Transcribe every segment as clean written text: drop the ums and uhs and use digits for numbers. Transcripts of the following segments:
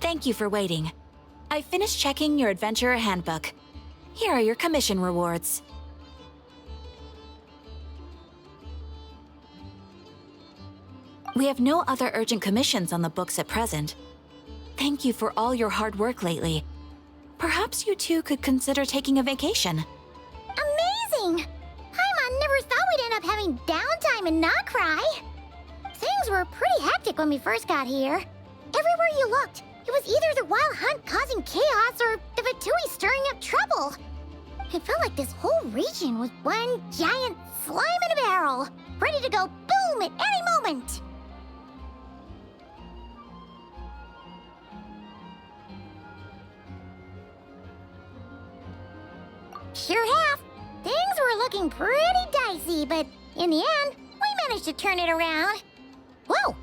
Thank you for waiting. I finished checking your adventurer handbook. Here are your commission rewards. We have no other urgent commissions on the books at present. Thank you for all your hard work lately. Perhaps you two could consider taking a vacation. Amazing! Paimon never thought we'd end up having downtime in Krai. Things were pretty hectic when we first got here. Everywhere you looked, it was either the wild hunt causing chaos or the Fatui stirring up trouble. It felt like this whole region was one giant slime in a barrel, ready to go boom at any moment. Sure have. Things were looking pretty dicey, but in the end, we managed to turn it around. Whoa!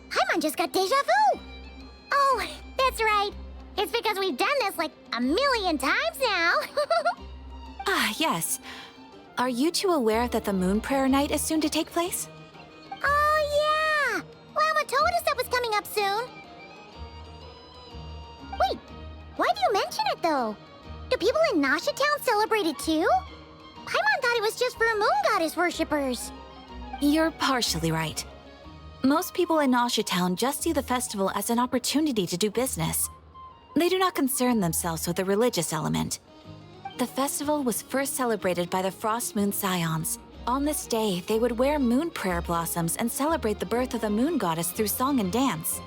Paimon just got deja vu! Oh, that's right. It's because we've done this like a million times now. Ah, yes. Are you two aware that the Moon Prayer Night is soon to take place? Oh, yeah! Llama told us that was coming up soon. Wait, why do you mention it, though? Do people in Nasha Town celebrate it, too? Paimon thought it was just for Moon Goddess worshippers. You're partially right. Most people in Nasha Town just see the festival as an opportunity to do business. They do not concern themselves with the religious element. The festival was first celebrated by the Frost Moon Scions. On this day, they would wear moon prayer blossoms and celebrate the birth of the moon goddess through song and dance.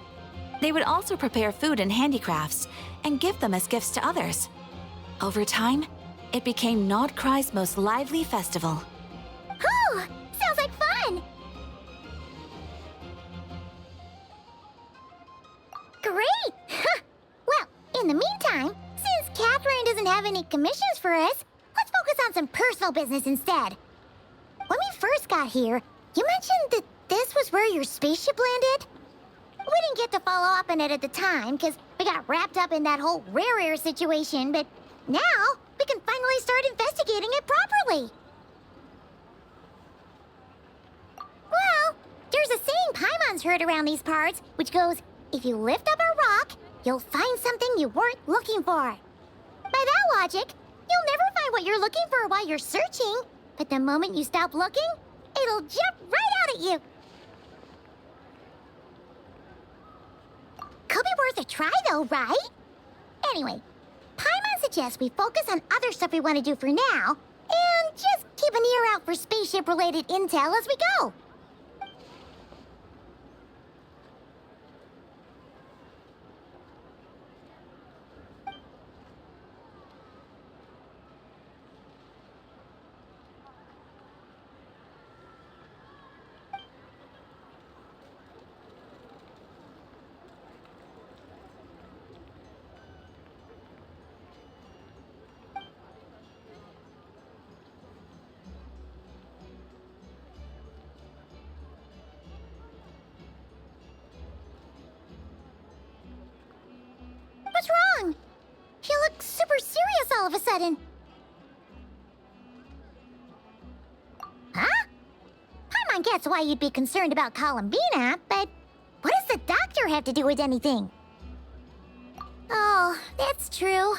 They would also prepare food and handicrafts and give them as gifts to others. Over time, it became Nod Krai's most lively festival. Oh, sounds like fun! Great! Well, in the meantime, since Catherine doesn't have any commissions for us, let's focus on some personal business instead. When we first got here, you mentioned that this was where your spaceship landed? We didn't get to follow up on it at the time, because we got wrapped up in that whole rare air situation, but now we can finally start investigating it properly. Well, there's a saying Paimon's heard around these parts, which goes, if you lift up a rock, you'll find something you weren't looking for. By that logic, you'll never find what you're looking for while you're searching, but the moment you stop looking, it'll jump right out at you. Could be worth a try though, right? Anyway, Paimon suggests we focus on other stuff we want to do for now, and just keep an ear out for spaceship-related intel as we go. What's wrong? She looks super serious all of a sudden. Huh? Paimon gets why you'd be concerned about Columbina, but what does the doctor have to do with anything? Oh, that's true.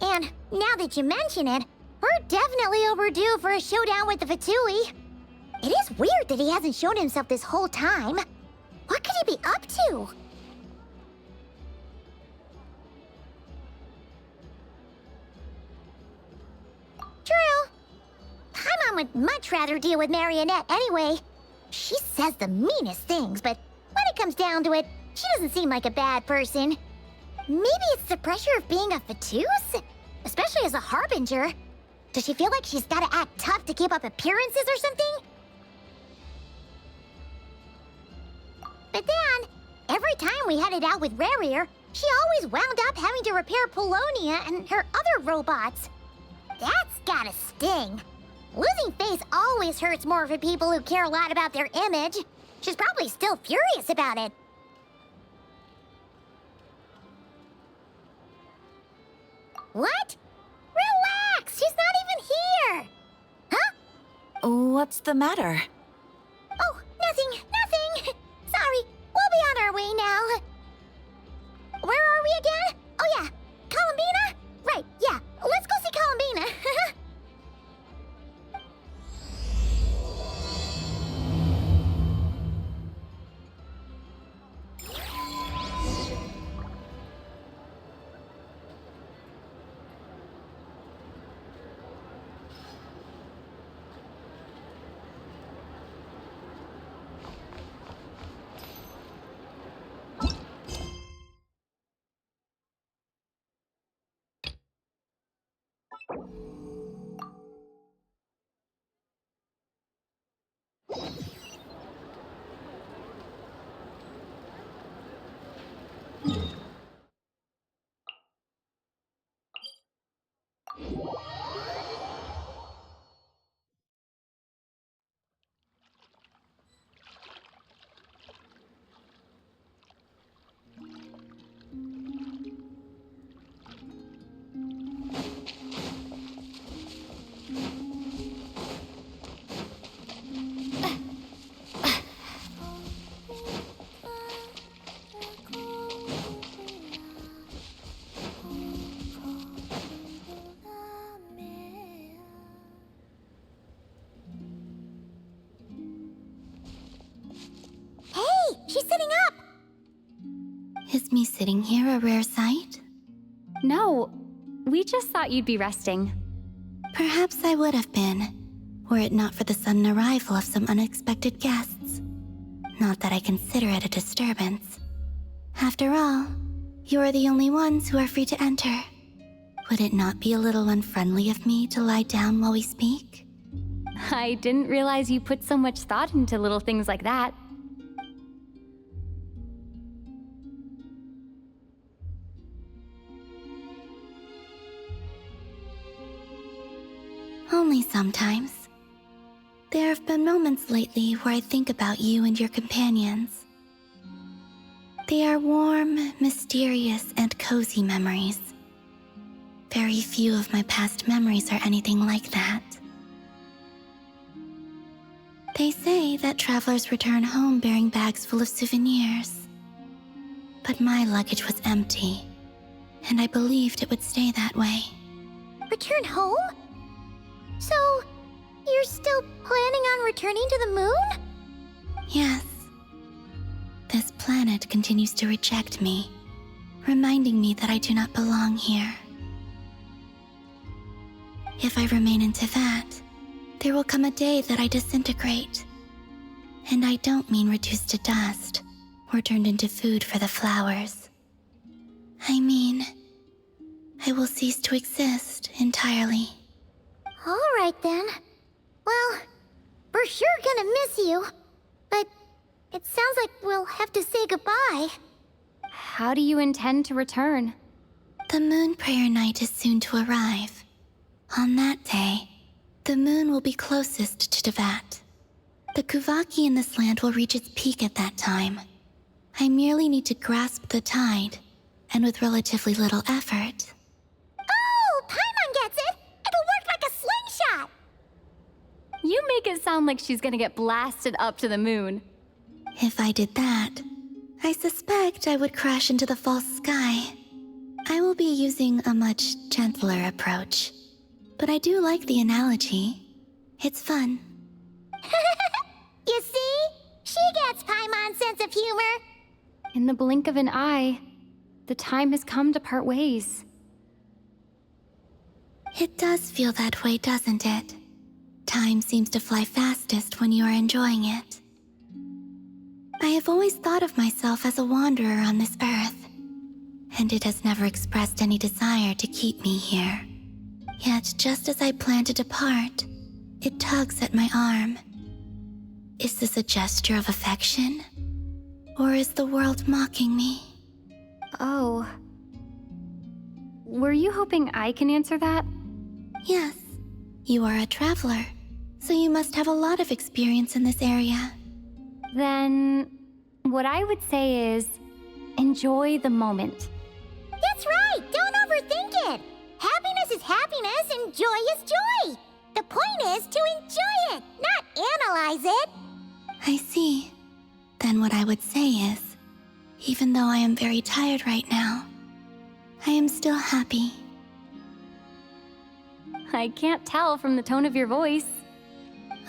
And now that you mention it, we're definitely overdue for a showdown with the Fatui. It is weird that he hasn't shown himself this whole time. What could he be up to? True. Paimon would much rather deal with Marionette anyway. She says the meanest things, but when it comes down to it, she doesn't seem like a bad person. Maybe it's the pressure of being a Fatus? Especially as a Harbinger. Does she feel like she's gotta act tough to keep up appearances or something? But then, every time we headed out with Rarier, she always wound up having to repair Polonia and her other robots. That's gotta sting. Losing face always hurts more for people who care a lot about their image. She's probably still furious about it. What? Relax! She's not even here! Huh? What's the matter? Oh, nothing, nothing! Sorry, we'll be on our way now. Where are we Hey, she's sitting up! Is me sitting here a rare sight? No, we just thought you'd be resting. Perhaps I would have been, were it not for the sudden arrival of some unexpected guests. Not that I consider it a disturbance. After all, you are the only ones who are free to enter. Would it not be a little unfriendly of me to lie down while we speak? I didn't realize you put so much thought into little things like that. Only sometimes. There have been moments lately where I think about you and your companions. They are warm, mysterious, and cozy memories. Very few of my past memories are anything like that. They say that travelers return home bearing bags full of souvenirs. But my luggage was empty, and I believed it would stay that way. Return home? So, you're still planning on returning to the moon? Yes. This planet continues to reject me, reminding me that I do not belong here. If I remain in Teyvat, there will come a day that I disintegrate. And I don't mean reduced to dust or turned into food for the flowers. I mean, I will cease to exist entirely. All right then. Well, we're sure gonna miss you. But it sounds like we'll have to say goodbye. How do you intend to return? The moon prayer night is soon to arrive. On that day, the moon will be closest to Teyvat. The Kuvaki in this land will reach its peak at that time. I merely need to grasp the tide, and with relatively little effort. Oh, Paimon gets it! It'll work like a slingshot! You make it sound like she's gonna get blasted up to the moon. If I did that, I suspect I would crash into the false sky. I will be using a much gentler approach. But I do like the analogy. It's fun. You see? She gets Paimon's sense of humor. In the blink of an eye, the time has come to part ways. It does feel that way, doesn't it? Time seems to fly fastest when you are enjoying it. I have always thought of myself as a wanderer on this earth, and it has never expressed any desire to keep me here. Yet, just as I plan to depart, it tugs at my arm. Is this a gesture of affection? Or is the world mocking me? Oh. Were you hoping I can answer that? Yes. You are a traveler, so you must have a lot of experience in this area. Then, what I would say is, enjoy the moment. That's right! Don't overthink it! Happiness is happiness and joy is joy! The point is to enjoy it, not analyze it! I see. Then what I would say is, even though I am very tired right now, I am still happy. I can't tell from the tone of your voice.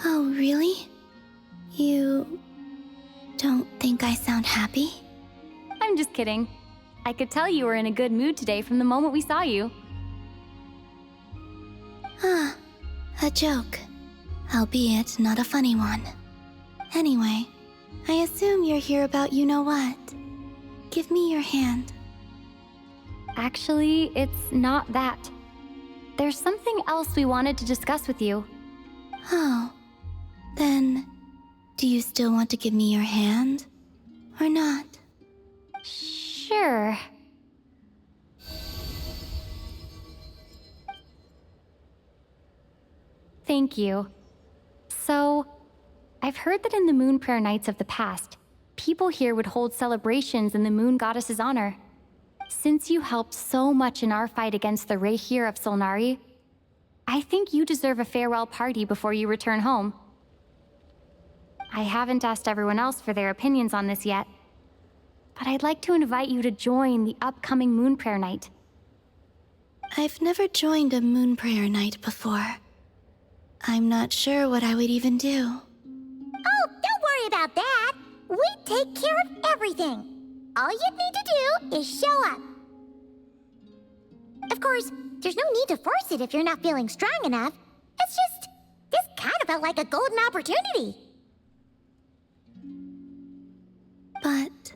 Oh, really? You don't think I sound happy? I'm just kidding. I could tell you were in a good mood today from the moment we saw you. Ah, a joke. Albeit not a funny one. Anyway, I assume you're here about you-know-what. Give me your hand. Actually, it's not that. there's something else we wanted to discuss with you. Oh. Then, do you still want to give me your hand? Or not? Sure. Thank you. So, I've heard that in the Moon Prayer Nights of the past, people here would hold celebrations in the Moon Goddess's honor. Since you helped so much in our fight against the Rayhir of Solnari, I think you deserve a farewell party before you return home. I haven't asked everyone else for their opinions on this yet, but I'd like to invite you to join the upcoming Moon Prayer Night. I've never joined a Moon Prayer Night before. I'm not sure what I would even do. Oh, don't worry about that. We take care of everything. All you need to do is show up. Of course, there's no need to force it if you're not feeling strong enough. It's just, this kind of felt like a golden opportunity. But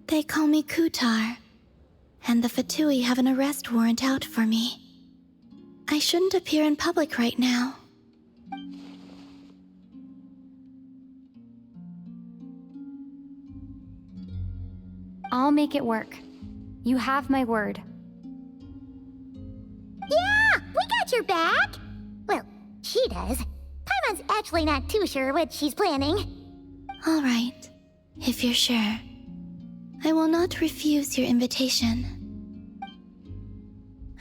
they call me Kutar, and the Fatui have an arrest warrant out for me. I shouldn't appear in public right now. I'll make it work. You have my word. Yeah, we got your back. Well, she does. Paimon's actually not too sure what she's planning. All right, if you're sure. I will not refuse your invitation.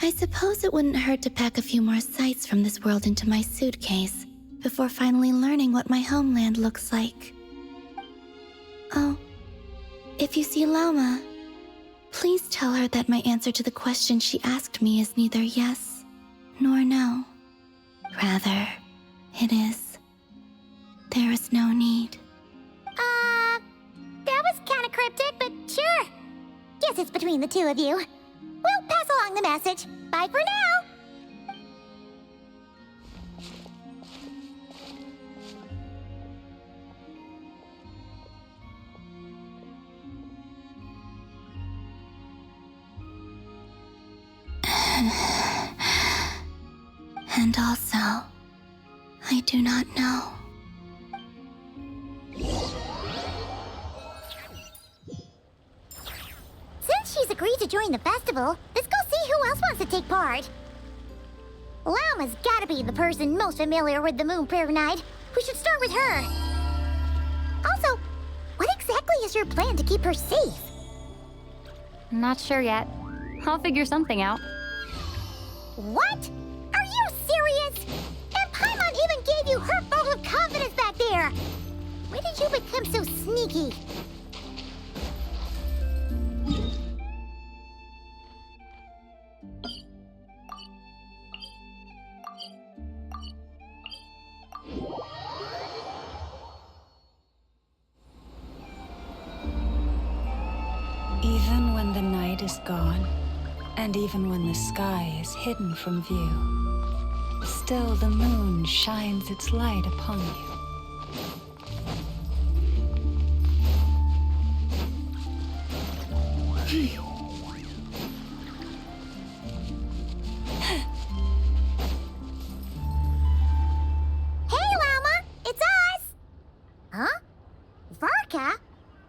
I suppose it wouldn't hurt to pack a few more sights from this world into my suitcase before finally learning what my homeland looks like. Oh, if you see Lauma, please tell her that my answer to the question she asked me is neither yes nor no. Rather, it is, there is no need. That was kind of cryptic, but sure. Guess it's between the two of you. We'll pass along the message. Bye for now. And also, I do not know. Since she's agreed to join the festival, let's go see who else wants to take part. Lauma's gotta be the person most familiar with the Moon Prayer Night. We should start with her. Also, what exactly is your plan to keep her safe? Not sure yet. I'll figure something out. What? Are you serious? And Paimon even gave you her vote of confidence back there. When did you become so sneaky? Even when the night is gone, and even when the sky is hidden from view, still the moon shines its light upon you. Hey, Lauma! It's us! Huh? Varka?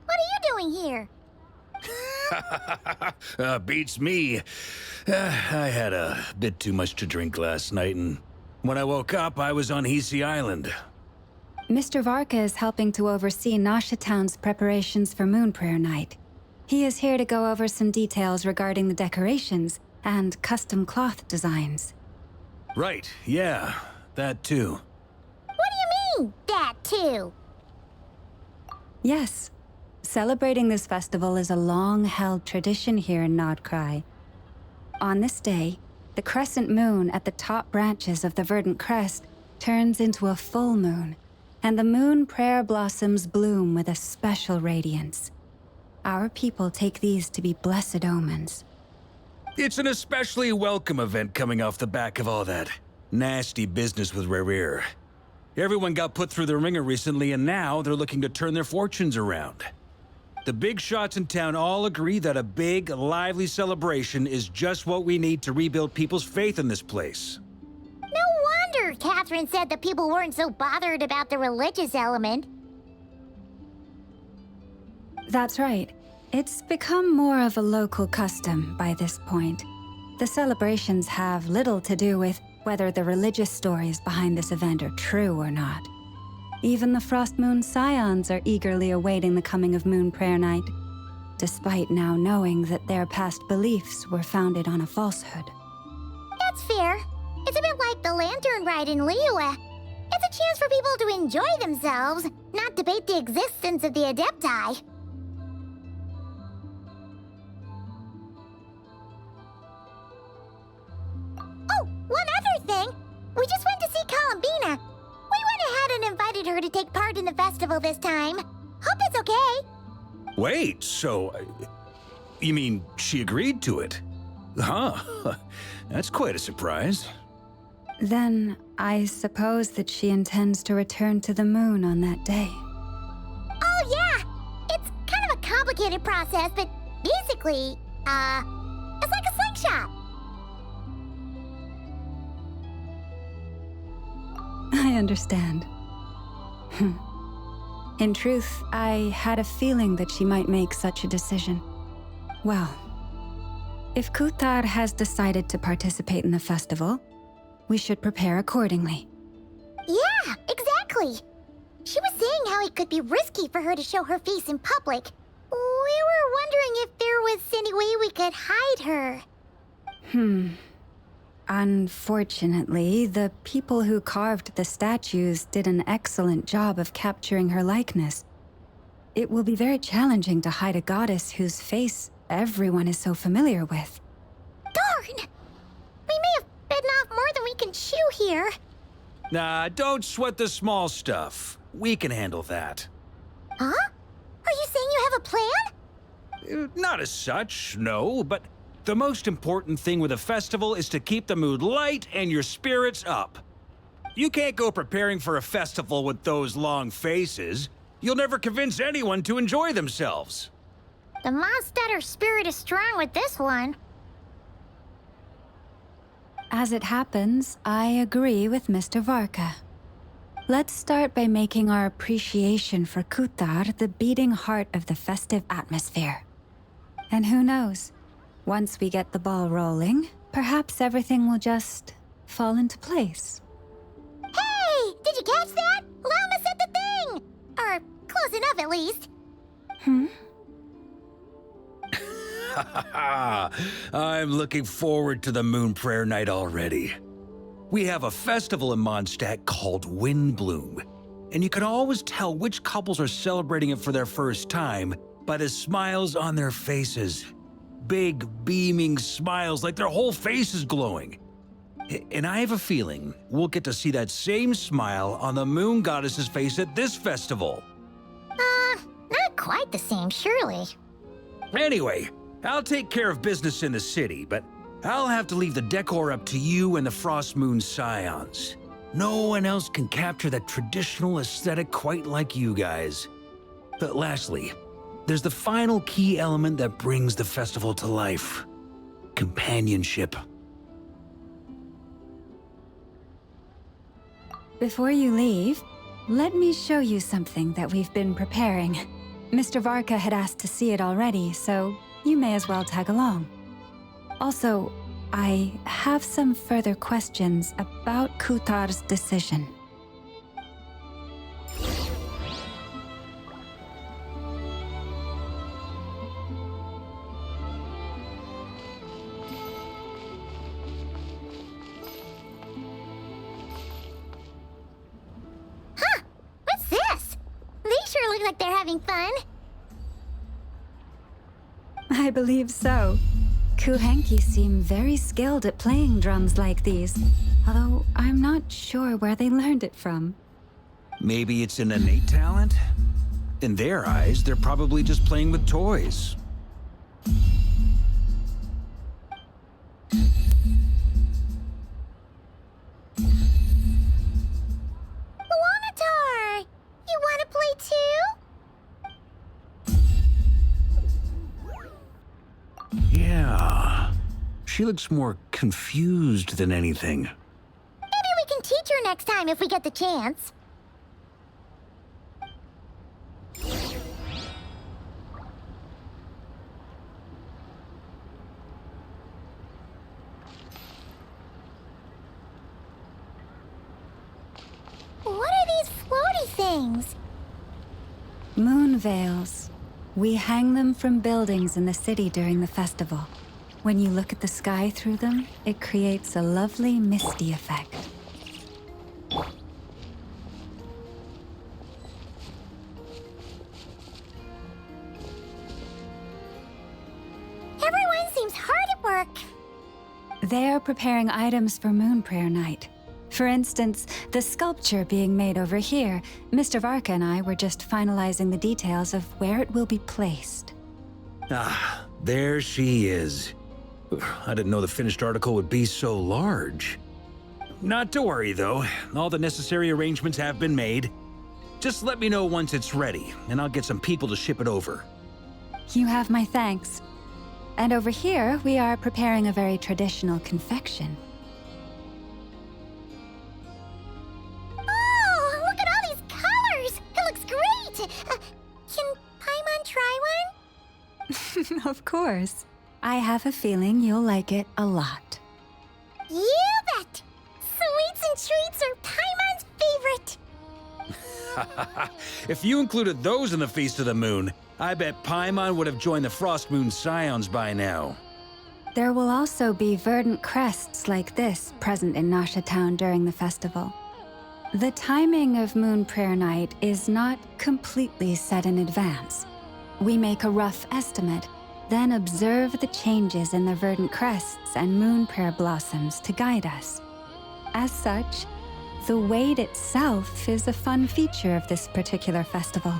What are you doing here? Beats me. I had a bit too much to drink last night, and when I woke up, I was on Hisi Island. Mr. Varka is helping to oversee Nasha Town's preparations for Moon Prayer Night. He is here to go over some details regarding the decorations and custom cloth designs. Right, yeah, that too. What do you mean, that too? Yes, celebrating this festival is a long-held tradition here in Krai. On this day, the crescent moon at the top branches of the verdant crest turns into a full moon, and the moon prayer blossoms bloom with a special radiance. Our people take these to be blessed omens. It's an especially welcome event coming off the back of all that nasty business with Rayhir. Everyone got put through the ringer recently, and now they're looking to turn their fortunes around. The big shots in town all agree that a big, lively celebration is just what we need to rebuild people's faith in this place. No wonder Catherine said that people weren't so bothered about the religious element. That's right. It's become more of a local custom by this point. The celebrations have little to do with whether the religious stories behind this event are true or not. Even the Frost Moon Scions are eagerly awaiting the coming of Moon Prayer Night, despite now knowing that their past beliefs were founded on a falsehood. That's fair. It's a bit like the Lantern Ride in Liyue. It's a chance for people to enjoy themselves, not debate the existence of the Adepti. Oh, one other thing! We just went to see Columbina. We went ahead and invited her to take part in the festival this time. Hope that's okay. Wait, so... you mean she agreed to it? Huh. That's quite a surprise. Then I suppose that she intends to return to the moon on that day. Oh, yeah! It's kind of a complicated process, but basically, it's like a slingshot. I understand. In truth, I had a feeling that she might make such a decision. Well, if Kuthar has decided to participate in the festival, we should prepare accordingly. Yeah, exactly. She was saying how it could be risky for her to show her face in public. We were wondering if there was any way we could hide her. Unfortunately, the people who carved the statues did an excellent job of capturing her likeness. It will be very challenging to hide a goddess whose face everyone is so familiar with. Darn! We may have bitten off more than we can chew here. Nah, don't sweat the small stuff. We can handle that. Huh? Are you saying you have a plan? Not as such, no, but the most important thing with a festival is to keep the mood light and your spirits up. You can't go preparing for a festival with those long faces. You'll never convince anyone to enjoy themselves. The Mondstatter spirit is strong with this one. As it happens, I agree with Mr. Varka. Let's start by making our appreciation for Kuthar the beating heart of the festive atmosphere. And who knows? Once we get the ball rolling, perhaps everything will just fall into place. Hey! Did you catch that? Llama said the thing! Or close enough, at least. I'm looking forward to the Moon Prayer Night already. We have a festival in Mondstadt called Windbloom, and you can always tell which couples are celebrating it for their first time by the smiles on their faces. Big, beaming smiles like their whole face is glowing. And I have a feeling we'll get to see that same smile on the Moon Goddess's face at this festival. Not quite the same, surely. Anyway, I'll take care of business in the city, but I'll have to leave the decor up to you and the Frost Moon Scions. No one else can capture that traditional aesthetic quite like you guys. But lastly, there's the final key element that brings the festival to life: companionship. Before you leave, let me show you something that we've been preparing. Mr. Varka had asked to see it already, so you may as well tag along. Also, I have some further questions about Kuthar's decision. What's this? They sure look like they're having fun. I believe so. Kuhenki seem very skilled at playing drums like these, although I'm not sure where they learned it from. Maybe it's an innate talent? In their eyes, they're probably just playing with toys. Wanatar! You want to play too? She looks more confused than anything. Maybe we can teach her next time if we get the chance. What are these floaty things? Moon veils. We hang them from buildings in the city during the festival. When you look at the sky through them, it creates a lovely misty effect. Everyone seems hard at work. They're preparing items for Moon Prayer Night. For instance, the sculpture being made over here, Mr. Varka and I were just finalizing the details of where it will be placed. Ah, there she is. I didn't know the finished article would be so large. Not to worry, though. All the necessary arrangements have been made. Just let me know once it's ready, and I'll get some people to ship it over. You have my thanks. And over here, we are preparing a very traditional confection. Oh, look at all these colors! It looks great! Can Paimon try one? Of course. I have a feeling you'll like it a lot. You bet! Sweets and treats are Paimon's favorite. If you included those in the Feast of the Moon, I bet Paimon would have joined the Frost Moon Scions by now. There will also be verdant crests like this present in Nasha Town during the festival. The timing of Moon Prayer Night is not completely set in advance. We make a rough estimate, then observe the changes in the verdant crests and moon prayer blossoms to guide us. As such, the wait itself is a fun feature of this particular festival.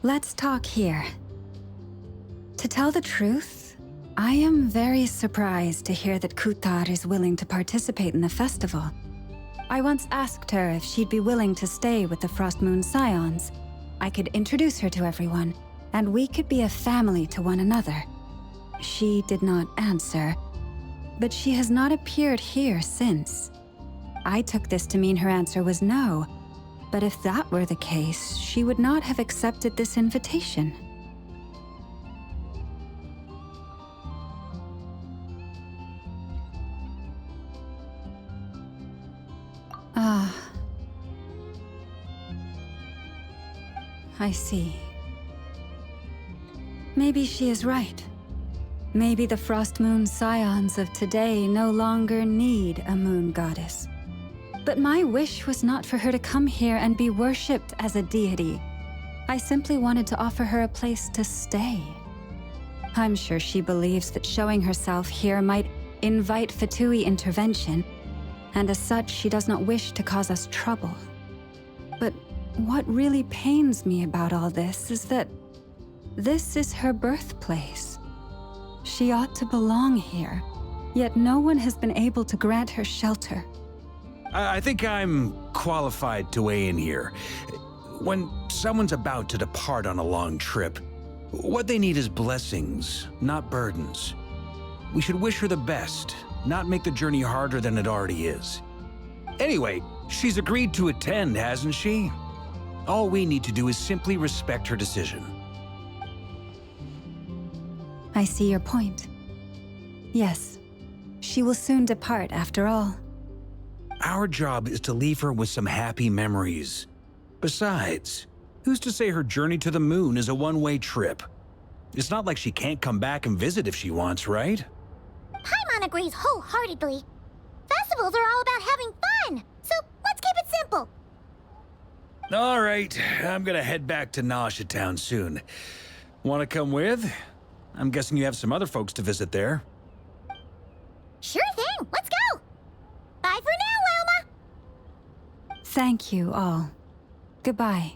Let's talk here. To tell the truth, I am very surprised to hear that Kutar is willing to participate in the festival. I once asked her if she'd be willing to stay with the Frost Moon Scions. I could introduce her to everyone, and we could be a family to one another. She did not answer, but she has not appeared here since. I took this to mean her answer was no, but if that were the case, she would not have accepted this invitation. I see. Maybe she is right. Maybe the Frost Moon Scions of today no longer need a moon goddess. But my wish was not for her to come here and be worshipped as a deity. I simply wanted to offer her a place to stay. I'm sure she believes that showing herself here might invite Fatui intervention, and as such, she does not wish to cause us trouble. But what really pains me about all this is that this is her birthplace. She ought to belong here, yet no one has been able to grant her shelter. I think I'm qualified to weigh in here. When someone's about to depart on a long trip, what they need is blessings, not burdens. We should wish her the best, not make the journey harder than it already is. Anyway, she's agreed to attend, hasn't she? All we need to do is simply respect her decision. I see your point. Yes, she will soon depart after all. Our job is to leave her with some happy memories. Besides, who's to say her journey to the moon is a one-way trip? It's not like she can't come back and visit if she wants, right? Paimon agrees wholeheartedly. Festivals are all about having fun, so let's keep it simple. All right, I'm gonna head back to Nasha Town soon. Want to come with? I'm guessing you have some other folks to visit there. Sure thing, let's go! Bye for now, Wilma! Thank you all. Goodbye.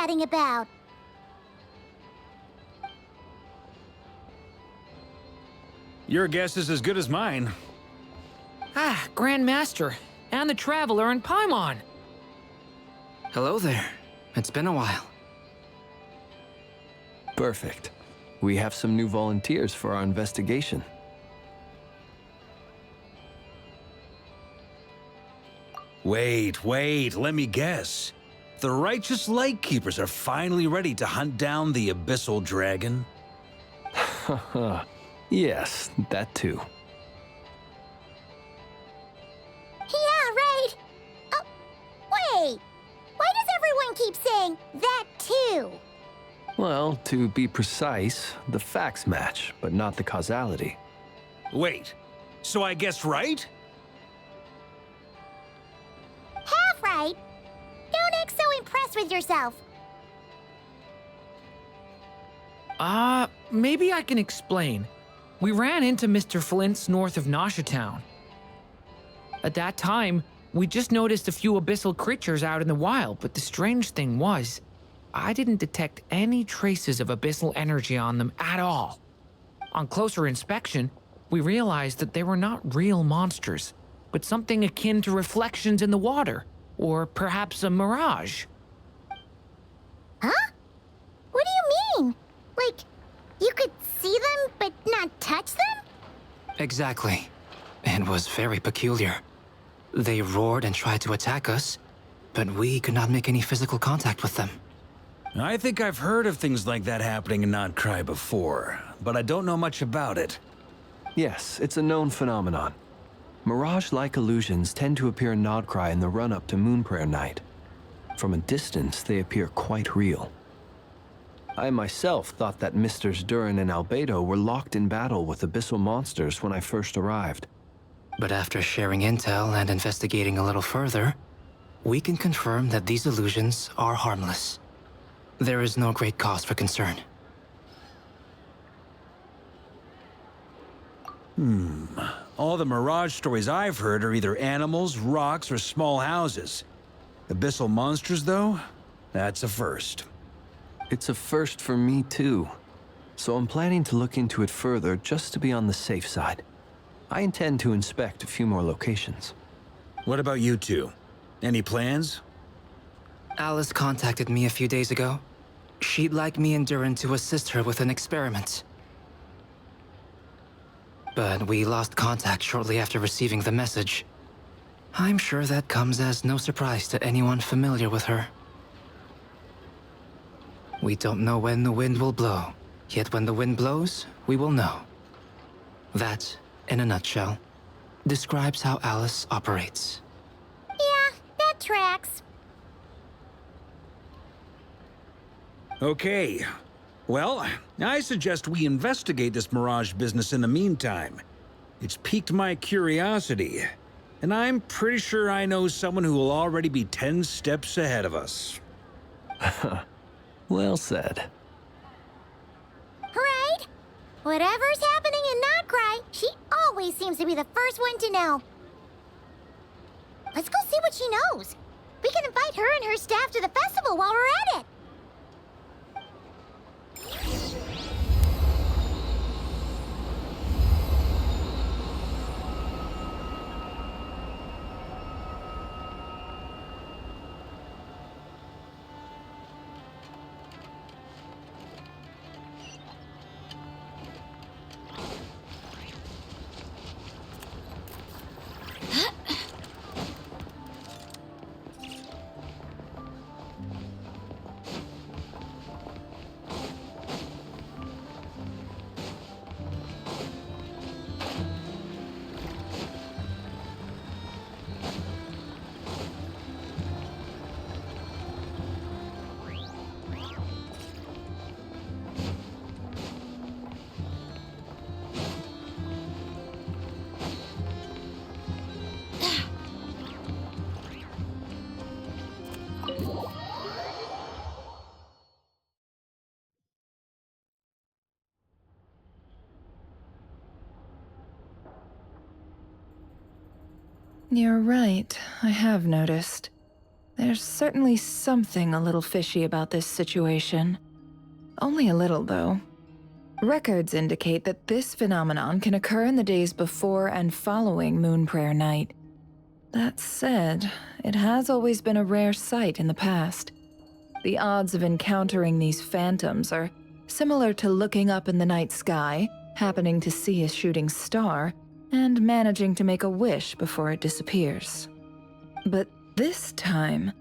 chatting about? Your guess is as good as mine. Ah, Grand Master, and the Traveler and Paimon. Hello there. It's been a while. Perfect. We have some new volunteers for our investigation. Wait, let me guess. The righteous Lightkeepers are finally ready to hunt down the Abyssal Dragon? Haha. Yes, that too. Yeah, right. Oh, wait. Why does everyone keep saying that too? Well, to be precise, the facts match, but not the causality. Wait, so I guessed right? Half right. Don't act so impressed with yourself. Maybe I can explain. We ran into Mr. Flint's north of Nosha Town. At that time, we just noticed a few abyssal creatures out in the wild, but the strange thing was, I didn't detect any traces of abyssal energy on them at all. On closer inspection, we realized that they were not real monsters, but something akin to reflections in the water, or perhaps a mirage. Huh? What do you mean? Like, you could see them but not touch them? Exactly. It was very peculiar. They roared and tried to attack us, but we could not make any physical contact with them. I think I've heard of things like that happening in Not Krai before, but I don't know much about it. Yes, it's a known phenomenon. Mirage-like illusions tend to appear in Nodcry in the run-up to Moonprayer Night. From a distance, they appear quite real. I myself thought that Misters Durin and Albedo were locked in battle with abyssal monsters when I first arrived. But after sharing intel and investigating a little further, we can confirm that these illusions are harmless. There is no great cause for concern. All the Mirage stories I've heard are either animals, rocks, or small houses. Abyssal monsters, though? That's a first. It's a first for me too, so I'm planning to look into it further just to be on the safe side. I intend to inspect a few more locations. What about you two? Any plans? Alice contacted me a few days ago. She'd like me and Durin to assist her with an experiment. But we lost contact shortly after receiving the message. I'm sure that comes as no surprise to anyone familiar with her. We don't know when the wind will blow, yet when the wind blows, we will know. That, in a nutshell, describes how Alice operates. Yeah, that tracks. Okay. Well, I suggest we investigate this Mirage business in the meantime. It's piqued my curiosity, and I'm pretty sure I know someone who will already be 10 steps ahead of us. Well said. Right? Whatever's happening in Notcry, she always seems to be the first one to know. Let's go see what she knows. We can invite her and her staff to the festival while we're at it. You're right, I have noticed. There's certainly something a little fishy about this situation. Only a little, though. Records indicate that this phenomenon can occur in the days before and following Moon Prayer Night. That said, it has always been a rare sight in the past. The odds of encountering these phantoms are similar to looking up in the night sky, happening to see a shooting star, and managing to make a wish before it disappears. But this time,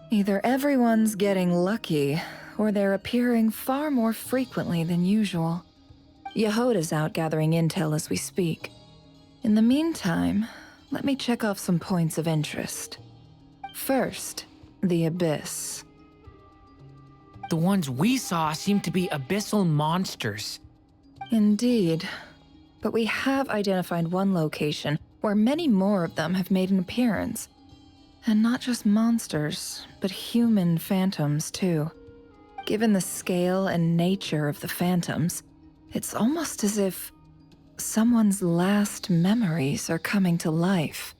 either everyone's getting lucky, or they're appearing far more frequently than usual. Yehoda's out gathering intel as we speak. In the meantime, let me check off some points of interest. First, the Abyss. The ones we saw seem to be abyssal monsters. Indeed. But we have identified one location where many more of them have made an appearance. And not just monsters, but human phantoms, too. Given the scale and nature of the phantoms, it's almost as if someone's last memories are coming to life.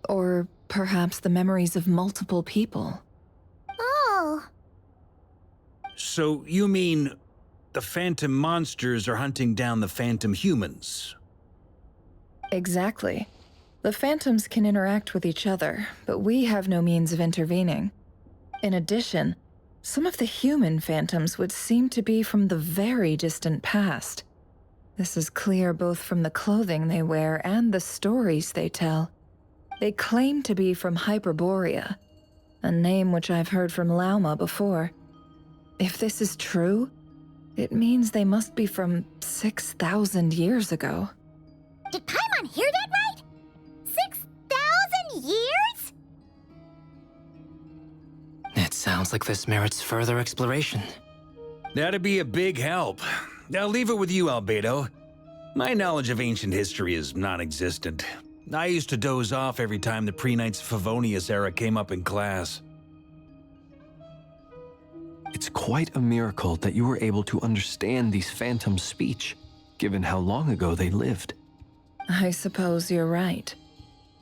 Or perhaps the memories of multiple people. Oh. So you mean the phantom monsters are hunting down the phantom humans? Exactly. The phantoms can interact with each other, but we have no means of intervening. In addition, some of the human phantoms would seem to be from the very distant past. This is clear both from the clothing they wear and the stories they tell. They claim to be from Hyperborea, a name which I've heard from Lauma before. If this is true, it means they must be from 6,000 years ago. Did Paimon hear that right? 6,000 years? It sounds like this merits further exploration. That'd be a big help. I'll leave it with you, Albedo. My knowledge of ancient history is non-existent. I used to doze off every time the pre-Knights Favonius era came up in class. It's quite a miracle that you were able to understand these phantoms' speech, given how long ago they lived. I suppose you're right.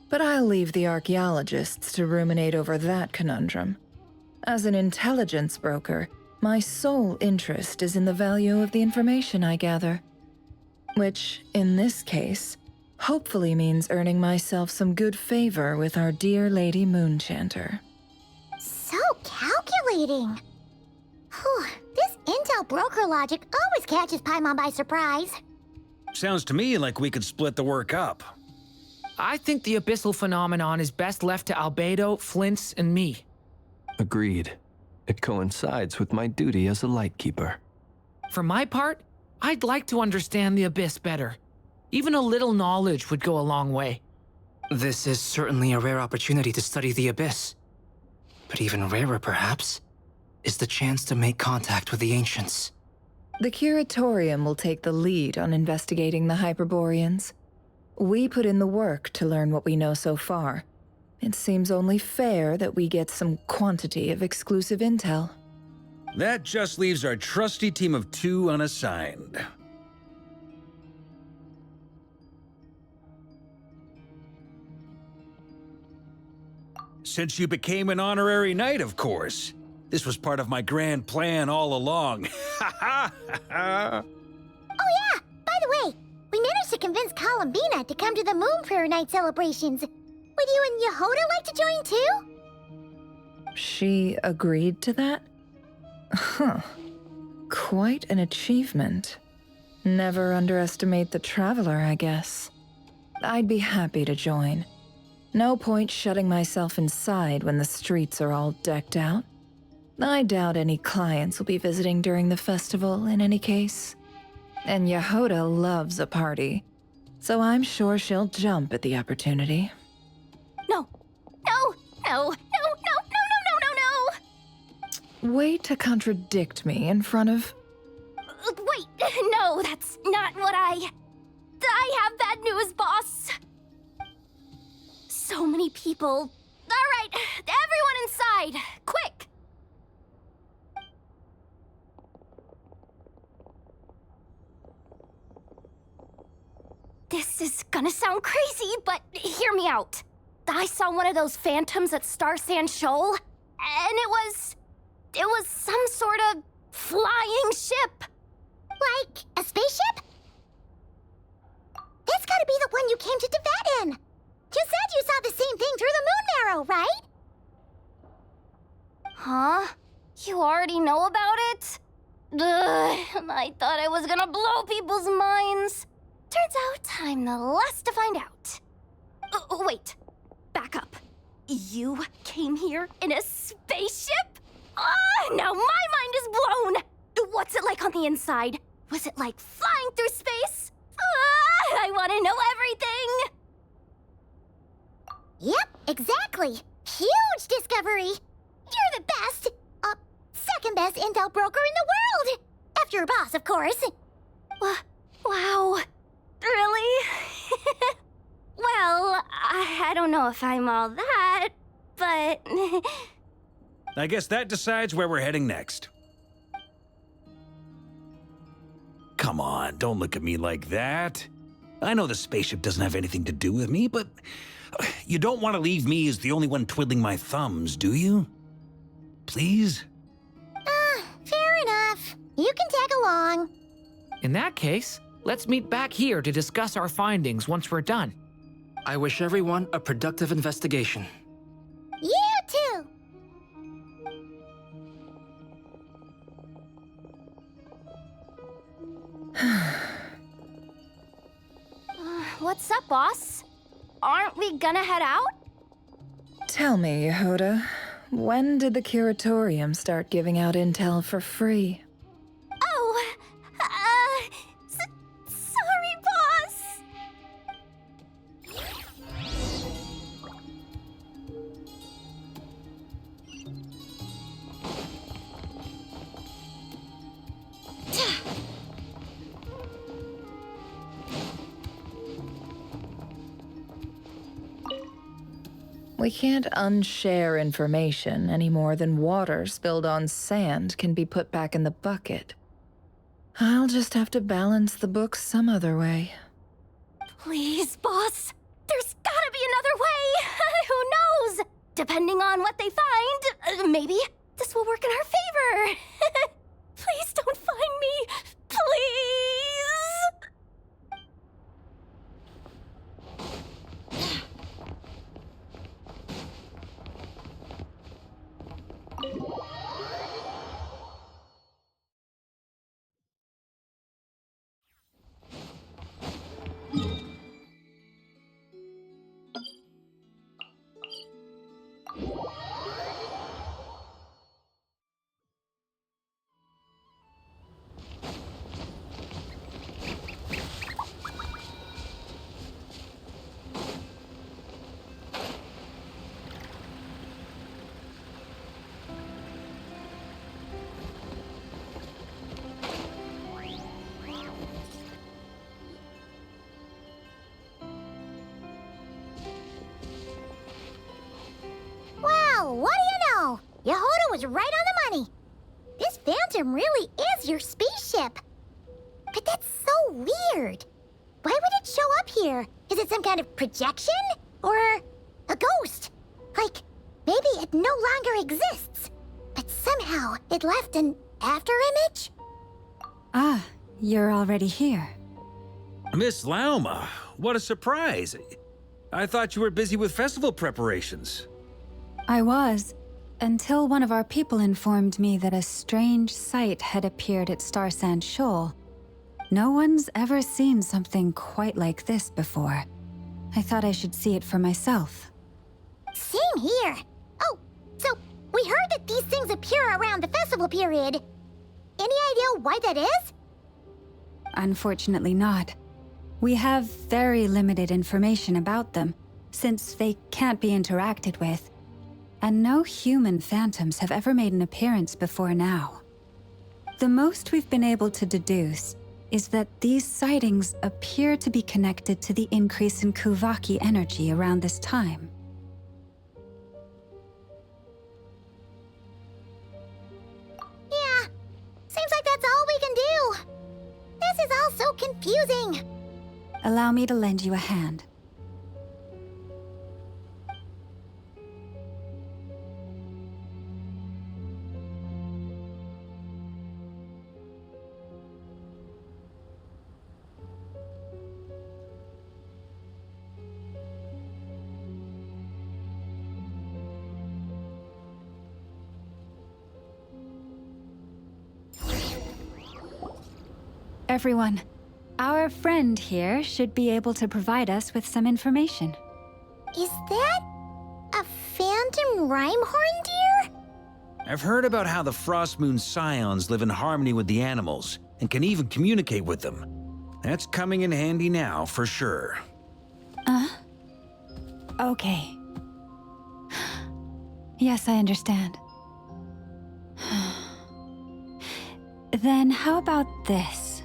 But I'll leave the archaeologists to ruminate over that conundrum. As an intelligence broker, my sole interest is in the value of the information I gather. Which, in this case, hopefully means earning myself some good favor with our dear Lady Moonchanter. So calculating. Whew, this intel broker logic always catches Paimon by surprise. Sounds to me like we could split the work up. I think the abyssal phenomenon is best left to Albedo, Flint's, and me. Agreed. It coincides with my duty as a lightkeeper. For my part, I'd like to understand the abyss better. Even a little knowledge would go a long way. This is certainly a rare opportunity to study the Abyss. But even rarer, perhaps, is the chance to make contact with the Ancients. The Curatorium will take the lead on investigating the Hyperboreans. We put in the work to learn what we know so far. It seems only fair that we get some quantity of exclusive intel. That just leaves our trusty team of 2 unassigned. Since you became an honorary knight, of course. This was part of my grand plan all along. Oh yeah! By the way, we managed to convince Columbina to come to the Moon Prayer Night celebrations. Would you and Yehoda like to join too? She agreed to that? Huh. Quite an achievement. Never underestimate the traveler, I guess. I'd be happy to join. No point shutting myself inside when the streets are all decked out. I doubt any clients will be visiting during the festival in any case. And Yehoda loves a party, so I'm sure she'll jump at the opportunity. No, no, no, no, no, no, no, no, no, no! Way to contradict me in front of... Wait, no, that's not what I have bad news, boss. So many people. All right, everyone inside, quick! This is gonna sound crazy, but hear me out. I saw one of those phantoms at Star Sand Shoal, and it was some sort of flying ship. Like a spaceship? That's gotta be the one you came to Tibet in. You said you saw the same thing through the moon marrow, right? Huh? You already know about it? Ugh, I thought I was gonna blow people's minds. Turns out I'm the last to find out. Wait, back up. You came here in a spaceship? Now my mind is blown! What's it like on the inside? Was it like flying through space? I want to know everything! Yep, exactly. Huge discovery. You're the best, second best intel broker in the world. After your boss, of course. Wow. Really? Well, I don't know if I'm all that, but... I guess that decides where we're heading next. Come on, don't look at me like that. I know the spaceship doesn't have anything to do with me, but you don't want to leave me as the only one twiddling my thumbs, do you? Please? Fair enough. You can tag along. In that case, let's meet back here to discuss our findings once we're done. I wish everyone a productive investigation. You too. What's up, boss? Aren't we gonna head out? Tell me, Yehuda, when did the curatorium start giving out intel for free? Oh, sorry, boss. We can't unshare information any more than water spilled on sand can be put back in the bucket. I'll just have to balance the books some other way. Please, boss. There's gotta be another way. Who knows? Depending on what they find, maybe this will work in our favor. Please don't find me. Please. Well, what do you know? Yehuda was right on the money. This phantom really is your spaceship. But that's so weird. Why would it show up here? Is it some kind of projection? Or a ghost? Like, maybe it no longer exists, but somehow it left an afterimage? Ah, you're already here. Miss Lauma, what a surprise. I thought you were busy with festival preparations. I was, until one of our people informed me that a strange sight had appeared at Star Sand Shoal. No one's ever seen something quite like this before. I thought I should see it for myself. Same here. Oh, so we heard that these things appear around the festival period. Any idea why that is? Unfortunately not. We have very limited information about them, since they can't be interacted with. And no human phantoms have ever made an appearance before now. The most we've been able to deduce is that these sightings appear to be connected to the increase in Kuvaki energy around this time. Yeah, seems like that's all we can do. This is all so confusing. Allow me to lend you a hand. everyone. Our friend here should be able to provide us with some information. Is that a phantom Rhymehorn deer? I've heard about how the Frost Moon Scions live in harmony with the animals and can even communicate with them. That's coming in handy now, for sure. Okay. Yes, I understand. Then how about this?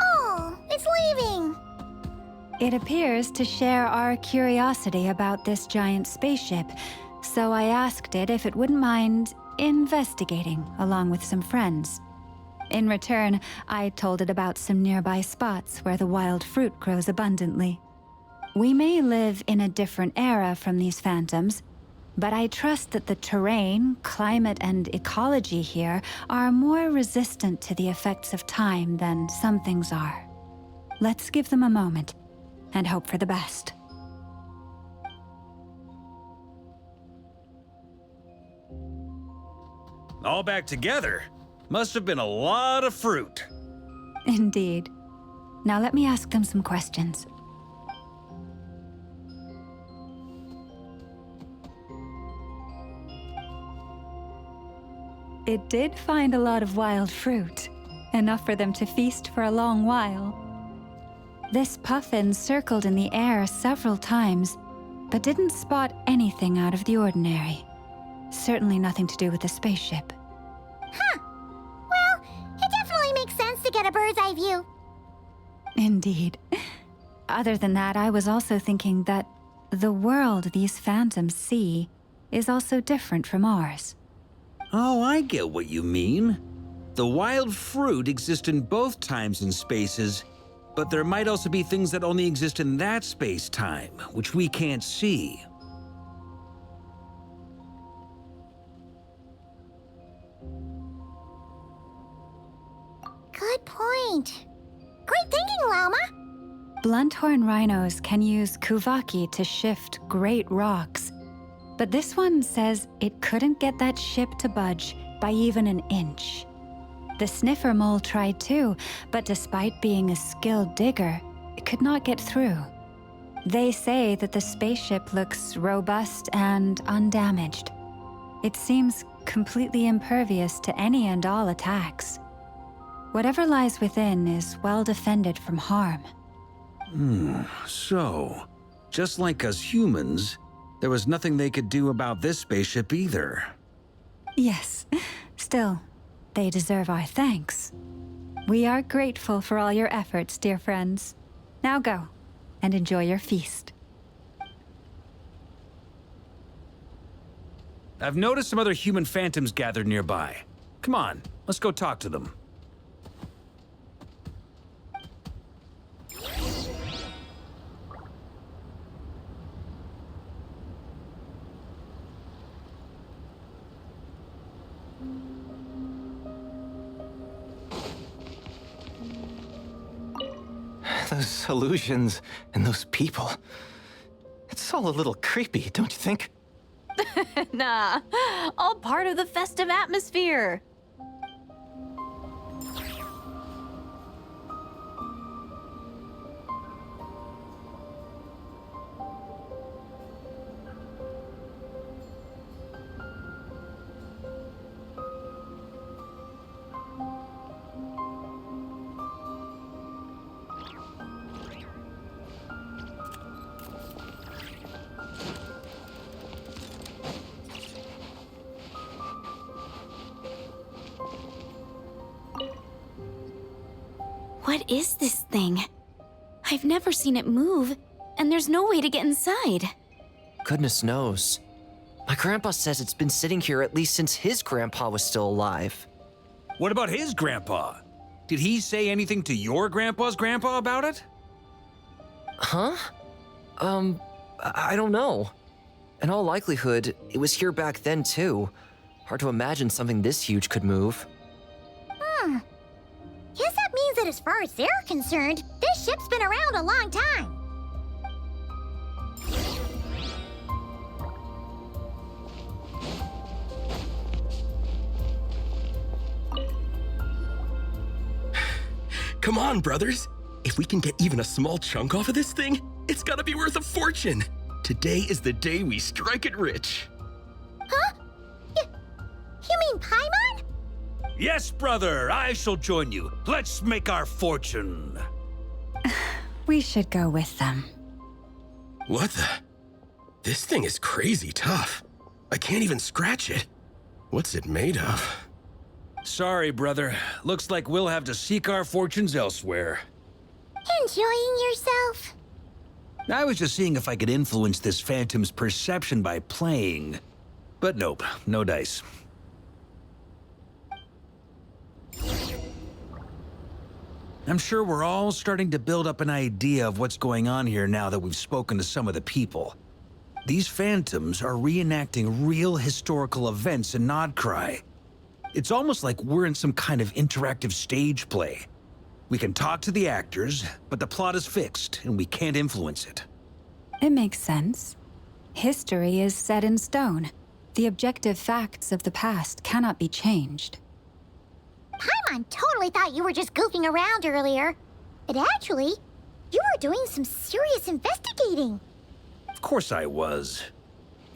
Oh, it's leaving. It appears to share our curiosity about this giant spaceship, so I asked it if it wouldn't mind investigating along with some friends. In return, I told it about some nearby spots where the wild fruit grows abundantly. We may live in a different era from these phantoms, but I trust that the terrain, climate, and ecology here are more resistant to the effects of time than some things are. Let's give them a moment and hope for the best. All back together? Must have been a lot of fruit. Indeed. Now let me ask them some questions. It did find a lot of wild fruit, enough for them to feast for a long while. This puffin circled in the air several times, but didn't spot anything out of the ordinary. Certainly nothing to do with the spaceship. Huh. Well, it definitely makes sense to get a bird's eye view. Indeed. Other than that, I was also thinking that the world these phantoms see is also different from ours. Oh, I get what you mean. The wild fruit exist in both times and spaces, but there might also be things that only exist in that space-time, which we can't see. Good point. Great thinking, Llama. Blunthorn rhinos can use kuvaki to shift great rocks, but this one says it couldn't get that ship to budge by even an inch. The sniffer mole tried too, but despite being a skilled digger, it could not get through. They say that the spaceship looks robust and undamaged. It seems completely impervious to any and all attacks. Whatever lies within is well defended from harm. So, just like us humans, there was nothing they could do about this spaceship either. Yes, still, they deserve our thanks. We are grateful for all your efforts, dear friends. Now go, and enjoy your feast. I've noticed some other human phantoms gathered nearby. Come on, let's go talk to them. Those illusions and those people. It's all a little creepy, don't you think? Nah, all part of the festive atmosphere. What is this thing? I've never seen it move, and there's no way to get inside. Goodness knows. My grandpa says it's been sitting here at least since his grandpa was still alive. What about his grandpa? Did he say anything to your grandpa's grandpa about it? Huh? I don't know. In all likelihood, it was here back then too. Hard to imagine something this huge could move. Guess that means that as far as they're concerned, this ship's been around a long time. Come on, brothers. If we can get even a small chunk off of this thing, it's gotta be worth a fortune. Today is the day we strike it rich. Huh? You mean Paimon? Yes, brother, I shall join you. Let's make our fortune. We should go with them. What the? This thing is crazy tough. I can't even scratch it. What's it made of? Sorry, brother. Looks like we'll have to seek our fortunes elsewhere. Enjoying yourself? I was just seeing if I could influence this phantom's perception by playing. But nope, no dice. I'm sure we're all starting to build up an idea of what's going on here now that we've spoken to some of the people. These phantoms are reenacting real historical events in Nodcry. It's almost like we're in some kind of interactive stage play. We can talk to the actors, but the plot is fixed and we can't influence it. It makes sense. History is set in stone. The objective facts of the past cannot be changed. Paimon totally thought you were just goofing around earlier. But actually, you were doing some serious investigating. Of course I was.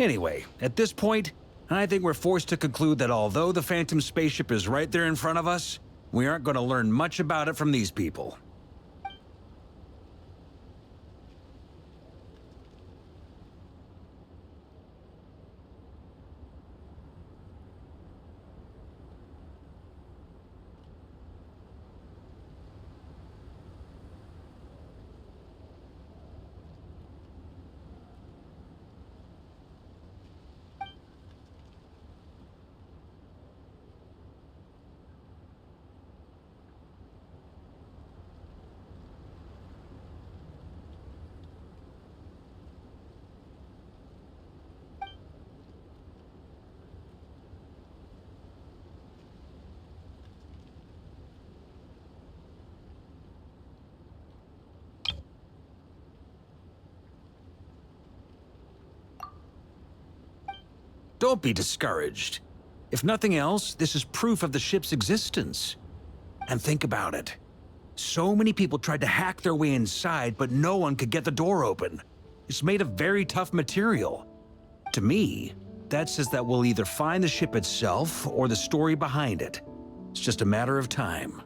Anyway, at this point, I think we're forced to conclude that although the Phantom spaceship is right there in front of us, we aren't going to learn much about it from these people. Don't be discouraged. If nothing else, this is proof of the ship's existence. And think about it. So many people tried to hack their way inside, but no one could get the door open. It's made of very tough material. To me, that says that we'll either find the ship itself or the story behind it. It's just a matter of time.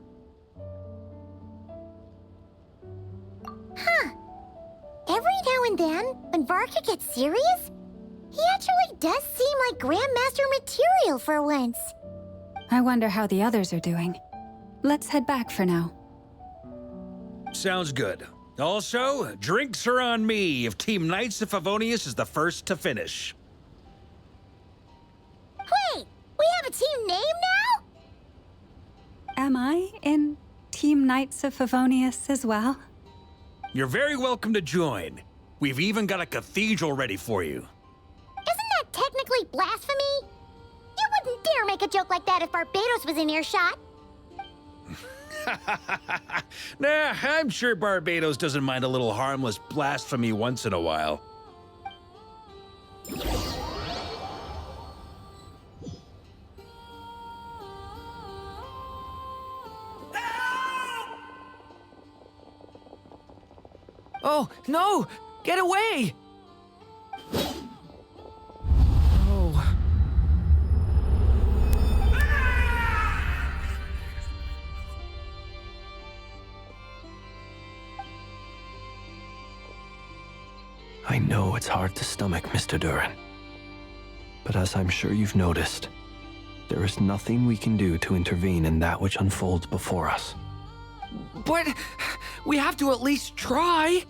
Huh. Every now and then, when Varka gets serious, he actually does seem like Grandmaster material for once. I wonder how the others are doing. Let's head back for now. Sounds good. Also, drinks are on me if Team Knights of Favonius is the first to finish. Wait, we have a team name now? Am I in Team Knights of Favonius as well? You're very welcome to join. We've even got a cathedral ready for you. Isn't that technically blasphemy? You wouldn't dare make a joke like that if Barbados was in earshot. Nah, I'm sure Barbados doesn't mind a little harmless blasphemy once in a while. Oh, no! Get away! Oh. I know it's hard to stomach, Mr. Duran. But as I'm sure you've noticed, there is nothing we can do to intervene in that which unfolds before us. But we have to at least try.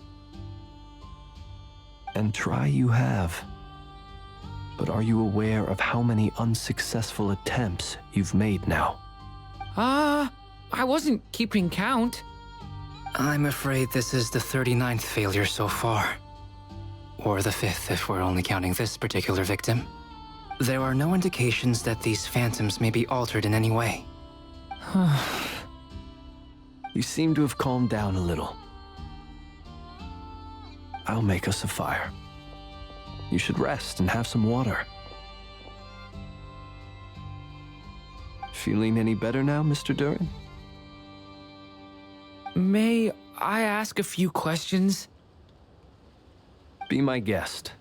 And try you have. But are you aware of how many unsuccessful attempts you've made now? I wasn't keeping count. I'm afraid this is the 39th failure so far. Or the 5th if we're only counting this particular victim. There are no indications that these phantoms may be altered in any way. You seem to have calmed down a little. I'll make us a fire. You should rest and have some water. Feeling any better now, Mr. Duran? May I ask a few questions? Be my guest.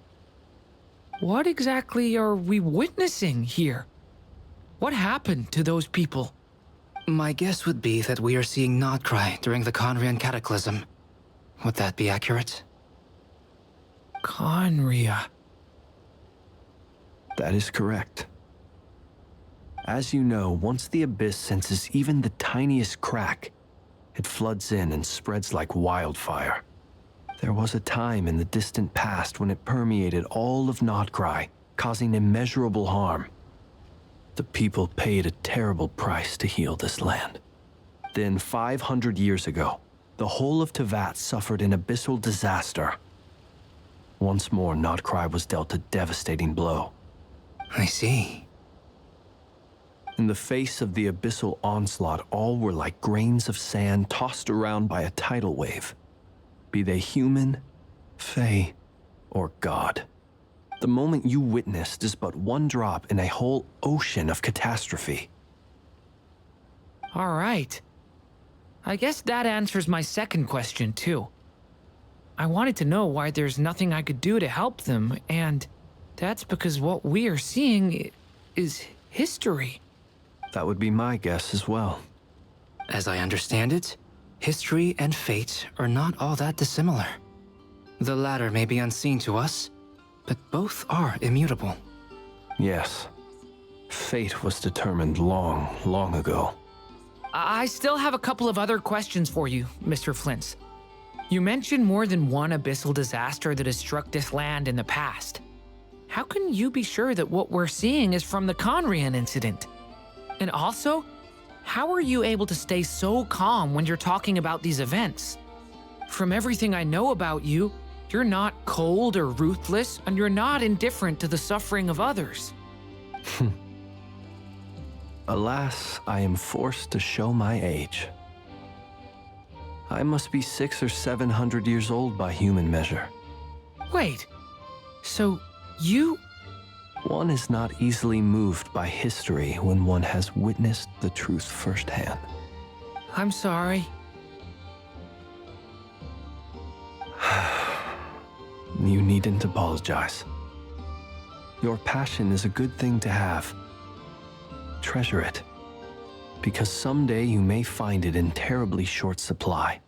What exactly are we witnessing here? What happened to those people? My guess would be that we are seeing Nodcry during the Conrian Cataclysm. Would that be accurate? Conria. That is correct. As you know, once the Abyss senses even the tiniest crack, it floods in and spreads like wildfire. There was a time in the distant past when it permeated all of Nodcry, causing immeasurable harm. The people paid a terrible price to heal this land. Then 500 years ago, the whole of Tevat suffered an abyssal disaster. Once more, Nodcry was dealt a devastating blow. I see. In the face of the abyssal onslaught, all were like grains of sand tossed around by a tidal wave. Be they human, fae, or god. The moment you witnessed is but one drop in a whole ocean of catastrophe. All right. I guess that answers my second question, too. I wanted to know why there's nothing I could do to help them, and that's because what we are seeing is history. That would be my guess as well. As I understand it, history and fate are not all that dissimilar. The latter may be unseen to us, but both are immutable. Yes. Fate was determined long, long ago. I still have a couple of other questions for you, Mr. Flint's. You mentioned more than one abyssal disaster that has struck this land in the past. How can you be sure that what we're seeing is from the Conrian incident? And also, how are you able to stay so calm when you're talking about these events? From everything I know about you, you're not cold or ruthless, and you're not indifferent to the suffering of others. Alas, I am forced to show my age. I must be 600 or 700 years old by human measure. Wait, so you... One is not easily moved by history when one has witnessed the truth firsthand. I'm sorry. You needn't apologize. Your passion is a good thing to have. Treasure it, because someday you may find it in terribly short supply.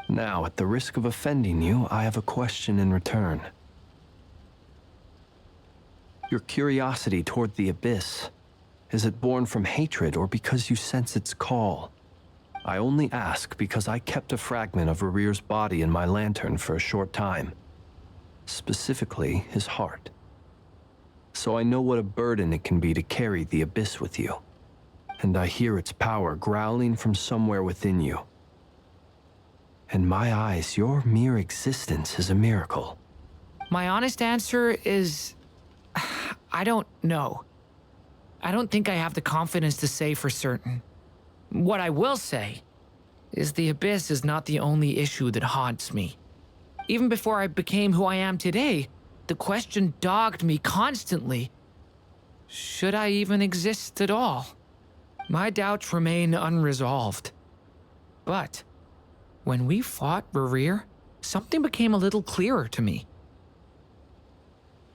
Now, at the risk of offending you, I have a question in return. Your curiosity toward the Abyss, is it born from hatred or because you sense its call? I only ask because I kept a fragment of Rarir's body in my lantern for a short time. Specifically, his heart. So I know what a burden it can be to carry the Abyss with you. And I hear its power growling from somewhere within you. In my eyes, your mere existence is a miracle. My honest answer is... I don't know. I don't think I have the confidence to say for certain. What I will say is the Abyss is not the only issue that haunts me. Even before I became who I am today, the question dogged me constantly. Should I even exist at all? My doubts remain unresolved. But when we fought Rarir, something became a little clearer to me.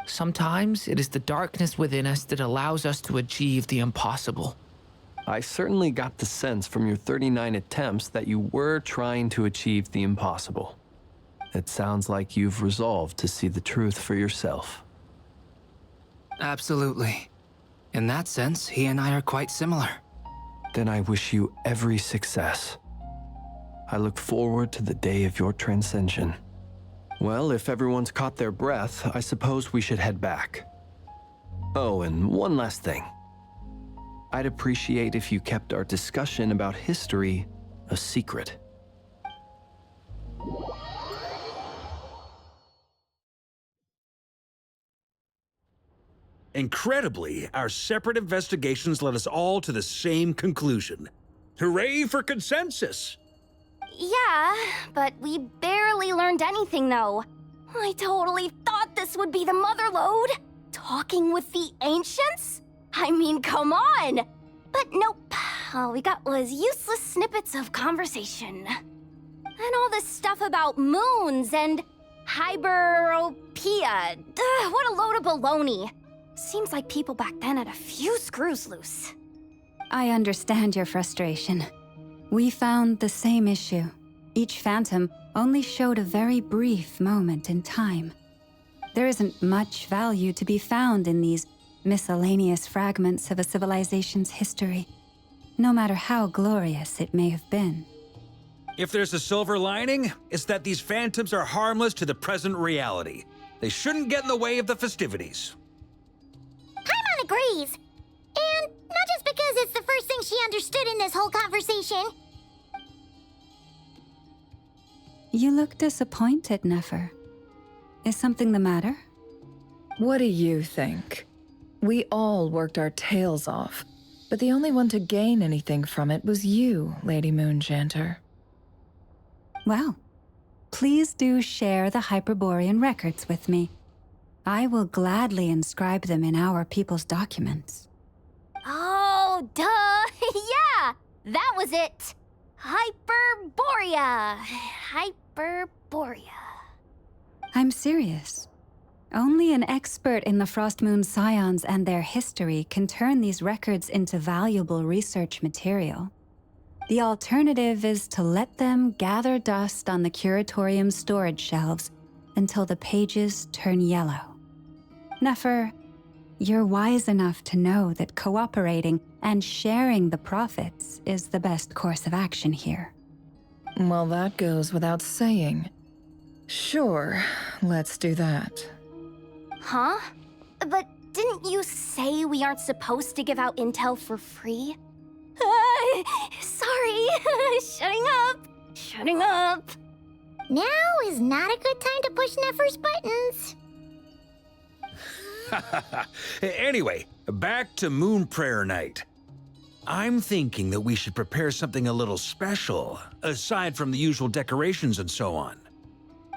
Sometimes it is the darkness within us that allows us to achieve the impossible. I certainly got the sense from your 39 attempts that you were trying to achieve the impossible. It sounds like you've resolved to see the truth for yourself. Absolutely. In that sense, he and I are quite similar. Then I wish you every success. I look forward to the day of your transcension. Well, if everyone's caught their breath, I suppose we should head back. Oh, and one last thing. I'd appreciate if you kept our discussion about history a secret. Incredibly, our separate investigations led us all to the same conclusion. Hooray for consensus! Yeah, but we barely learned anything, though. I totally thought this would be the mother lode. Talking with the ancients? I mean, come on! But nope, all we got was useless snippets of conversation. And all this stuff about moons and hyperopia. What a load of baloney. Seems like people back then had a few screws loose. I understand your frustration. We found the same issue. Each phantom only showed a very brief moment in time. There isn't much value to be found in these miscellaneous fragments of a civilization's history, no matter how glorious it may have been. If there's a silver lining, it's that these phantoms are harmless to the present reality. They shouldn't get in the way of the festivities. Paimon agrees. And not just because it's the first thing she understood in this whole conversation. You look disappointed, Nefer. Is something the matter? What do you think? We all worked our tails off, but the only one to gain anything from it was you, Lady Moonjanter. Well, please do share the Hyperborean records with me. I will gladly inscribe them in our people's documents. Oh, duh! Yeah! That was it! Hyperborea! Hyperborea. I'm serious. Only an expert in the Frostmoon Scions and their history can turn these records into valuable research material. The alternative is to let them gather dust on the Curatorium's storage shelves until the pages turn yellow. Nefer, you're wise enough to know that cooperating and sharing the profits is the best course of action here. Well, that goes without saying. Sure, let's do that. Huh? But didn't you say we aren't supposed to give out intel for free? Sorry. Shutting up. Now is not a good time to push Nefer's buttons. Anyway, back to Moon Prayer Night. I'm thinking that we should prepare something a little special, aside from the usual decorations and so on.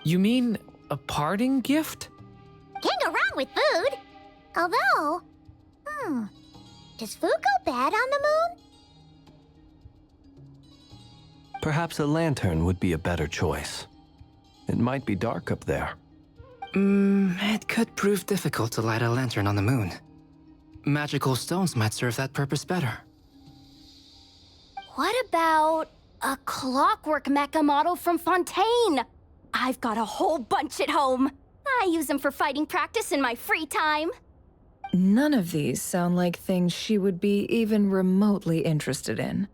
You mean a parting gift? Can't go wrong with food. Although, does food go bad on the moon? Perhaps a lantern would be a better choice. It might be dark up there. It could prove difficult to light a lantern on the moon. Magical stones might serve that purpose better. What about a clockwork mecha model from Fontaine? I've got a whole bunch at home. I use them for fighting practice in my free time. None of these sound like things she would be even remotely interested in.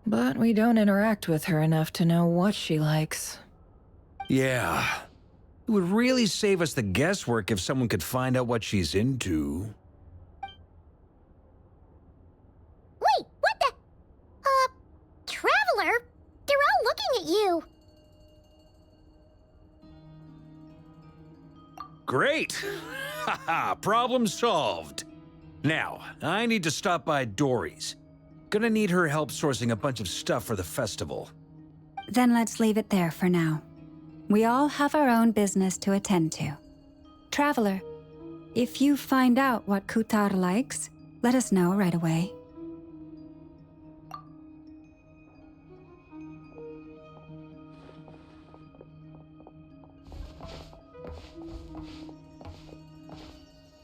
But we don't interact with her enough to know what she likes. Yeah. It would really save us the guesswork if someone could find out what she's into. Wait, what the? Traveler? They're all looking at you. Great! Haha, problem solved. Now, I need to stop by Dory's. Gonna need her help sourcing a bunch of stuff for the festival. Then let's leave it there for now. We all have our own business to attend to. Traveler, if you find out what Kutar likes, let us know right away.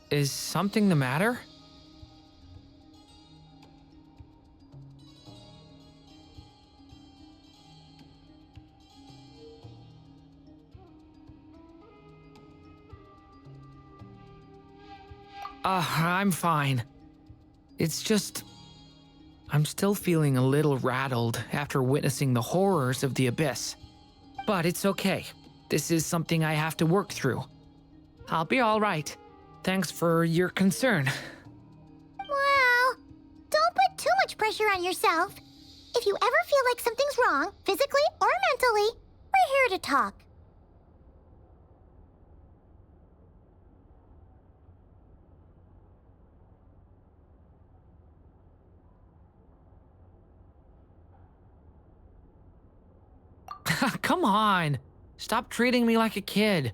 Is something the matter? I'm fine. It's just... I'm still feeling a little rattled after witnessing the horrors of the Abyss. But it's okay. This is something I have to work through. I'll be all right. Thanks for your concern. Well, don't put too much pressure on yourself. If you ever feel like something's wrong, physically or mentally, we're here to talk. Come on. Stop treating me like a kid.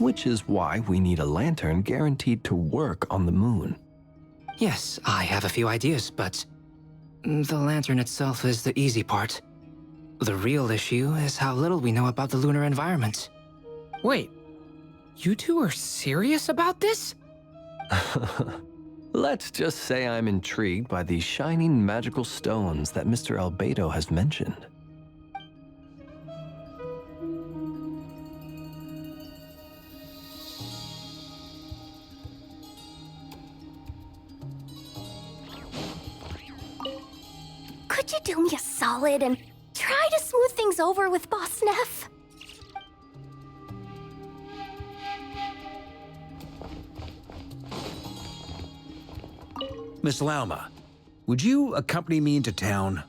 which is why we need a lantern guaranteed to work on the moon. Yes, I have a few ideas, but the lantern itself is the easy part. The real issue is how little we know about the lunar environment. Wait, you two are serious about this? Let's just say I'm intrigued by these shining magical stones that Mr. Albedo has mentioned. Could you do me a solid and try to smooth things over with Boss Neff? Miss Lauma, would you accompany me into town?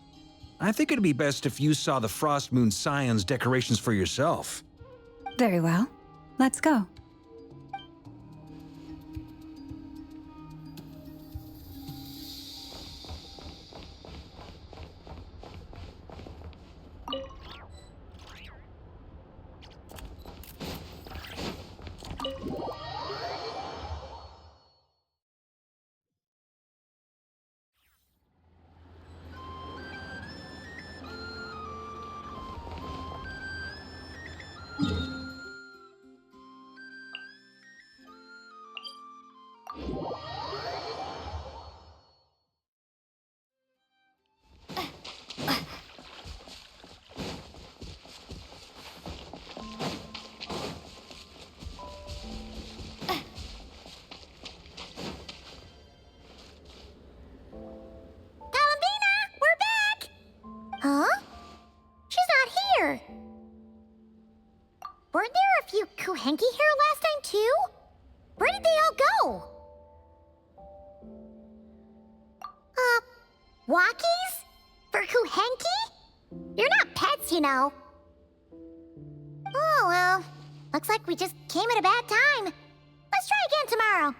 I think it'd be best if you saw the Frost Moon Scion's decorations for yourself. Very well. Let's go. Huh? She's not here. Weren't there a few Kuhenki here last time, too? Where did they all go? Walkies? For Kuhenki? You're not pets, you know. Oh, well. Looks like we just came at a bad time. Let's try again tomorrow.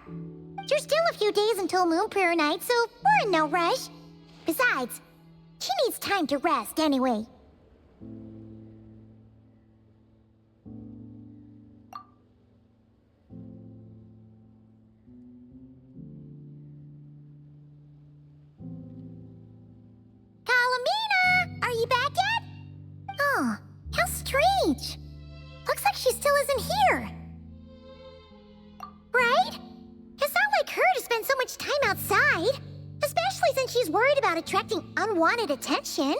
There's still a few days until Moon Prayer Night, so we're in no rush. Besides, she needs time to rest anyway. Kalamina! Are you back yet? Oh, how strange. Looks like she still isn't here. Right? It's not like her to spend so much time outside. Especially since she's worried about attracting unwanted attention.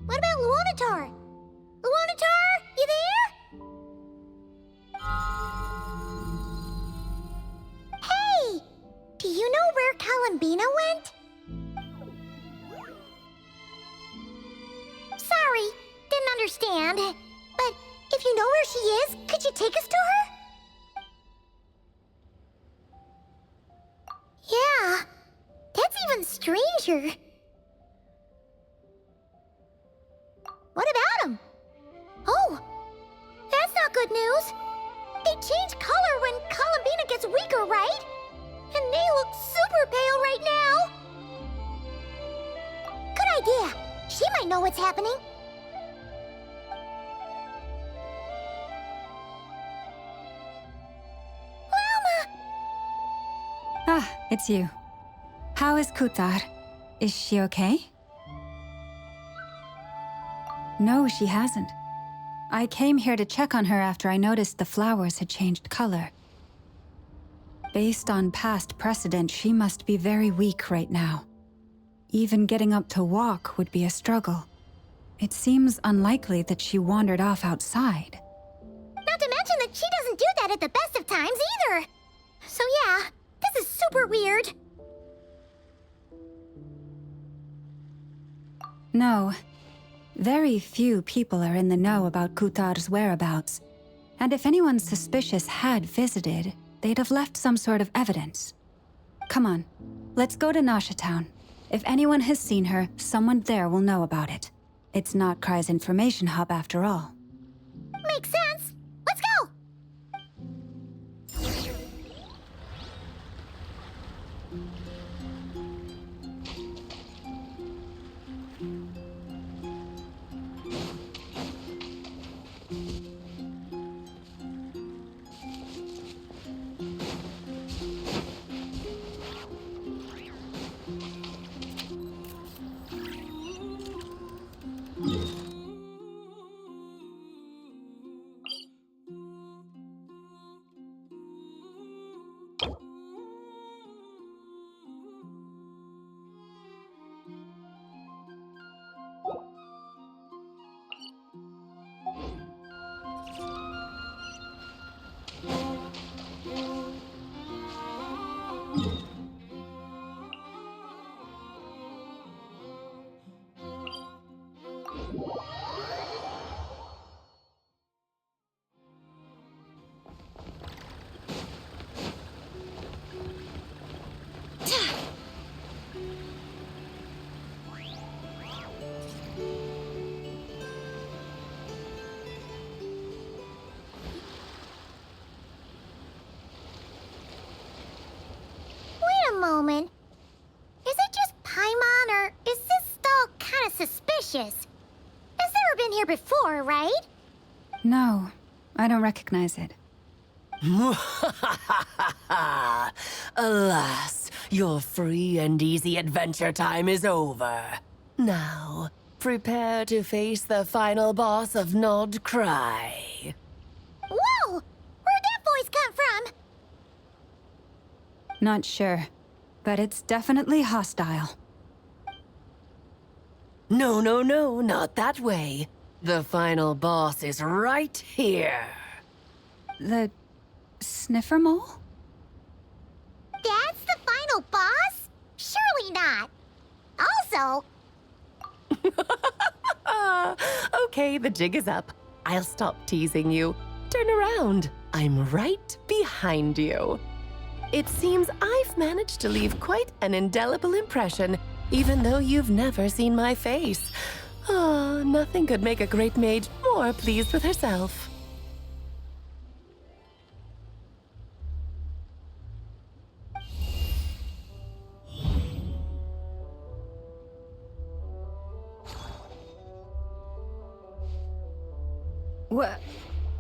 What about Luonatar? Luonatar, you there? Hey! Do you know where Kalambina went? Sorry, didn't understand. But if you know where she is, could you take us to her? Yeah, that's even stranger. What about him? Oh, that's not good news. They change color when Kalambina gets weaker, right? And they look super pale right now. Good idea. She might know what's happening. Ah, it's you. How is Kutar? Is she okay? No, she hasn't. I came here to check on her after I noticed the flowers had changed color. Based on past precedent, she must be very weak right now. Even getting up to walk would be a struggle. It seems unlikely that she wandered off outside. Not to mention that she doesn't do that at the best of times either. So yeah, this is super weird. No. Very few people are in the know about Kutar's whereabouts. And if anyone suspicious had visited, they'd have left some sort of evidence. Come on, let's go to Nasha Town. If anyone has seen her, someone there will know about it. It's not Krai's information hub after all. Makes sense. Let's go! suspicious. Has never been here before, right? No, I don't recognize it. Alas, your free and easy adventure time is over. Now, prepare to face the final boss of Nod Krai. Whoa! Where'd that voice come from? Not sure, but it's definitely hostile. No, not that way. The final boss is right here. The sniffer mole? That's the final boss? Surely not. Also... Okay, the jig is up. I'll stop teasing you. Turn around. I'm right behind you. It seems I've managed to leave quite an indelible impression, even though you've never seen my face. Ah, nothing could make a great mage more pleased with herself.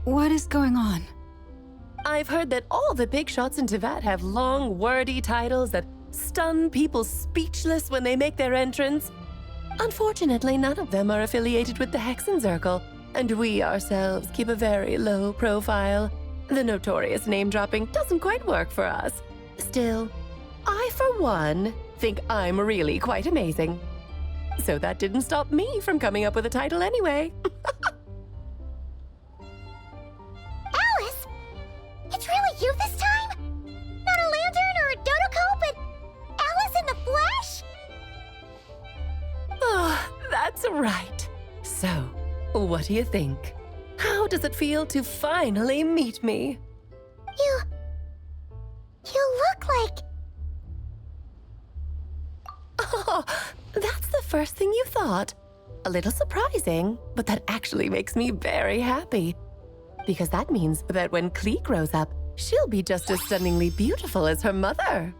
What is going on? I've heard that all the big shots in Teyvat have long, wordy titles that stun people speechless when they make their entrance. Unfortunately, none of them are affiliated with the Hexenzirkel, and we ourselves keep a very low profile. The notorious name-dropping doesn't quite work for us. Still, I, for one, think I'm really quite amazing. So that didn't stop me from coming up with a title anyway. Alice! It's really you this time? Not a lantern or a Dodoko, but Alice in the flesh? Oh, that's right. So, what do you think? How does it feel to finally meet me? You look like... Oh, that's the first thing you thought. A little surprising, but that actually makes me very happy. Because that means that when Klee grows up, she'll be just as stunningly beautiful as her mother.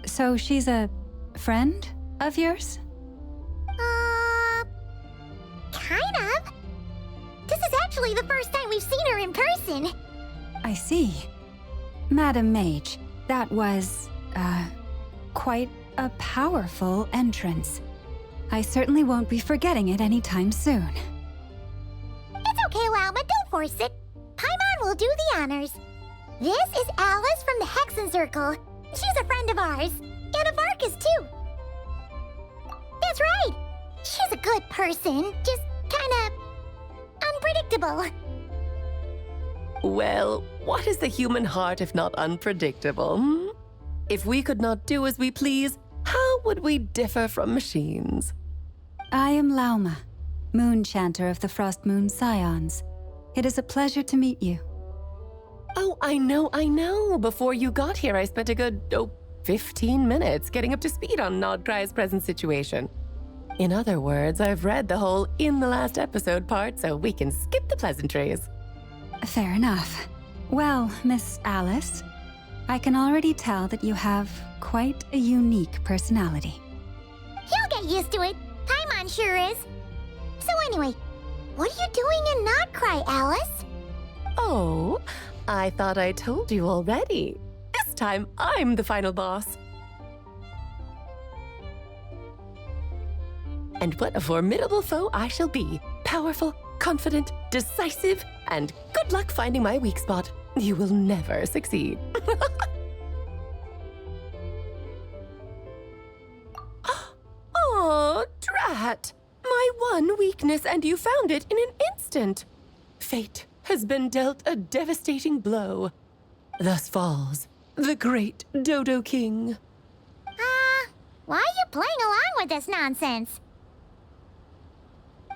So she's a friend of yours? Kind of. This is actually the first time we've seen her in person. I see. Madam Mage, that was, quite a powerful entrance. I certainly won't be forgetting it anytime soon. It's okay, Lauma, don't force it. Paimon will do the honors. This is Alice from the Hexenzirkel. She's a friend of ours. And of Arcus, too. That's right. She's a good person, just kinda... unpredictable. Well, what is the human heart if not unpredictable, hmm? If we could not do as we please, how would we differ from machines? I am Lauma, Moon Chanter of the Frost Moon Scions. It is a pleasure to meet you. Oh, I know. Before you got here, I spent a good, 15 minutes getting up to speed on Nod Krai's present situation. In other words, I've read the whole in the last episode part, so we can skip the pleasantries. Fair enough. Well, Miss Alice, I can already tell that you have quite a unique personality. You'll get used to it. Paimon sure is. So anyway, what are you doing in Nod Krai, Alice? Oh, I thought I told you already. This time, I'm the final boss. And what a formidable foe I shall be. Powerful, confident, decisive, and good luck finding my weak spot. You will never succeed. Oh, drat! My one weakness, and you found it in an instant. Fate has been dealt a devastating blow. Thus falls the great Dodo King. Why are you playing along with this nonsense?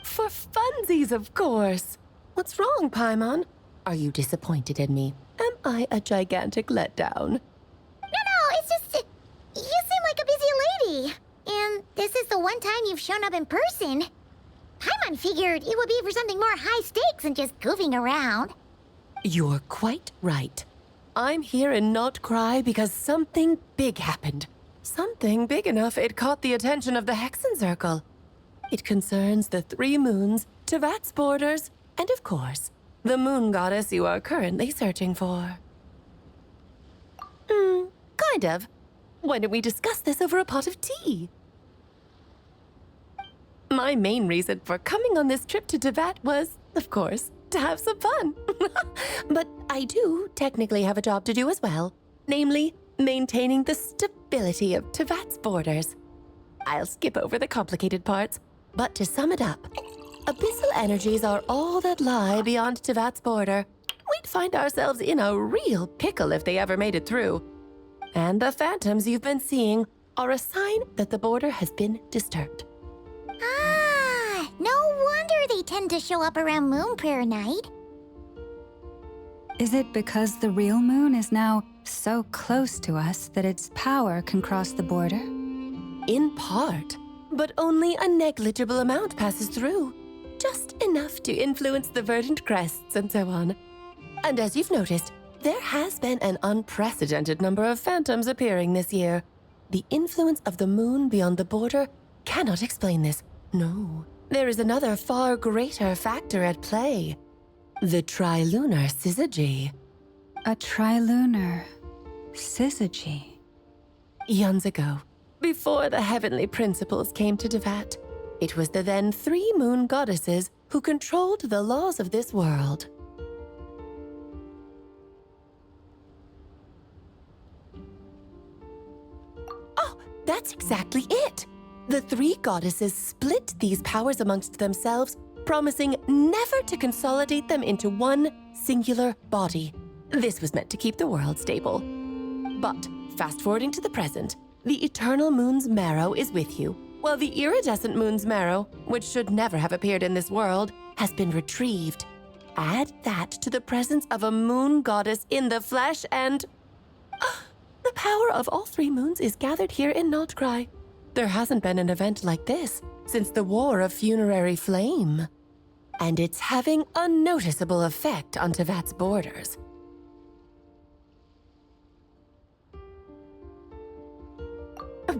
For funsies, of course. What's wrong, Paimon? Are you disappointed in me? Am I a gigantic letdown? No, it's just... you seem like a busy lady. And this is the one time you've shown up in person. Paimon figured it would be for something more high stakes than just goofing around. You're quite right. I'm here in Nod Krai because something big happened. Something big enough it caught the attention of the Hexenzirkel. It concerns the 3 moons, Tevat's borders, and of course, the moon goddess you are currently searching for. Kind of. Why don't we discuss this over a pot of tea? My main reason for coming on this trip to Tevat was, of course, to have some fun. But I do technically have a job to do as well, namely, maintaining the stability of Tevat's borders. I'll skip over the complicated parts, but to sum it up, abyssal energies are all that lie beyond Tevat's border. We'd find ourselves in a real pickle if they ever made it through. And the phantoms you've been seeing are a sign that the border has been disturbed. Ah, no wonder they tend to show up around Moon Prayer Night. Is it because the real moon is now so close to us that its power can cross the border? In part, but only a negligible amount passes through. Just enough to influence the verdant crests and so on. And as you've noticed, there has been an unprecedented number of phantoms appearing this year. The influence of the moon beyond the border cannot explain this. No, there is another far greater factor at play. The trilunar syzygy. A trilunar syzygy? Eons ago, before the heavenly principles came to Tevat, it was the then 3 moon goddesses who controlled the laws of this world. Oh, that's exactly it! The 3 goddesses split these powers amongst themselves, promising never to consolidate them into one singular body. This was meant to keep the world stable. But, fast-forwarding to the present, the eternal moon's marrow is with you, while the iridescent moon's marrow, which should never have appeared in this world, has been retrieved. Add that to the presence of a moon goddess in the flesh and... the power of all 3 moons is gathered here in Krai. There hasn't been an event like this since the War of Funerary Flame. And it's having a noticeable effect on Tevat's borders.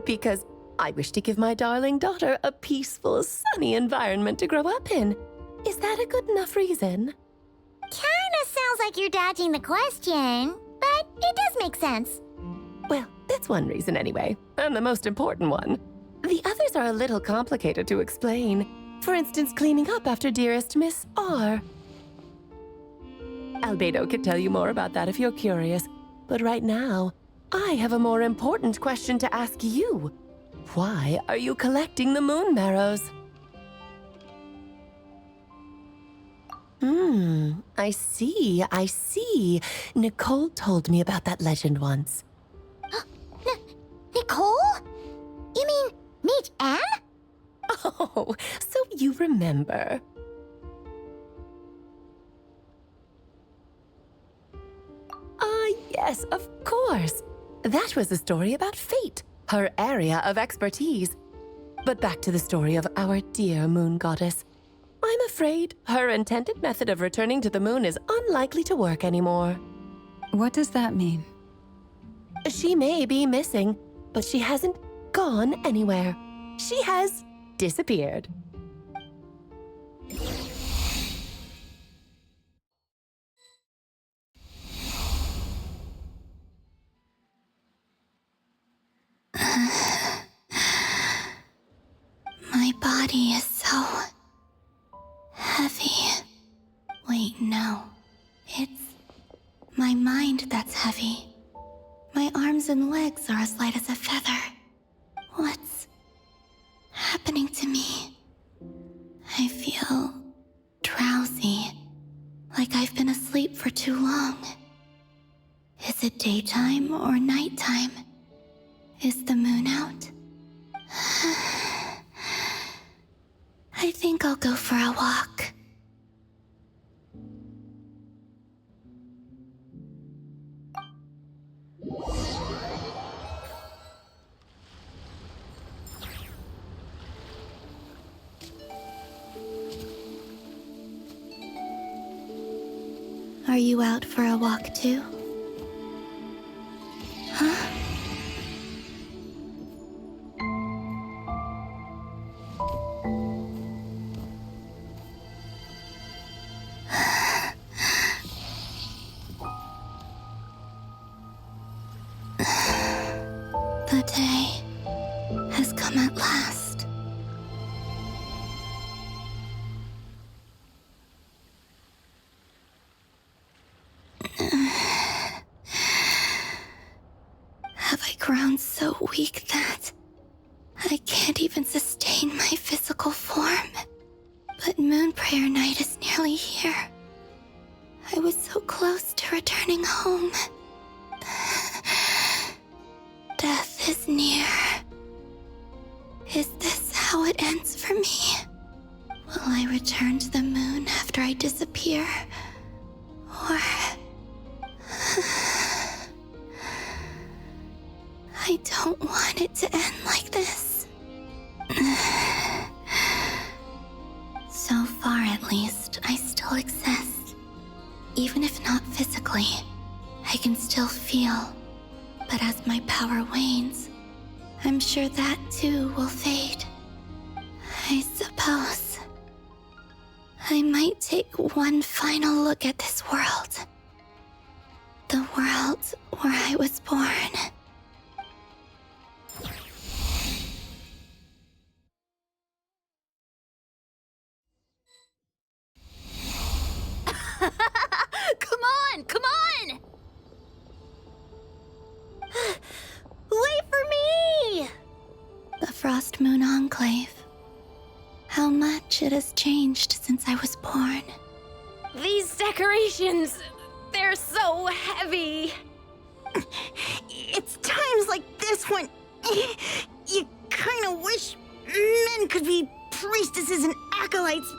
Because I wish to give my darling daughter a peaceful, sunny environment to grow up in. Is that a good enough reason? Kinda sounds like you're dodging the question, but it does make sense. Well, that's one reason anyway, and the most important one. The others are a little complicated to explain. For instance, cleaning up after dearest Miss R. Albedo could tell you more about that if you're curious, but right now, I have a more important question to ask you. Why are you collecting the moon marrows? I see. Nicole told me about that legend once. Nicole? You mean Mage Anne? Oh, so you remember. Yes, of course. That was a story about fate, her area of expertise. But back to the story of our dear moon goddess. I'm afraid her intended method of returning to the moon is unlikely to work anymore. What does that mean? She may be missing, but she hasn't gone anywhere. She has disappeared. My body is so heavy. Wait, no. It's my mind that's heavy. My arms and legs are as light as a feather. What's happening to me? I feel drowsy, like I've been asleep for too long. Is it daytime or nighttime? Is the moon out? I think I'll go for a walk. Are you out for a walk too? Huh? The day has come at last. Have I grown so weak that I can't even sustain my physical form? But Moon Prayer Night is nearly here. I was so close to returning home. Death is near. Is this how it ends for me? Will I return to the moon after I disappear? Or... I don't want it to end like this. So far, at least, I still exist. Even if not physically, I can still feel. But as my power wanes, I'm sure that too will fade. I suppose I might take one final look at this world. The world where I was born. Come on! Come on! Wait for me! The Frost Moon Enclave. How much it has changed since I was born. These decorations, they're so heavy. It's times like this when you kind of wish men could be priestesses and acolytes.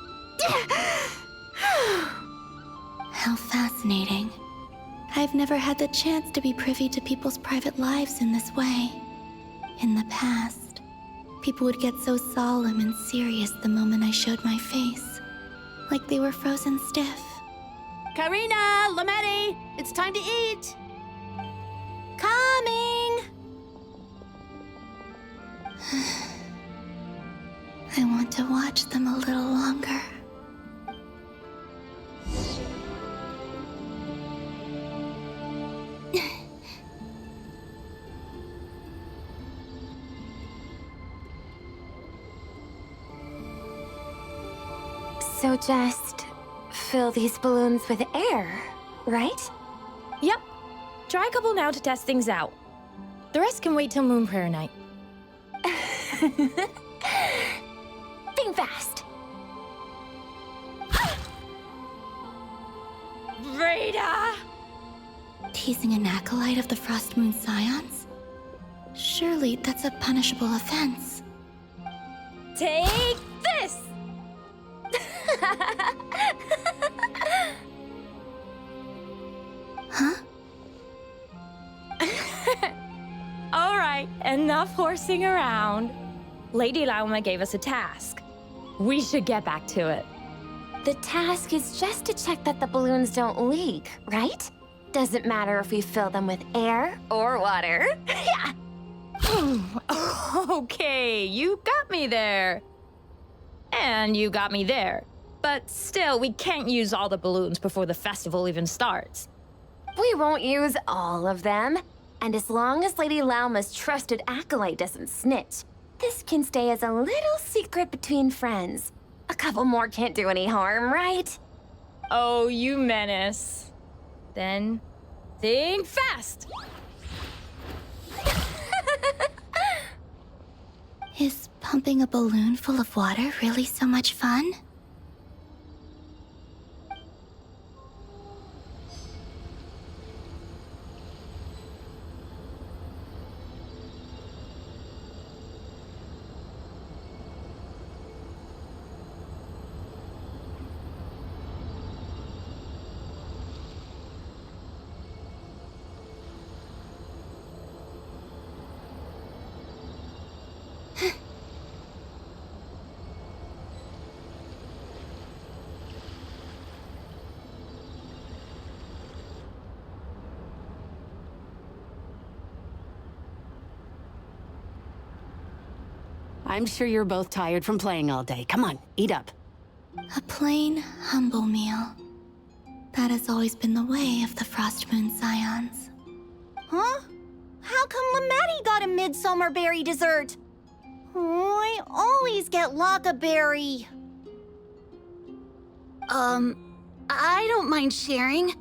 How fascinating. I've never had the chance to be privy to people's private lives in this way. In the past, people would get so solemn and serious the moment I showed my face, like they were frozen stiff. Karina, Lametti, it's time to eat. Coming! I want to watch them a little longer. So just fill these balloons with air, right? Yep. Try a couple now to test things out. The rest can wait till Moon Prayer Night. Think fast. Rada! Teasing an acolyte of the Frost Moon Scions? Surely that's a punishable offense. Take this! Huh? All right, enough horsing around. Lady Lauma gave us a task. We should get back to it. The task is just to check that the balloons don't leak, right? Doesn't matter if we fill them with air or water. Yeah. Okay, you got me there. And you got me there. But still, we can't use all the balloons before the festival even starts. We won't use all of them. And as long as Lady Lauma's trusted acolyte doesn't snitch, this can stay as a little secret between friends. A couple more can't do any harm, right? Oh, you menace. Then, think fast! Is pumping a balloon full of water really so much fun? I'm sure you're both tired from playing all day. Come on, eat up. A plain, humble meal. That has always been the way of the Frost Moon Scions. Huh? How come Lamatti got a midsummer berry dessert? Oh, I always get Lockaberry. I don't mind sharing.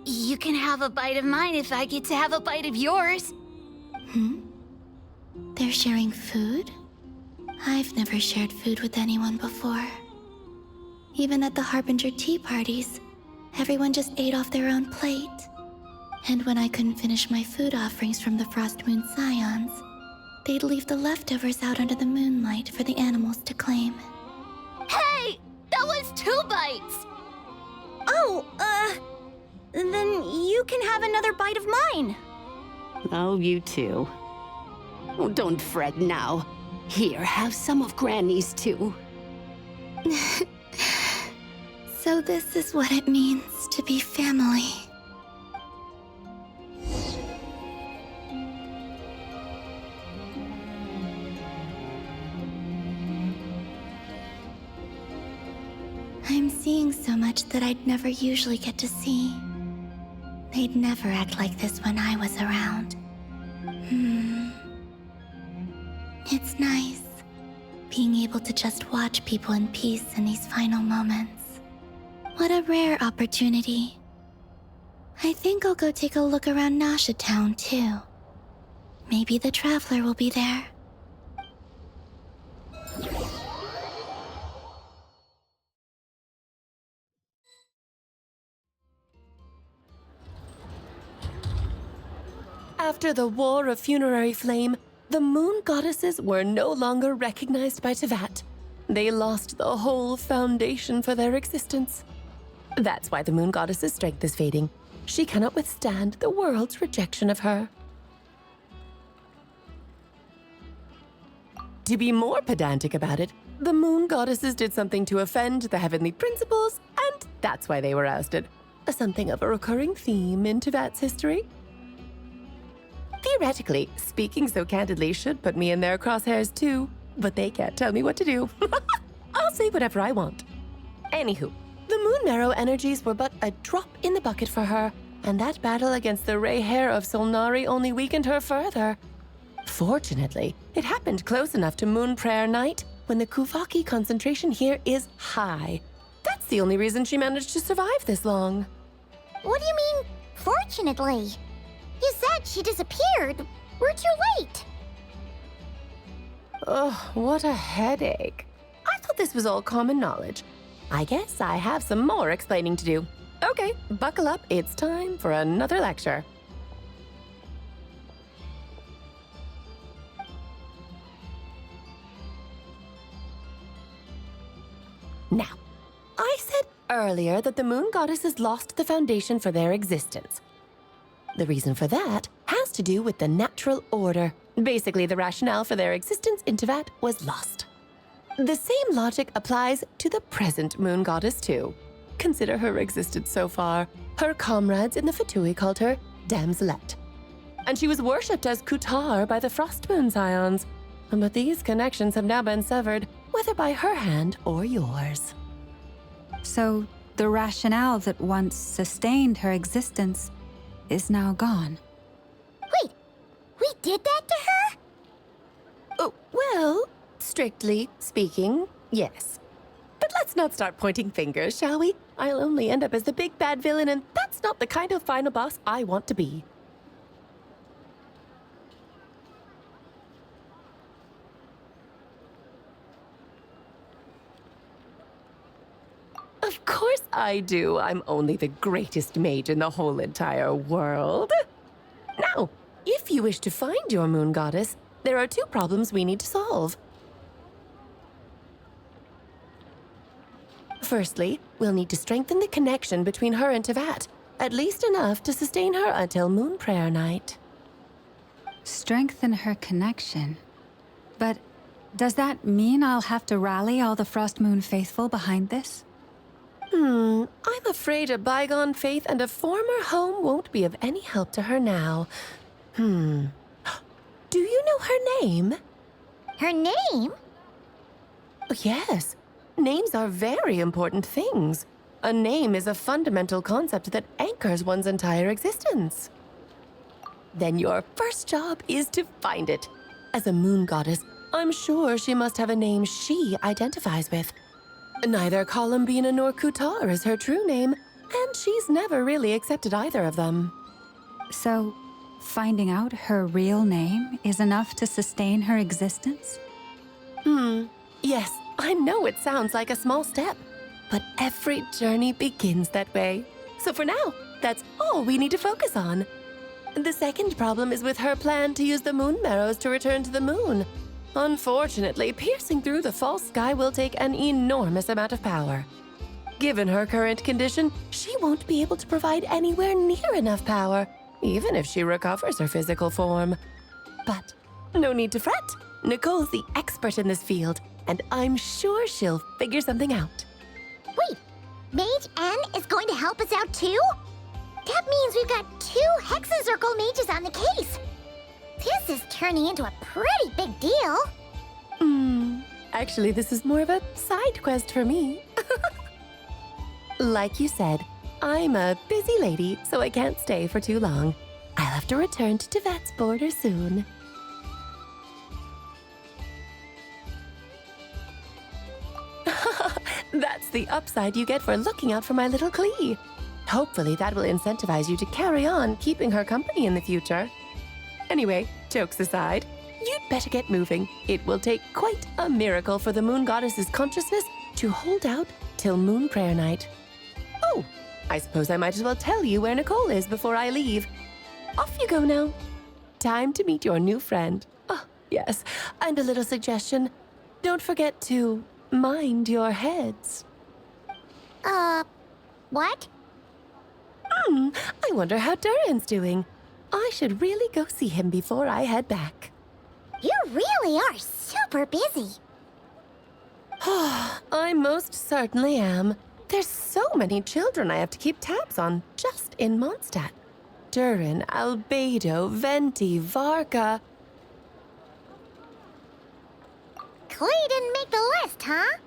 You can have a bite of mine if I get to have a bite of yours. They're sharing food? I've never shared food with anyone before. Even at the Harbinger tea parties, everyone just ate off their own plate. And when I couldn't finish my food offerings from the Frost Moon Scions, they'd leave the leftovers out under the moonlight for the animals to claim. Hey! That was 2 bites! Oh, then you can have another bite of mine. Oh, you too. Oh, don't fret now. Here, have some of Granny's too. So this is what it means to be family. I'm seeing so much that I'd never usually get to see. They'd never act like this when I was around. It's nice, being able to just watch people in peace in these final moments. What a rare opportunity. I think I'll go take a look around Nasha Town, too. Maybe the Traveler will be there. After the War of Funerary Flame, the Moon Goddesses were no longer recognized by Teyvat. They lost the whole foundation for their existence. That's why the Moon Goddess's strength is fading. She cannot withstand the world's rejection of her. To be more pedantic about it, the Moon Goddesses did something to offend the heavenly principles, and that's why they were ousted. Something of a recurring theme in Teyvat's history. Theoretically, speaking so candidly should put me in their crosshairs too, but they can't tell me what to do. I'll say whatever I want. Anywho, the Moon Marrow energies were but a drop in the bucket for her, and that battle against the Ray Hair of Solnari only weakened her further. Fortunately, it happened close enough to Moon Prayer Night when the Kuvaki concentration here is high. That's the only reason she managed to survive this long. What do you mean, fortunately? You said she disappeared. We're too late. Ugh, what a headache. I thought this was all common knowledge. I guess I have some more explaining to do. Okay, buckle up. It's time for another lecture. Now, I said earlier that the Moon Goddesses lost the foundation for their existence. The reason for that has to do with the natural order. Basically, the rationale for their existence in Teyvat was lost. The same logic applies to the present Moon Goddess, too. Consider her existence so far. Her comrades in the Fatui called her Damselette. And she was worshipped as Kutar by the Frost Moon Scions. But these connections have now been severed, whether by her hand or yours. So, the rationale that once sustained her existence is now gone. Wait, we did that to her? Oh, well, strictly speaking, yes. But let's not start pointing fingers, shall we? I'll only end up as the big bad villain, and that's not the kind of final boss I want to be. Of course I do. I'm only the greatest mage in the whole entire world. Now, if you wish to find your Moon Goddess, there are 2 problems we need to solve. Firstly, we'll need to strengthen the connection between her and Teyvat, at least enough to sustain her until Moon Prayer Night. Strengthen her connection? But does that mean I'll have to rally all the Frost Moon faithful behind this? I'm afraid a bygone faith and a former home won't be of any help to her now. Do you know her name? Her name? Yes. Names are very important things. A name is a fundamental concept that anchors one's entire existence. Then your first job is to find it. As a moon goddess, I'm sure she must have a name she identifies with. Neither Columbina nor Kutar is her true name, and she's never really accepted either of them. So, finding out her real name is enough to sustain her existence? Yes, I know it sounds like a small step, but every journey begins that way. So for now, that's all we need to focus on. The second problem is with her plan to use the moon marrows to return to the moon. Unfortunately, piercing through the false sky will take an enormous amount of power. Given her current condition, she won't be able to provide anywhere near enough power, even if she recovers her physical form. But no need to fret. Nicole's the expert in this field, and I'm sure she'll figure something out. Wait, Mage N is going to help us out too? That means we've got 2 Hexencircle mages on the case. This is turning into a pretty big deal. Actually, this is more of a side quest for me. Like you said, I'm a busy lady, so I can't stay for too long. I'll have to return to Tibet's border soon. That's the upside you get for looking out for my little Klee. Hopefully that will incentivize you to carry on keeping her company in the future. Anyway, jokes aside, you'd better get moving. It will take quite a miracle for the moon goddess's consciousness to hold out till moon prayer night. Oh, I suppose I might as well tell you where Nicole is before I leave. Off you go now. Time to meet your new friend. Oh, yes, and a little suggestion. Don't forget to mind your heads. What? I wonder how Durin's doing. I should really go see him before I head back. You really are super busy. I most certainly am. There's so many children I have to keep tabs on just in Mondstadt. Durin, Albedo, Venti, Varka. Klee didn't make the list, huh?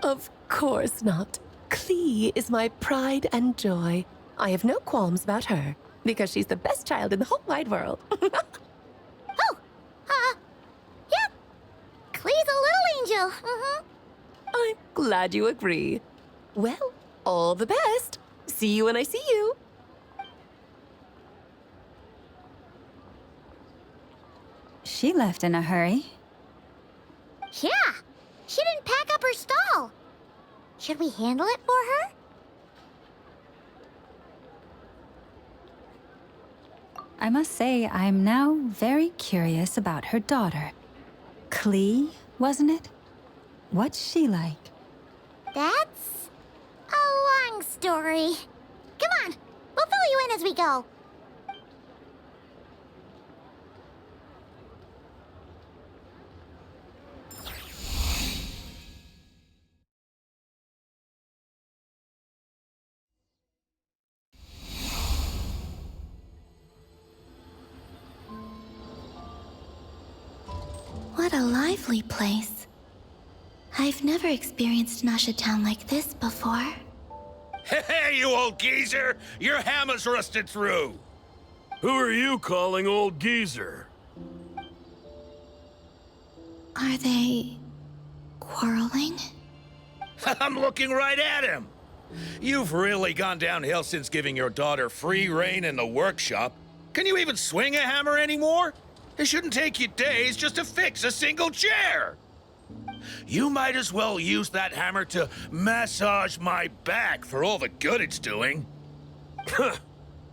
Of course not. Klee is my pride and joy. I have no qualms about her, because she's the best child in the whole wide world. Yep. Klee's a little angel. I'm glad you agree. Well, all the best. See you when I see you. She left in a hurry. Yeah, she didn't pack up her stall. Should we handle it for her? I must say, I'm now very curious about her daughter. Klee, wasn't it? What's she like? That's a long story. Come on, we'll fill you in as we go. What a lively place. I've never experienced Nasha Town like this before. Hey, you old geezer! Your hammer's rusted through! Who are you calling old geezer? Are they quarreling? I'm looking right at him! You've really gone downhill since giving your daughter free rein in the workshop. Can you even swing a hammer anymore? It shouldn't take you days just to fix a single chair. You might as well use that hammer to massage my back for all the good it's doing.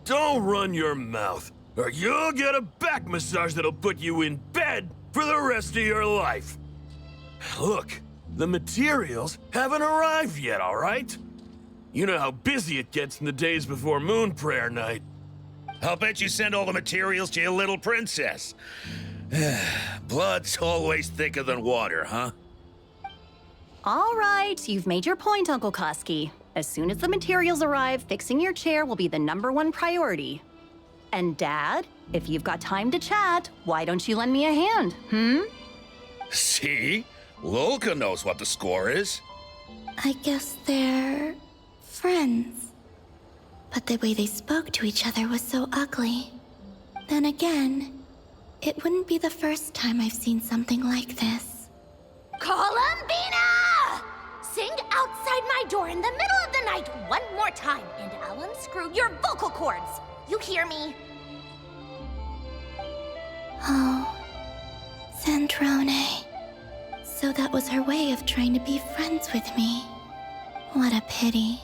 Don't run your mouth, or you'll get a back massage that'll put you in bed for the rest of your life. Look, the materials haven't arrived yet, all right? You know how busy it gets in the days before moon prayer night. I'll bet you send all the materials to your little princess. Blood's always thicker than water, huh? All right, you've made your point, Uncle Koski. As soon as the materials arrive, fixing your chair will be the #1 priority. And Dad, if you've got time to chat, why don't you lend me a hand, See? Lolka knows what the score is. I guess they're friends. But the way they spoke to each other was so ugly. Then again, it wouldn't be the first time I've seen something like this. Columbina! Sing outside my door in the middle of the night one more time, and I'll unscrew your vocal cords. You hear me? Oh, Zandrone. So that was her way of trying to be friends with me. What a pity.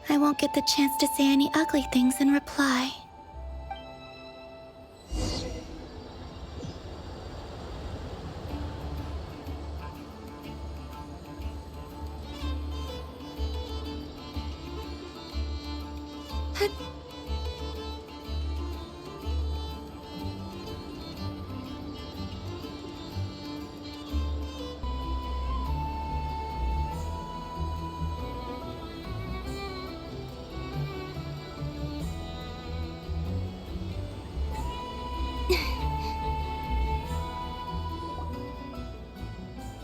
I won't get the chance to say any ugly things in reply.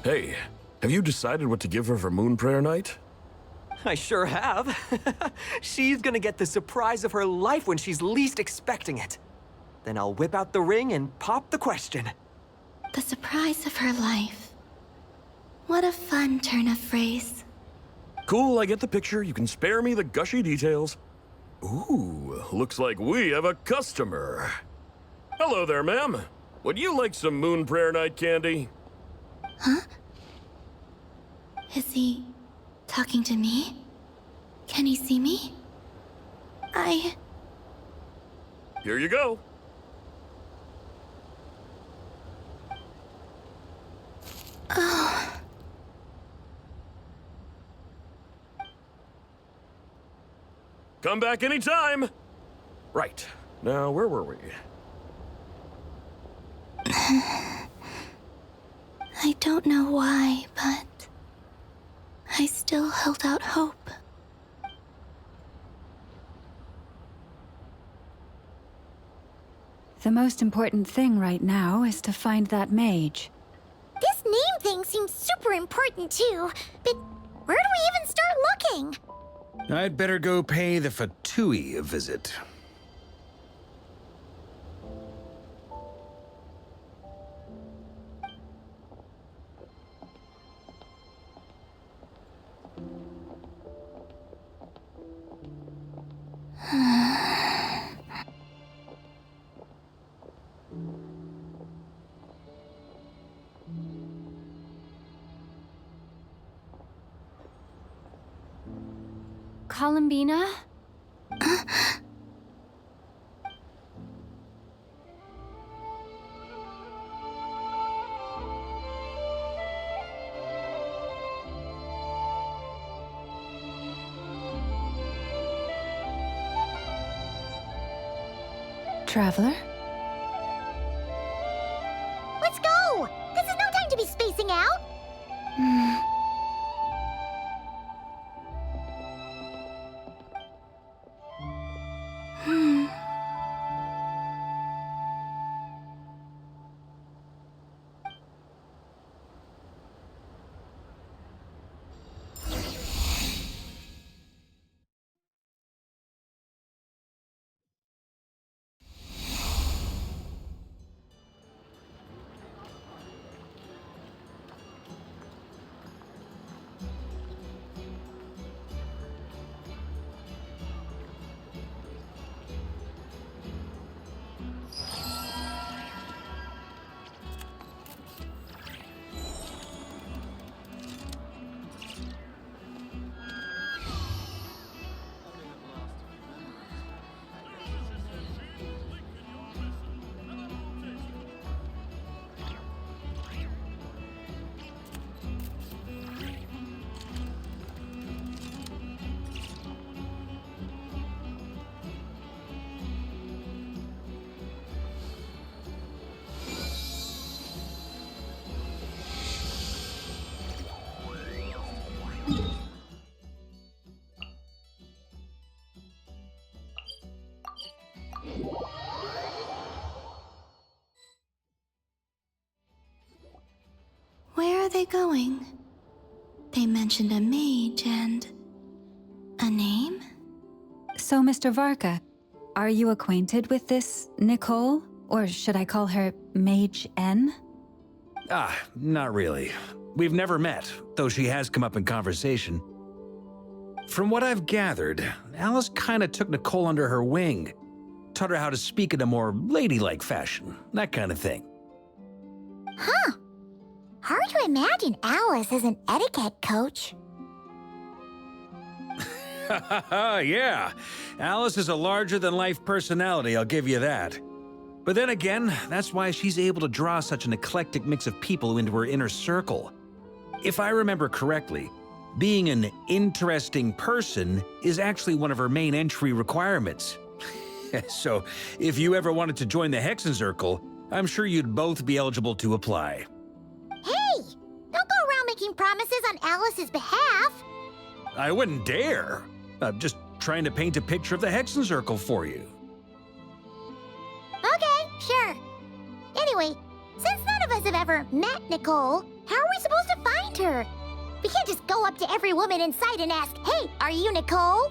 Hey, have you decided what to give her for Moon Prayer Night? I sure have. She's gonna get the surprise of her life when she's least expecting it. Then I'll whip out the ring and pop the question. The surprise of her life. What a fun turn of phrase. Cool, I get the picture. You can spare me the gushy details. Ooh, looks like we have a customer. Hello there, ma'am. Would you like some Moon Prayer Night candy? Huh? Is he talking to me? Can he see me? Here you go. Oh. Come back anytime. Right. Now, where were we? I don't know why, but I still held out hope. The most important thing right now is to find that mage. This name thing seems super important too, but where do we even start looking? I'd better go pay the Fatui a visit. Columbina? Traveler? Let's go! This is no time to be spacing out! Where are they going? They mentioned a mage and... a name? So, Mr. Varka, Are you acquainted with this Nicole? Or should I call her Mage N? Not really. We've never met, though she has come up in conversation. From what I've gathered, Alice kinda took Nicole under her wing. Taught her how to speak in a more ladylike fashion, that kind of thing. Huh. Hard to imagine Alice as an etiquette coach. Yeah, Alice is a larger-than-life personality, I'll give you that. But then again, that's why she's able to draw such an eclectic mix of people into her inner circle. If I remember correctly, being an interesting person is actually one of her main entry requirements. So, if you ever wanted to join the Hexenzirkel, I'm sure you'd both be eligible to apply. Hey! Don't go around making promises on Alice's behalf. I wouldn't dare. I'm just trying to paint a picture of the Hexenzirkel for you. Okay, sure. Anyway, since none of us have ever met Nicole, how are we supposed to find her? We can't just go up to every woman in sight and ask, "Hey, are you Nicole?"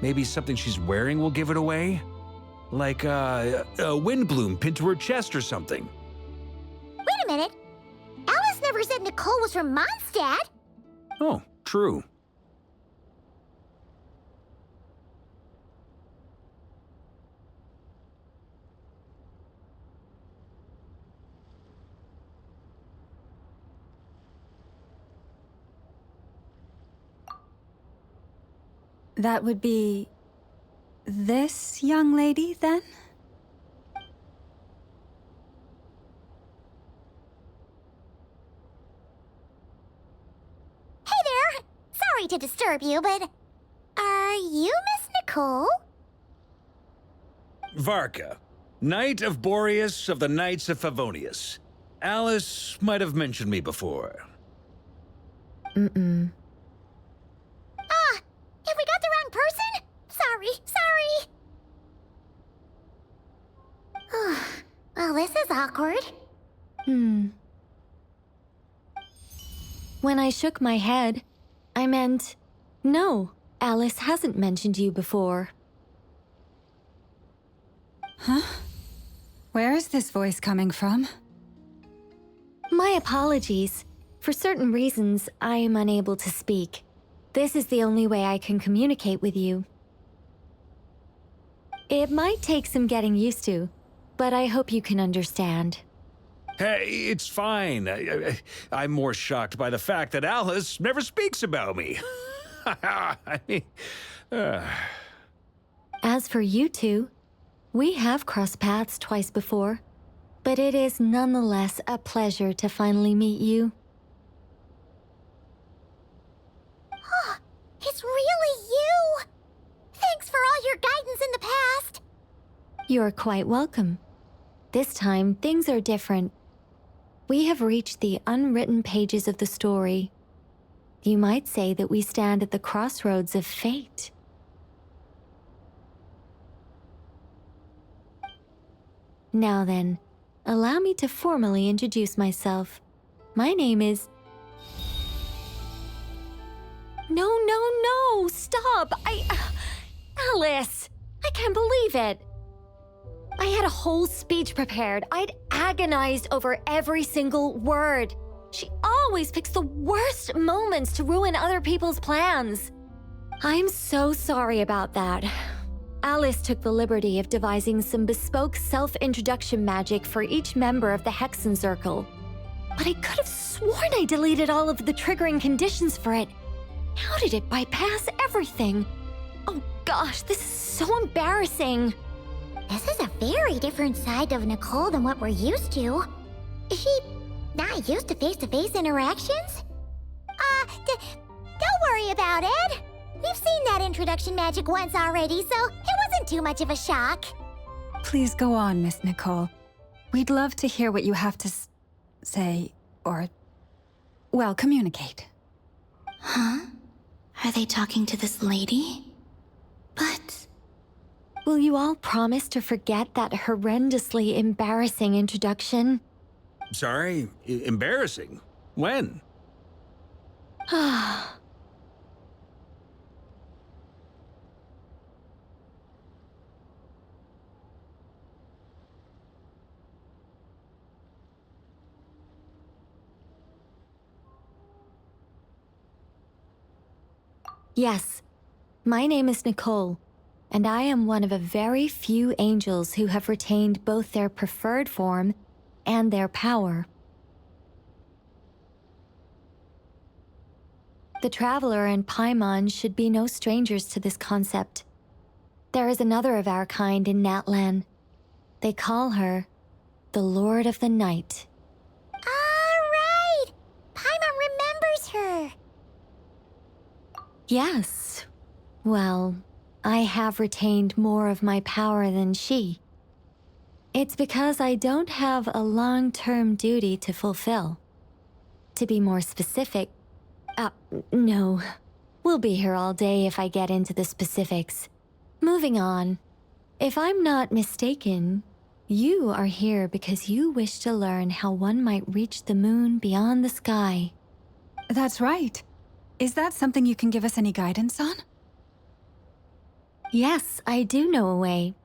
Maybe something she's wearing will give it away? Like a windbloom pinned to her chest or something. Wait a minute. Alice never said Nicole was from Mondstadt. Oh, true. That would be this young lady, then? Hey there! Sorry to disturb you, but are you Miss Nicole? Varka, Knight of Boreas of the Knights of Favonius. Alice might have mentioned me before. Ah! Have we got the wrong person? Sorry. Well, this is awkward. When I shook my head, I meant, no, Alice hasn't mentioned you before. Huh? Where is this voice coming from? My apologies. For certain reasons, I am unable to speak. This is the only way I can communicate with you. It might take some getting used to, but I hope you can understand. Hey, it's fine. I'm more shocked by the fact that Alice never speaks about me. I mean, As for you two, we have crossed paths twice before, but it is nonetheless a pleasure to finally meet you. It's really you! Thanks for all your guidance in the past! You're quite welcome. This time, things are different. We have reached the unwritten pages of the story. You might say that we stand at the crossroads of fate. Now then, allow me to formally introduce myself. My name is... No, stop! Alice! I can't believe it! I had a whole speech prepared. I'd agonized over every single word. She always picks the worst moments to ruin other people's plans. I'm so sorry about that. Alice took the liberty of devising some bespoke self-introduction magic for each member of the Hexenzirkel. But I could have sworn I deleted all of the triggering conditions for it. How did it bypass everything? Oh gosh, this is so embarrassing. This is a very different side of Nicole than what we're used to. Is she not used to face-to-face interactions? Don't worry about it. We've seen that introduction magic once already, so it wasn't too much of a shock. Please go on, Miss Nicole. We'd love to hear what you have to say, or, well, communicate. Huh? Are they talking to this lady? But... Will you all promise to forget that horrendously embarrassing introduction? sorry, embarrassing. When? Yes, my name is Nicole, and I am one of a very few angels who have retained both their preferred form and their power. The Traveler and Paimon should be no strangers to this concept. There is another of our kind in Natlan. They call her the Lord of the Night. All right! Paimon remembers her! Yes. Well, I have retained more of my power than she. It's because I don't have a long-term duty to fulfill. To be more specific, no. We'll be here all day if I get into the specifics. Moving on. If I'm not mistaken, you are here because you wish to learn how one might reach the moon beyond the sky. That's right. Is that something you can give us any guidance on? Yes, I do know a way.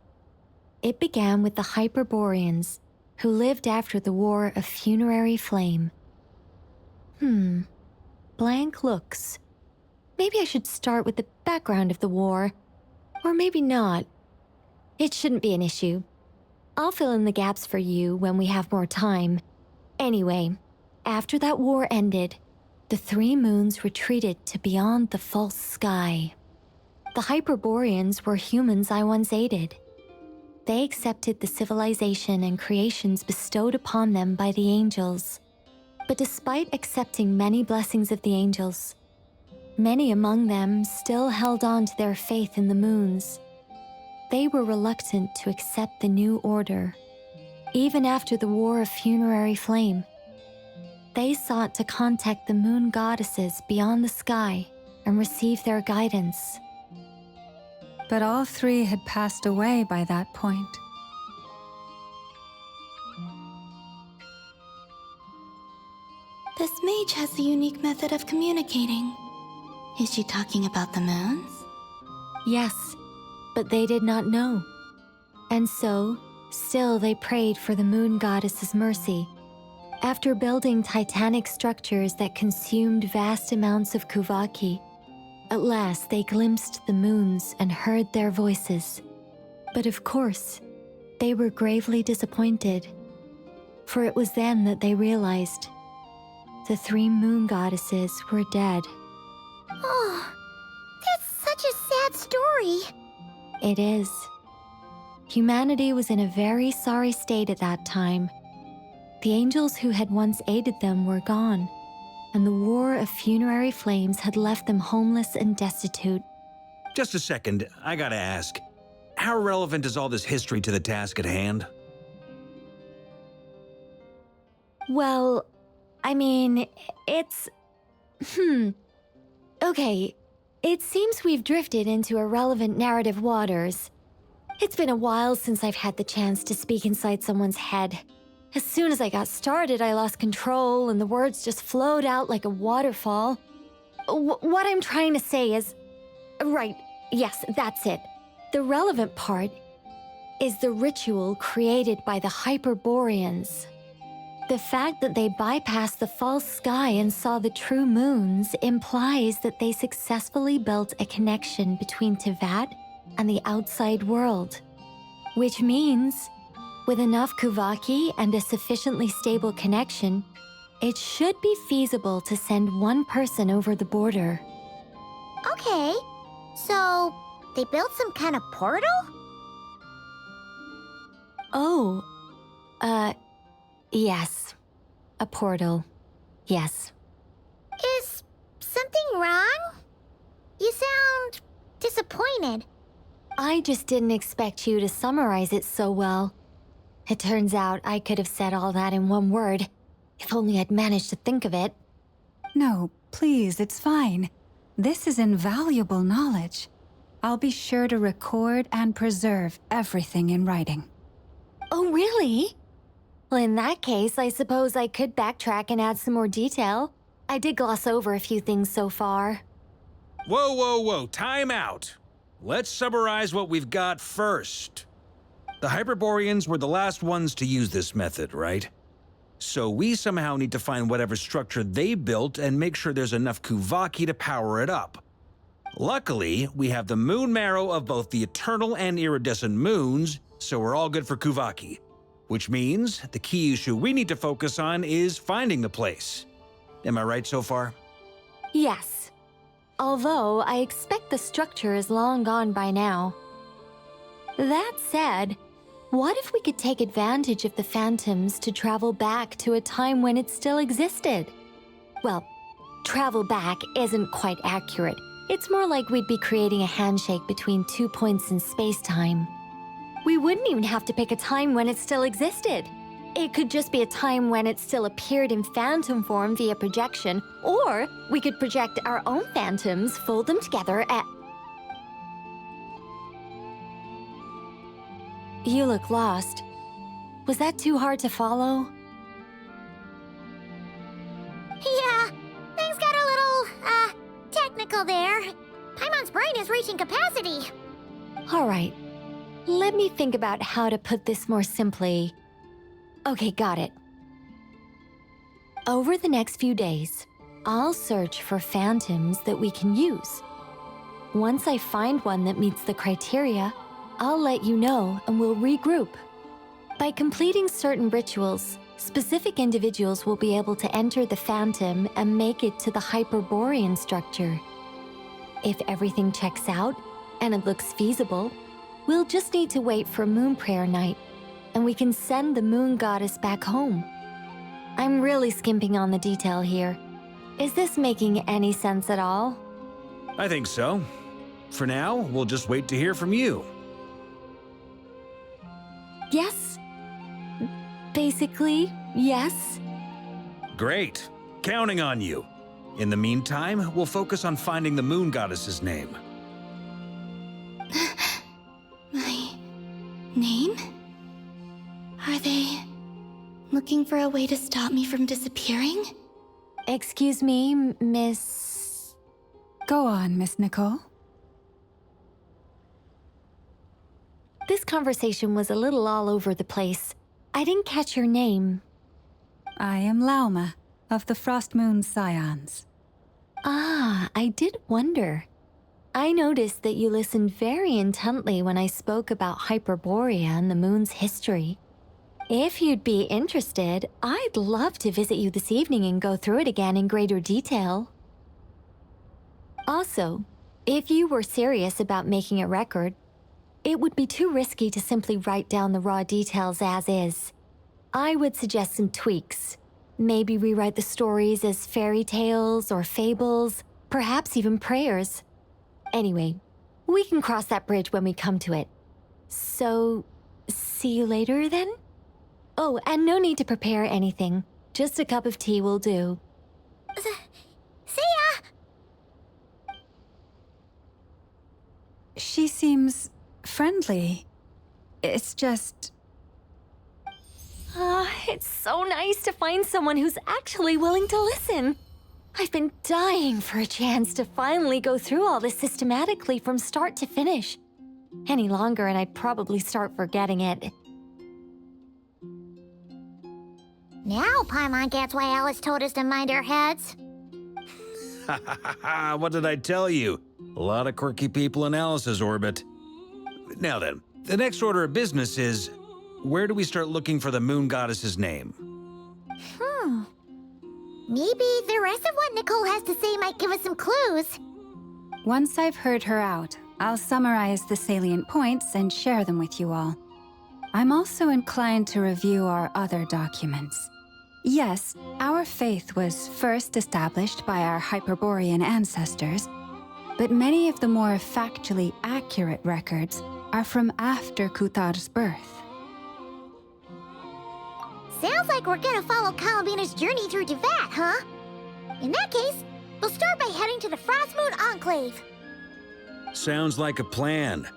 It began with the Hyperboreans, who lived after the War of Funerary Flame. Blank looks. Maybe I should start with the background of the war. Or maybe not. It shouldn't be an issue. I'll fill in the gaps for you when we have more time. Anyway, after that war ended, the three moons retreated to beyond the false sky. The Hyperboreans were humans I once aided. They accepted the civilization and creations bestowed upon them by the angels. But despite accepting many blessings of the angels, many among them still held on to their faith in the moons. They were reluctant to accept the new order, even after the War of Funerary Flame. They sought to contact the moon goddesses beyond the sky and receive their guidance. But all three had passed away by that point. This mage has a unique method of communicating. Is she talking about the moons? Yes, but they did not know. And so, still they prayed for the moon goddess's mercy. After building titanic structures that consumed vast amounts of Kuvaki, at last they glimpsed the moons and heard their voices. But of course, they were gravely disappointed. For it was then that they realized the three moon goddesses were dead. Oh, that's such a sad story. It is. Humanity was in a very sorry state at that time. The angels who had once aided them were gone, and the War of Funerary Flames had left them homeless and destitute. Just a second, I gotta ask. How relevant is all this history to the task at hand? Well, I mean, it's... Okay, it seems we've drifted into irrelevant narrative waters. It's been a while since I've had the chance to speak inside someone's head. As soon as I got started, I lost control and the words just flowed out like a waterfall. What I'm trying to say is... Right, yes, that's it. The relevant part is the ritual created by the Hyperboreans. The fact that they bypassed the false sky and saw the true moons implies that they successfully built a connection between Tevat and the outside world. Which means, with enough Kuvaki and a sufficiently stable connection, it should be feasible to send one person over the border. Okay, so they built some kind of portal? Oh, yes. A portal. Yes. Is something wrong? You sound disappointed. I just didn't expect you to summarize it so well. It turns out I could have said all that in one word, if only I'd managed to think of it. No, please, it's fine. This is invaluable knowledge. I'll be sure to record and preserve everything in writing. Oh, really? Well, in that case, I suppose I could backtrack and add some more detail. I did gloss over a few things so far. Whoa, whoa, whoa, time out. Let's summarize what we've got first. The Hyperboreans were the last ones to use this method, right? So we somehow need to find whatever structure they built and make sure there's enough Kuvaki to power it up. Luckily, we have the moon marrow of both the eternal and iridescent moons, so we're all good for Kuvaki. Which means the key issue we need to focus on is finding the place. Am I right so far? Yes. Although I expect the structure is long gone by now. That said, what if we could take advantage of the phantoms to travel back to a time when it still existed? Well, travel back isn't quite accurate. It's more like we'd be creating a handshake between 2 points in space-time. We wouldn't even have to pick a time when it still existed. It could just be a time when it still appeared in phantom form via projection, or we could project our own phantoms, fold them together at... You look lost. Was that too hard to follow? Yeah, things got a little, technical there. Paimon's brain is reaching capacity. All right. Let me think about how to put this more simply. Okay, got it. Over the next few days, I'll search for phantoms that we can use. Once I find one that meets the criteria, I'll let you know and we'll regroup. By completing certain rituals, specific individuals will be able to enter the phantom and make it to the Hyperborean structure. If everything checks out and it looks feasible, we'll just need to wait for Moon Prayer Night, and we can send the Moon Goddess back home. I'm really skimping on the detail here. Is this making any sense at all? I think so. For now, we'll just wait to hear from you. Yes. Basically, yes. Great. Counting on you. In the meantime, we'll focus on finding the Moon Goddess's name. My name? Are they looking for a way to stop me from disappearing? Excuse me, Miss... Go on, Miss Nicole. This conversation was a little all over the place. I didn't catch your name. I am Lauma, of the Frost Moon Scions. Ah, I did wonder. I noticed that you listened very intently when I spoke about Hyperborea and the moon's history. If you'd be interested, I'd love to visit you this evening and go through it again in greater detail. Also, if you were serious about making a record, it would be too risky to simply write down the raw details as is. I would suggest some tweaks. Maybe rewrite the stories as fairy tales or fables, perhaps even prayers. Anyway, we can cross that bridge when we come to it. So, see you later then? Oh, and no need to prepare anything. Just a cup of tea will do. See ya! She seems friendly. It's just... It's so nice to find someone who's actually willing to listen. I've been dying for a chance to finally go through all this systematically from start to finish. Any longer and I'd probably start forgetting it. Now Paimon gets why Alice told us to mind our heads. What did I tell you? A lot of quirky people in Alice's orbit. Now then, the next order of business is, where do we start looking for the Moon Goddess's name? Maybe the rest of what Nicole has to say might give us some clues. Once I've heard her out, I'll summarize the salient points and share them with you all. I'm also inclined to review our other documents. Yes, our faith was first established by our Hyperborean ancestors, but many of the more factually accurate records are from after Kuthar's birth. Sounds like we're gonna follow Columbina's journey through Teyvat, huh? In that case, we'll start by heading to the Frost Moon Enclave. Sounds like a plan.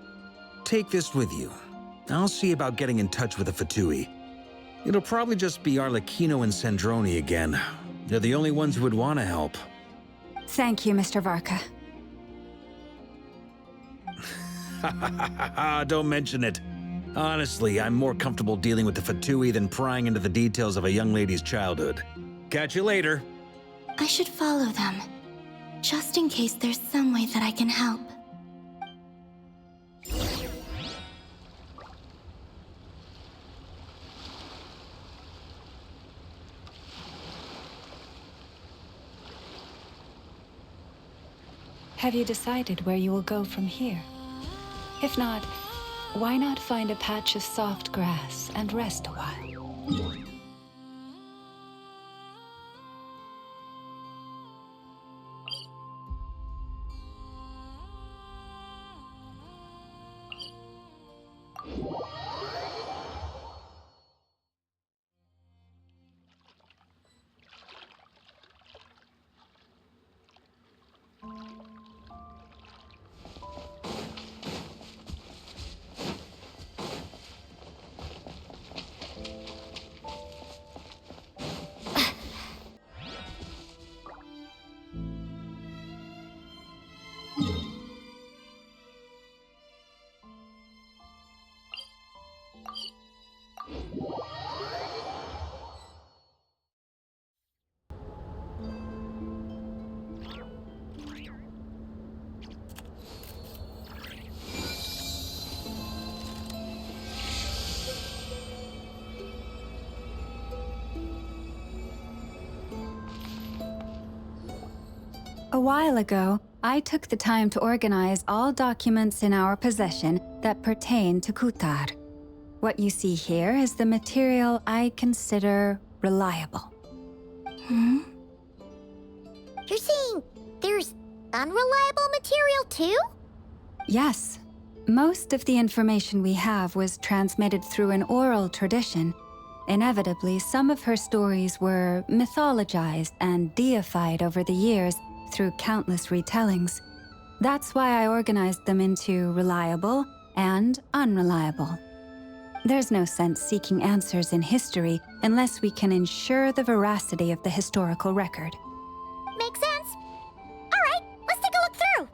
Take this with you. I'll see about getting in touch with the Fatui. It'll probably just be Arlecchino and Sandroni again. They're the only ones who would want to help. Thank you, Mr. Varka. Don't mention it. Honestly, I'm more comfortable dealing with the Fatui than prying into the details of a young lady's childhood. Catch you later. I should follow them. just in case there's some way that I can help. Have you decided where you will go from here? If not, why not find a patch of soft grass and rest a while? A while ago, I took the time to organize all documents in our possession that pertain to Kutar. What you see here is the material I consider reliable. You're saying there's unreliable material too? Yes. Most of the information we have was transmitted through an oral tradition. Inevitably, some of her stories were mythologized and deified over the years through countless retellings. That's why I organized them into reliable and unreliable. There's no sense seeking answers in history unless we can ensure the veracity of the historical record. Makes sense. All right, let's take a look through.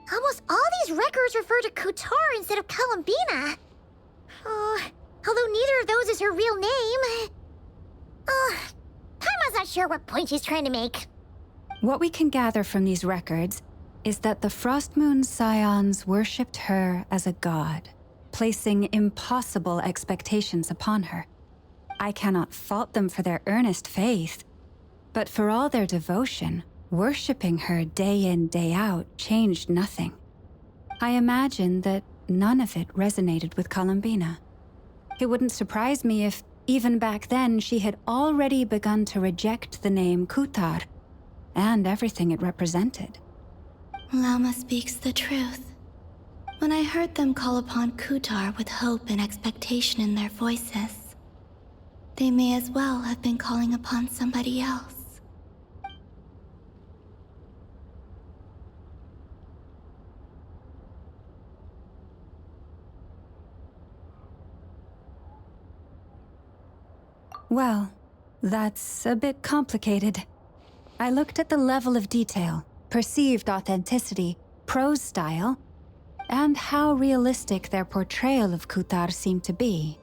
Almost all these records refer to Kutar instead of Columbina. Although neither of those is her real name. Paimon's not sure what point she's trying to make. What we can gather from these records is that the Frostmoon Scions worshipped her as a god, placing impossible expectations upon her. I cannot fault them for their earnest faith, but for all their devotion, worshipping her day in, day out changed nothing. I imagine that none of it resonated with Columbina. It wouldn't surprise me if, even back then, she had already begun to reject the name Kutar and everything it represented. Lama speaks the truth. When I heard them call upon Kutar with hope and expectation in their voices, they may as well have been calling upon somebody else. Well, that's a bit complicated. I looked at the level of detail, perceived authenticity, prose style, and how realistic their portrayal of Kutar seemed to be.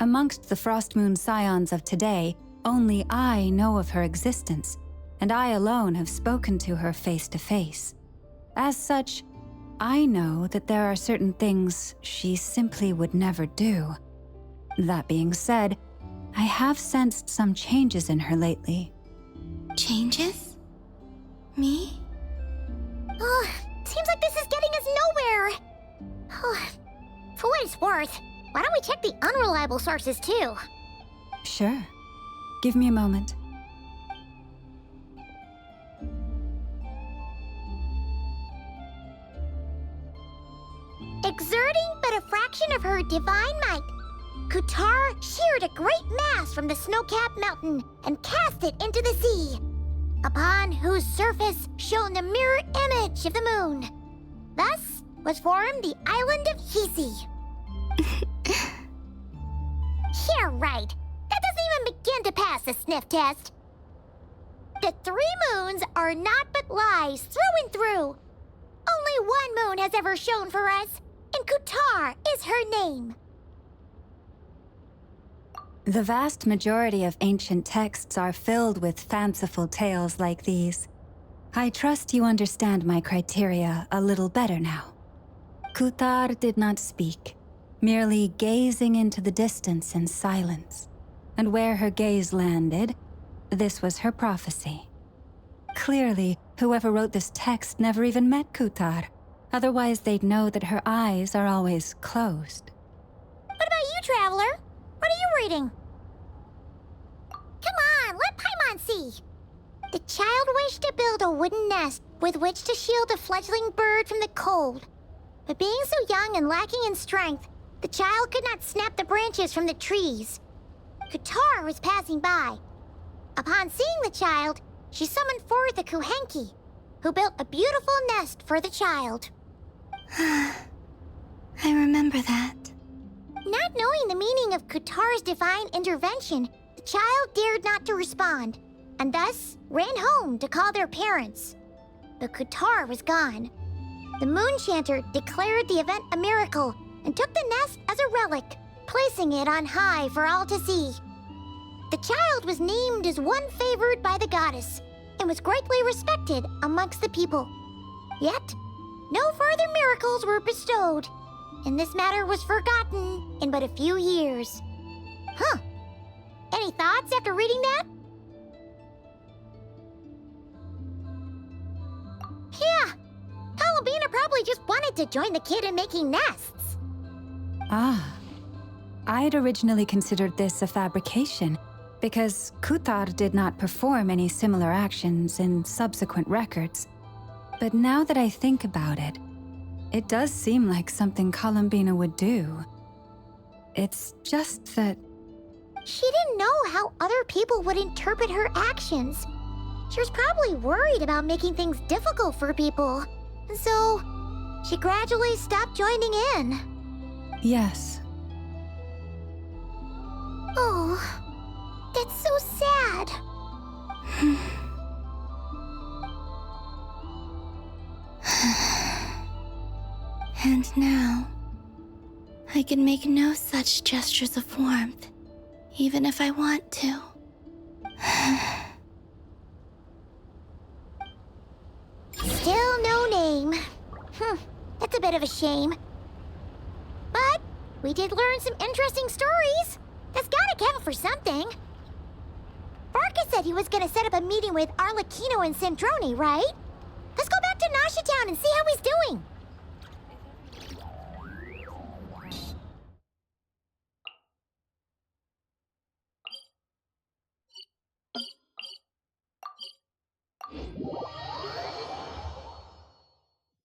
Amongst the Frostmoon Scions of today, only I know of her existence, and I alone have spoken to her face to face. As such, I know that there are certain things she simply would never do. That being said, I have sensed some changes in her lately. Changes? Me? Seems like this is getting us nowhere. For what it's worth, why don't we check the unreliable sources too? Sure. Give me a moment. Exerting but a fraction of her divine might, Kutar sheared a great mass from the snow-capped mountain and cast it into the sea. upon whose surface shone the mirror image of the moon. Thus was formed the island of Hisi. Yeah, right. That doesn't even begin to pass the sniff test. The 3 moons are naught but lies through and through. Only one moon has ever shone for us, and Kutar is her name. The vast majority of ancient texts are filled with fanciful tales like these. I trust you understand my criteria a little better now. Kutar did not speak, merely gazing into the distance in silence. And where her gaze landed, this was her prophecy. Clearly, whoever wrote this text never even met Kutar. Otherwise, they'd know that her eyes are always closed. What about you, Traveler? What are you reading? Come on, let Paimon see. The child wished to build a wooden nest with which to shield a fledgling bird from the cold. But being so young and lacking in strength, the child could not snap the branches from the trees. Kutar was passing by. Upon seeing the child, she summoned forth a Kuhenki, who built a beautiful nest for the child. I remember that. Not knowing the meaning of Kutar's divine intervention, the child dared not to respond, and thus ran home to call their parents. But Kutar was gone. The moon chanter declared the event a miracle and took the nest as a relic, placing it on high for all to see. The child was named as one favored by the goddess and was greatly respected amongst the people. Yet, no further miracles were bestowed, and this matter was forgotten in but a few years. Huh. Any thoughts after reading that? Yeah. Columbina probably just wanted to join the kid in making nests. Ah. I'd originally considered this a fabrication, because Kutar did not perform any similar actions in subsequent records. But now that I think about it, it does seem like something Columbina would do. It's just that... She didn't know how other people would interpret her actions. She was probably worried about making things difficult for people. And so, she gradually stopped joining in. Yes. Oh, that's so sad. And now, I can make no such gestures of warmth, even if I want to. Still no name. That's a bit of a shame. But we did learn some interesting stories. That's gotta count for something. Varka said he was gonna set up a meeting with Arlecchino and Sandrone, right? Let's go back to Nasha Town and see how he's doing.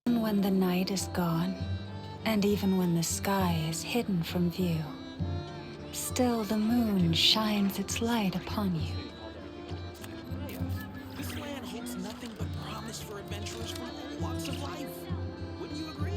When the night is gone, and even when the sky is hidden from view, still the moon shines its light upon you. This land holds nothing but promise for adventurers from all walks of life. Wouldn't you agree?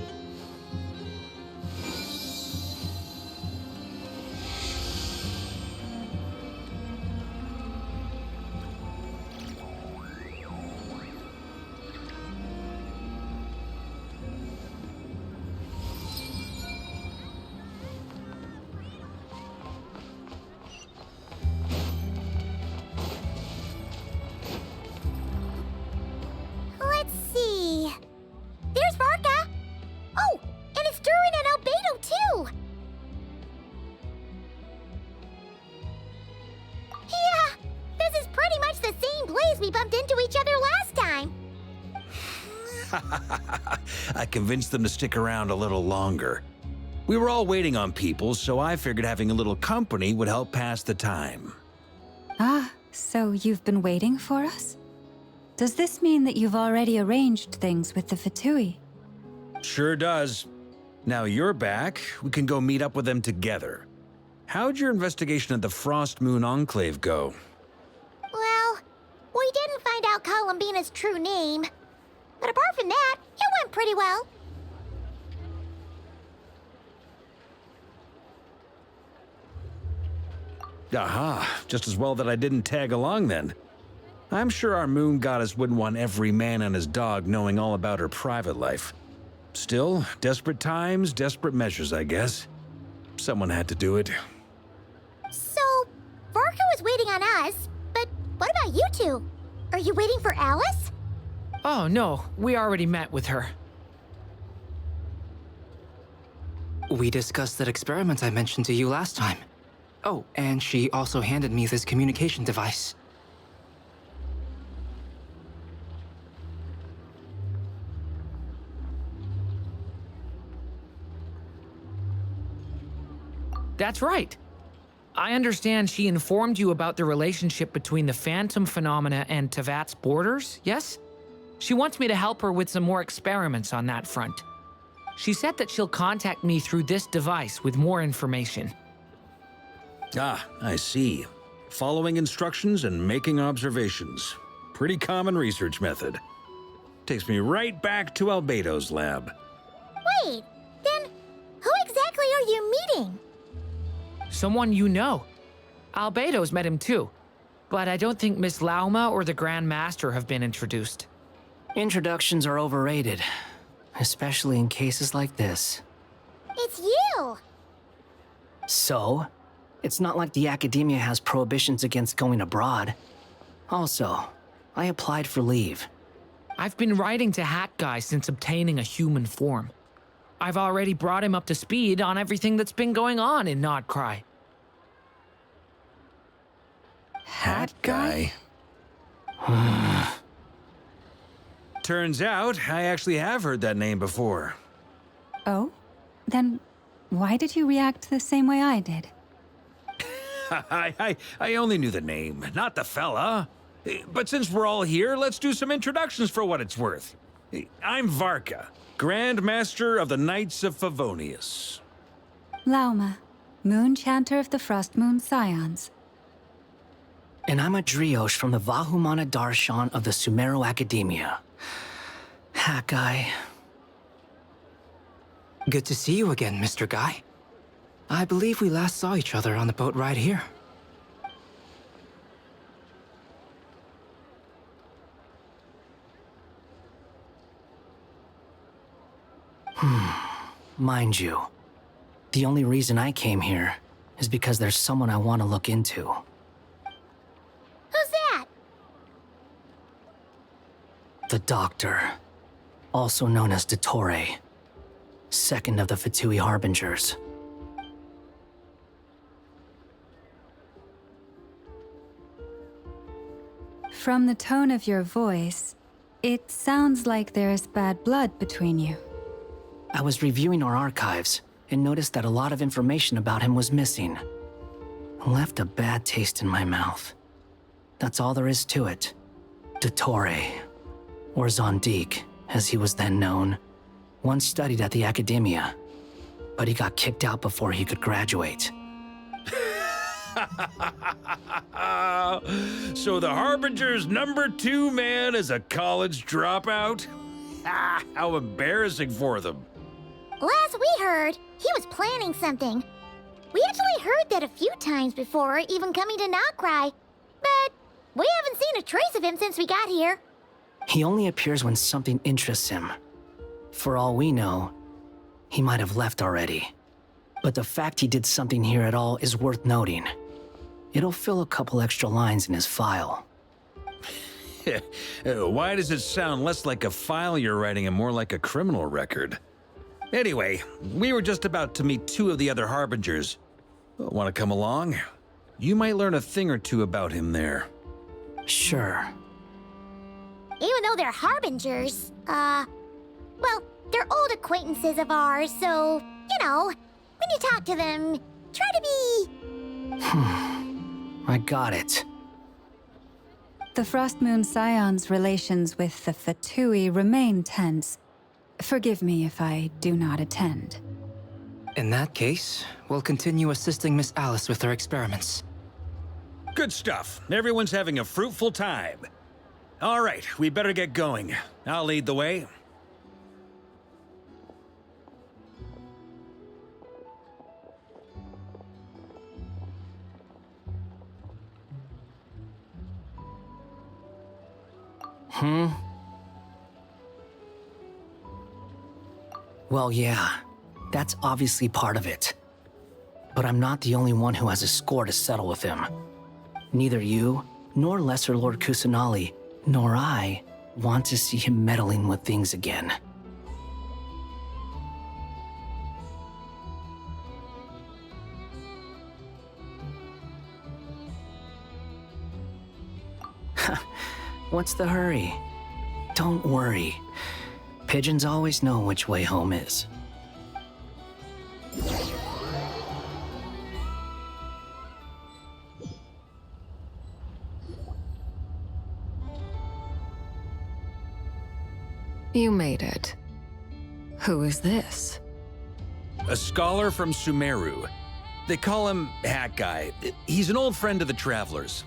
Let's see. There's Varka. Oh, and it's Durin and Albedo too. Yeah, this is pretty much the same place we bumped into each other last time. I convinced them to stick around a little longer. We were all waiting on people, so I figured having a little company would help pass the time. Ah, so you've been waiting for us? Does this mean that you've already arranged things with the Fatui? Sure does. Now you're back, we can go meet up with them together. How'd your investigation of the Frost Moon Enclave go? Well, we didn't find out without Columbina's true name. But apart from that, it went pretty well. Aha, just as well that I didn't tag along then. I'm sure our moon goddess wouldn't want every man and his dog knowing all about her private life. Still, desperate times, desperate measures, I guess. Someone had to do it. So, Varka was waiting on us, but what about you two? Are you waiting for Alice? Oh, no. We already met with her. We discussed that experiment I mentioned to you last time. Oh, and she also handed me this communication device. That's right. I understand she informed you about the relationship between the phantom phenomena and Tevat's borders, yes? She wants me to help her with some more experiments on that front. She said that she'll contact me through this device with more information. Ah, I see. Following instructions and making observations. Pretty common research method. Takes me right back to Albedo's lab. Wait, then who exactly are you meeting? Someone you know. Albedo's met him too. But I don't think Miss Lauma or the Grand Master have been introduced. Introductions are overrated, especially in cases like this. It's you! So, it's not like the Academia has prohibitions against going abroad. Also, I applied for leave. I've been writing to Hat Guy since obtaining a human form. I've already brought him up to speed on everything that's been going on in Krai. Hat Guy? Turns out, I actually have heard that name before. Oh? Then why did you react the same way I did? I only knew the name, not the fella. But since we're all here, let's do some introductions for what it's worth. I'm Varka, Grand Master of the Knights of Favonius. Lauma, Moon Chanter of the Frost Moon Scions. And I'm a Driosh from the Vahumana Darshan of the Sumero Academia. Hat Guy. Good to see you again, Mr. Guy. I believe we last saw each other on the boat ride here. Mind you, the only reason I came here is because there's someone I want to look into. Who's that? The Doctor, also known as Dottore, second of the Fatui Harbingers. From the tone of your voice, it sounds like there's bad blood between you. I was reviewing our archives and noticed that a lot of information about him was missing. It left a bad taste in my mouth. That's all there is to it. Dottore, or Zondique, as he was then known, once studied at the Academia, but he got kicked out before he could graduate. So the Harbinger's #2 man is a college dropout? How embarrassing for them. Last we heard, he was planning something. We actually heard that a few times before even coming to Krai, but we haven't seen a trace of him since we got here. He only appears when something interests him. For all we know, he might have left already. But the fact he did something here at all is worth noting. It'll fill a couple extra lines in his file. Why does it sound less like a file you're writing and more like a criminal record? Anyway, we were just about to meet 2 of the other Harbingers. Want to come along? You might learn a thing or two about him there. Sure. Even though they're Harbingers, well, they're old acquaintances of ours, so, you know, when you talk to them, try to be... I got it. The Frost Moon Scions' relations with the Fatui remain tense. Forgive me if I do not attend. In that case, we'll continue assisting Miss Alice with her experiments. Good stuff. Everyone's having a fruitful time. All right, we better get going. I'll lead the way. Well, yeah, that's obviously part of it. But I'm not the only one who has a score to settle with him. Neither you, nor Lesser Lord Kusanali, nor I want to see him meddling with things again. What's the hurry? Don't worry. Pigeons always know which way home is. You made it. Who is this? A scholar from Sumeru. They call him Hat Guy. He's an old friend of the Travelers.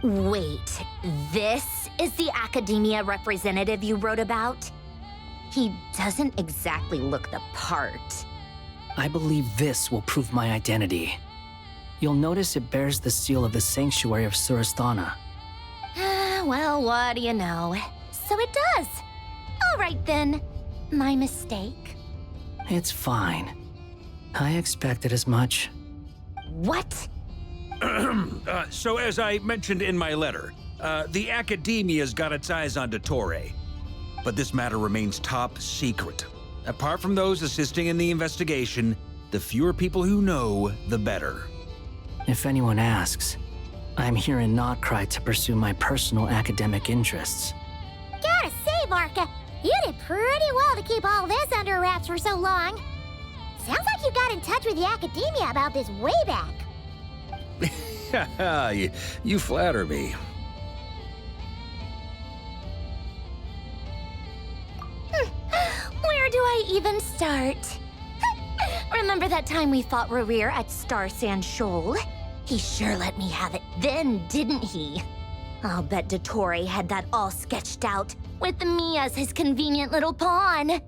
Wait, this is the academia representative you wrote about? He doesn't exactly look the part. I believe this will prove my identity. You'll notice it bears the seal of the Sanctuary of Surasthana. Well, what do you know? So it does. All right then. My mistake. It's fine. I expected as much. What? So as I mentioned in my letter, the Academia's got its eyes on Dottore. But this matter remains top secret. Apart from those assisting in the investigation, the fewer people who know, the better. If anyone asks, I'm here in Krai to pursue my personal academic interests. Gotta say, Marka, you did pretty well to keep all this under wraps for so long. Sounds like you got in touch with the Academia about this way back. you flatter me. Where do I even start? Remember that time we fought Rerir at Star Sand Shoal? He sure let me have it then, didn't he? I'll bet Dottore had that all sketched out, with me as his convenient little pawn.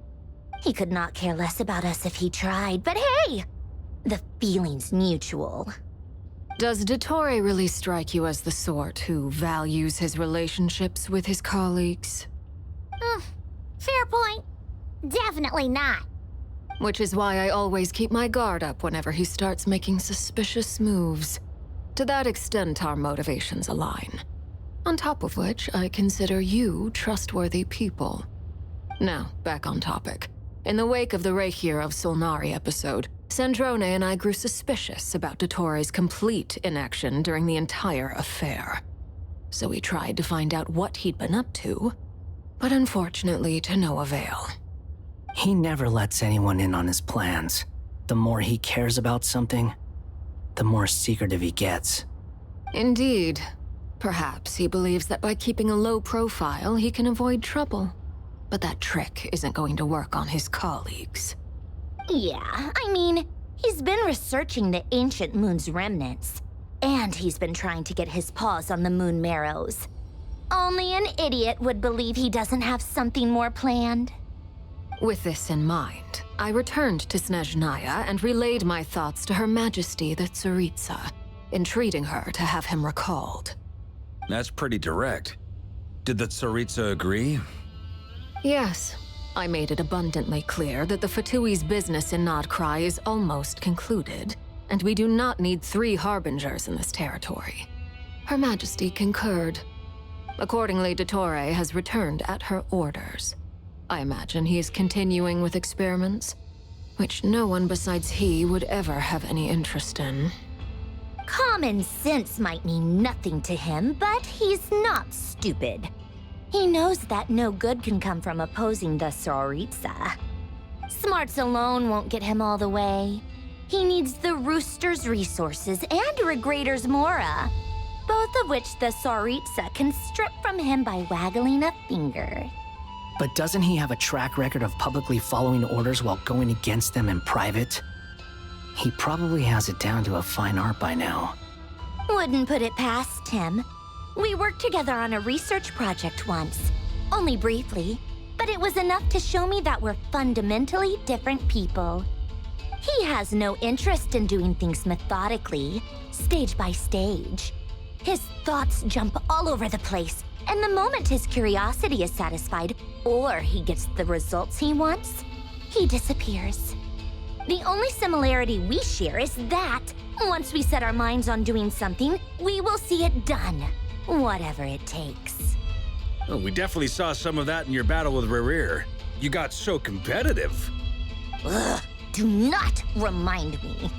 He could not care less about us if he tried, but hey! The feeling's mutual. Does Dottore really strike you as the sort who values his relationships with his colleagues? Fair point. Definitely not. Which is why I always keep my guard up whenever he starts making suspicious moves. To that extent, our motivations align. On top of which, I consider you trustworthy people. Now, back on topic. In the wake of the Reikir of Solnari episode, Sandrone and I grew suspicious about Dottore's complete inaction during the entire affair. So we tried to find out what he'd been up to, but unfortunately to no avail. He never lets anyone in on his plans. The more he cares about something, the more secretive he gets. Indeed. Perhaps he believes that by keeping a low profile, he can avoid trouble. But that trick isn't going to work on his colleagues. Yeah, I mean, he's been researching the ancient moon's remnants. And he's been trying to get his paws on the moon marrows. Only an idiot would believe he doesn't have something more planned. With this in mind, I returned to Snezhnaya and relayed my thoughts to Her Majesty the Tsaritsa, entreating her to have him recalled. That's pretty direct. Did the Tsaritsa agree? Yes. I made it abundantly clear that the Fatui's business in Krai is almost concluded, and we do not need 3 harbingers in this territory. Her Majesty concurred. Accordingly, Dottore has returned at her orders. I imagine he is continuing with experiments, which no one besides he would ever have any interest in. Common sense might mean nothing to him, but he's not stupid. He knows that no good can come from opposing the Tsaritsa. Smarts alone won't get him all the way. He needs the Rooster's resources and Regrator's Mora, both of which the Tsaritsa can strip from him by waggling a finger. But doesn't he have a track record of publicly following orders while going against them in private? He probably has it down to a fine art by now. Wouldn't put it past him. We worked together on a research project once. Only briefly, but it was enough to show me that we're fundamentally different people. He has no interest in doing things methodically, stage by stage. His thoughts jump all over the place, and the moment his curiosity is satisfied, or he gets the results he wants, he disappears. The only similarity we share is that, once we set our minds on doing something, we will see it done, whatever it takes. Oh, we definitely saw some of that in your battle with Rerir. You got so competitive. Ugh, do not remind me.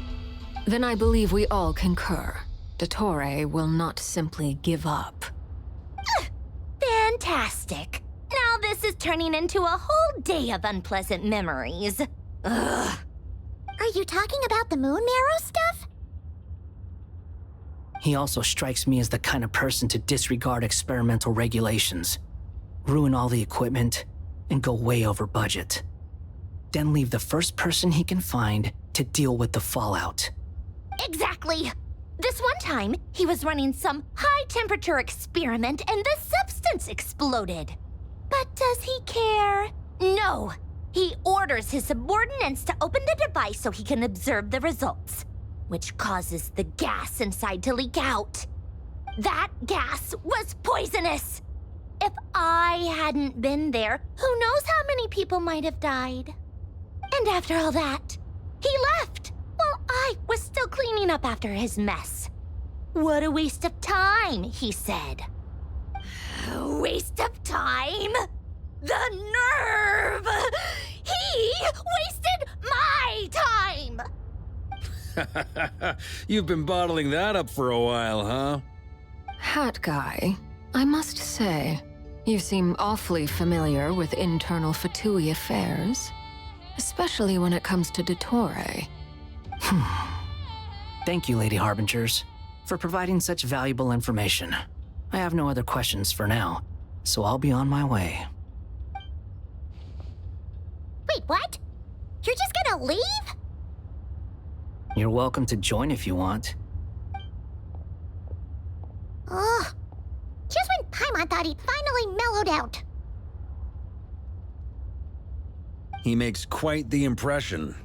Then I believe we all concur. Dottore will not simply give up. Fantastic. Now this is turning into a whole day of unpleasant memories. Ugh. Are you talking about the moon marrow stuff? He also strikes me as the kind of person to disregard experimental regulations, ruin all the equipment, and go way over budget. Then leave the first person he can find to deal with the fallout. Exactly. This one time, he was running some high-temperature experiment and the substance exploded. But does he care? No. He orders his subordinates to open the device so he can observe the results, which causes the gas inside to leak out. That gas was poisonous. If I hadn't been there, who knows how many people might have died. And after all that, he left while I was still cleaning up after his mess. What a waste of time, he said. A waste of time? The nerve! He wasted my time! You've been bottling that up for a while, huh? Hat guy, I must say, you seem awfully familiar with internal Fatui affairs, especially when it comes to Dottore. Thank you, Lady Harbingers, for providing such valuable information. I have no other questions for now, so I'll be on my way. Wait, what? You're just gonna leave? You're welcome to join if you want. Ugh. Just when Paimon thought he'd finally mellowed out. He makes quite the impression.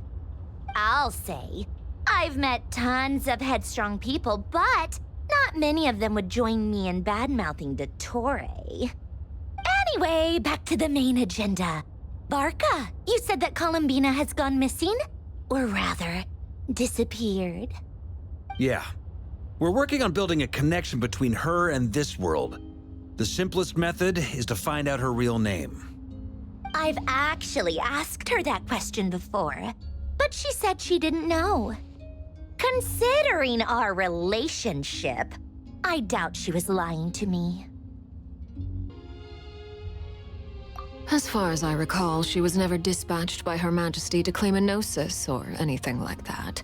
I'll say. I've met tons of headstrong people, but not many of them would join me in bad-mouthing Dottore. Anyway, back to the main agenda. Barca, you said that Columbina has gone missing? Or rather, disappeared. Yeah. We're working on building a connection between her and this world. The simplest method is to find out her real name. I've actually asked her that question before, but she said she didn't know. Considering our relationship, I doubt she was lying to me. As far as I recall, she was never dispatched by Her Majesty to claim a gnosis or anything like that.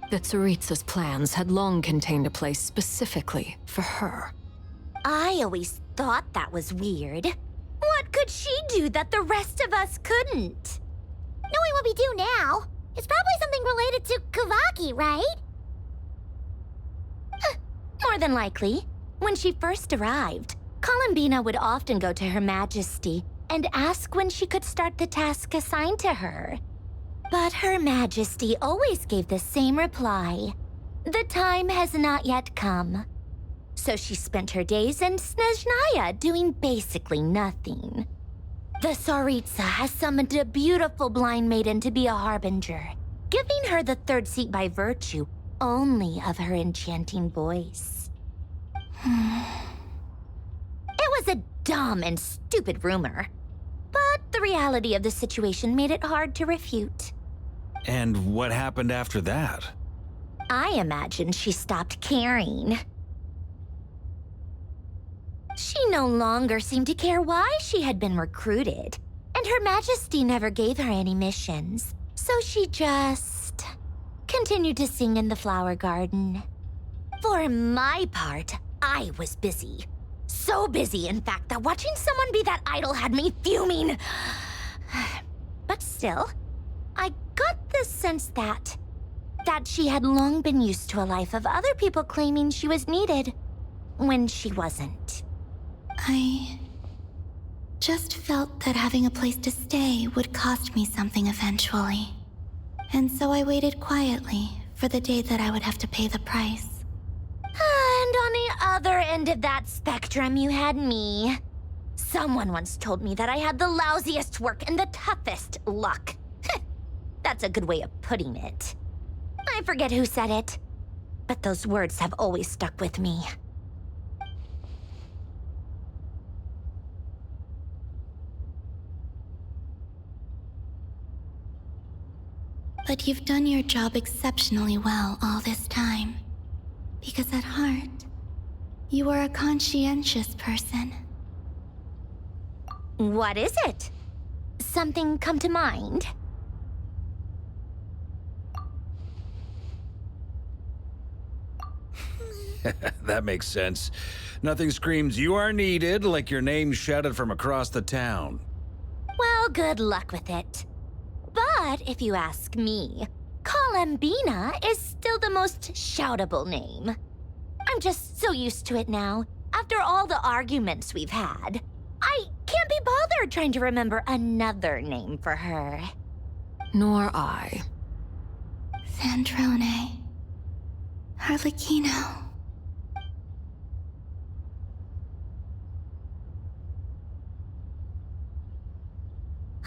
The Tsaritsa's plans had long contained a place specifically for her. I always thought that was weird. What could she do that the rest of us couldn't? Knowing what we do now, it's probably something related to Kavaki, right? More than likely. When she first arrived, Columbina would often go to Her Majesty and ask when she could start the task assigned to her. But Her Majesty always gave the same reply. The time has not yet come. So she spent her days in Snezhnaya doing basically nothing. The Tsaritsa has summoned a beautiful blind maiden to be a harbinger, giving her the third seat by virtue only of her enchanting voice. It was a dumb and stupid rumor, but the reality of the situation made it hard to refute. And what happened after that? I imagine she stopped caring. She no longer seemed to care why she had been recruited, and Her Majesty never gave her any missions, so she just continued to sing in the flower garden. For my part, I was busy. So busy, in fact, that watching someone be that idol had me fuming. But still, I got the sense that she had long been used to a life of other people claiming she was needed. when she wasn't? I just felt that having a place to stay would cost me something eventually. And so I waited quietly for the day that I would have to pay the price. And on the other end of that spectrum, you had me. Someone once told me that I had the lousiest work and the toughest luck. That's a good way of putting it. I forget who said it, but those words have always stuck with me. But you've done your job exceptionally well all this time. Because at heart, you are a conscientious person. What is it? Something come to mind? That makes sense. Nothing screams you are needed like your name shouted from across the town. Well, good luck with it. But if you ask me, Colambina is still the most shoutable name. I'm just so used to it now, after all the arguments we've had. I can't be bothered trying to remember another name for her. Nor I. Sandrone. Harlequino.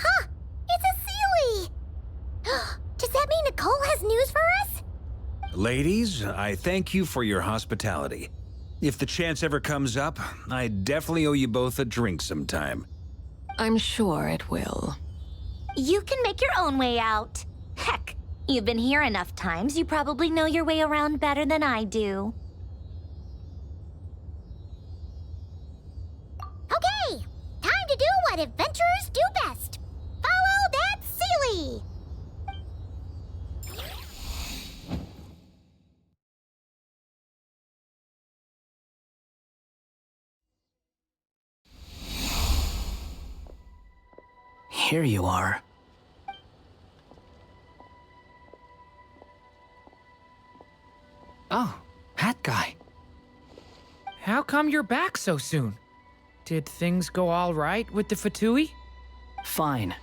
Huh! It's a Sealy! Does that mean Nicole has news for us? Ladies, I thank you for your hospitality. If the chance ever comes up, I definitely owe you both a drink sometime. I'm sure it will. You can make your own way out. Heck, you've been here enough times, you probably know your way around better than I do. Okay, time to do what adventurers do best. Follow that Sealy! Here you are. Oh, hat guy. How come you're back so soon? Did things go all right with the Fatui? Fine.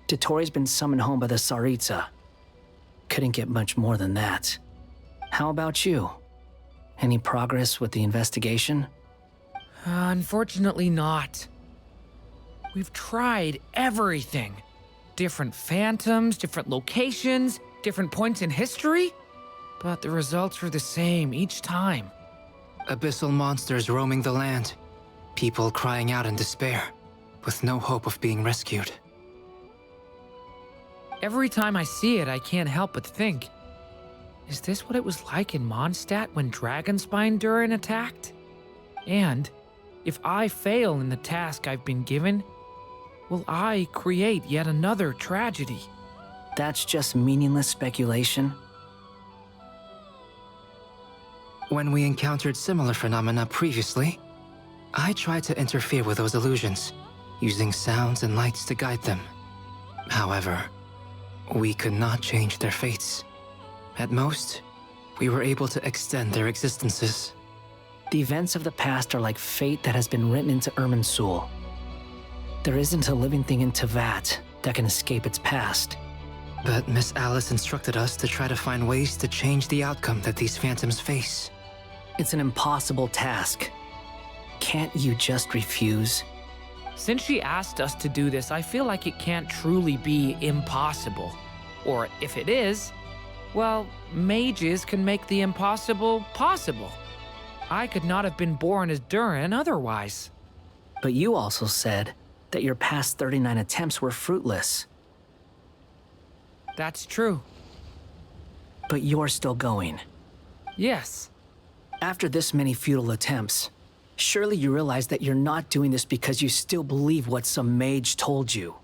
Dotori's been summoned home by the Tsaritsa. Couldn't get much more than that. How about you? Any progress with the investigation? Unfortunately not. We've tried everything. Different phantoms, different locations, different points in history. But the results were the same each time. Abyssal monsters roaming the land. People crying out in despair, with no hope of being rescued. Every time I see it, I can't help but think, is this what it was like in Mondstadt when Dragonspine Durin attacked? And if I fail in the task I've been given, will I create yet another tragedy? That's just meaningless speculation. When we encountered similar phenomena previously, I tried to interfere with those illusions, using sounds and lights to guide them. However, we could not change their fates. At most, we were able to extend their existences. The events of the past are like fate that has been written into Irminsul. There isn't a living thing in Teyvat that can escape its past. But Miss Alice instructed us to try to find ways to change the outcome that these phantoms face. It's an impossible task. Can't you just refuse? Since she asked us to do this, I feel like it can't truly be impossible. Or if it is, well, mages can make the impossible possible. I could not have been born as Durin otherwise. But you also said that your past 39 attempts were fruitless. That's true. But you're still going. Yes. After this many futile attempts, surely you realize that you're not doing this because you still believe what some mage told you.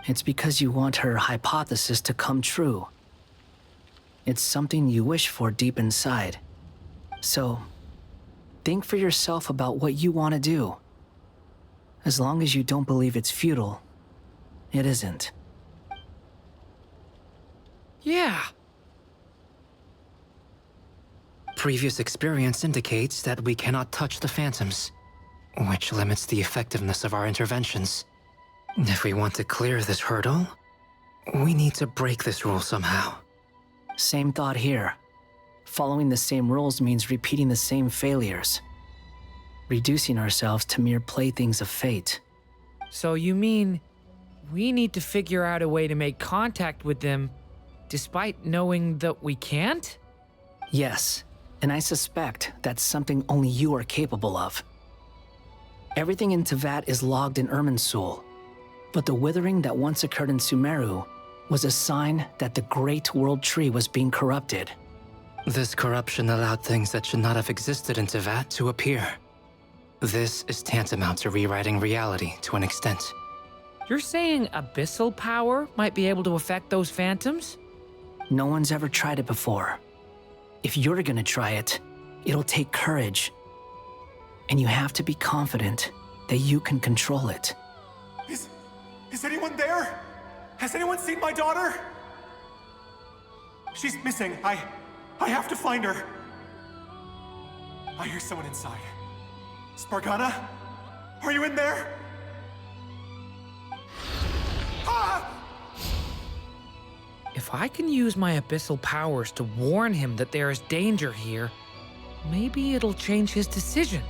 It's because you want her hypothesis to come true. It's something you wish for deep inside. So, think for yourself about what you want to do. As long as you don't believe it's futile, it isn't. Yeah. previous experience indicates that we cannot touch the phantoms, which limits the effectiveness of our interventions. If we want to clear this hurdle, we need to break this rule somehow. Same thought here. Following the same rules means repeating the same failures. Reducing ourselves to mere playthings of fate. So you mean we need to figure out a way to make contact with them despite knowing that we can't? Yes, and I suspect that's something only you are capable of. Everything in Tevat is logged in Irminsul, but the withering that once occurred in Sumeru was a sign that the great world tree was being corrupted. This corruption allowed things that should not have existed in Tevat to appear. This is tantamount to rewriting reality to an extent. You're saying abyssal power might be able to affect those phantoms? No one's ever tried it before. If you're gonna try it, it'll take courage. And you have to be confident that you can control it. Is anyone there? Has anyone seen my daughter? She's missing. I have to find her. I hear someone inside. Spargana? Are you in there? Ah! If I can use my abyssal powers to warn him that there is danger here, maybe it'll change his decision.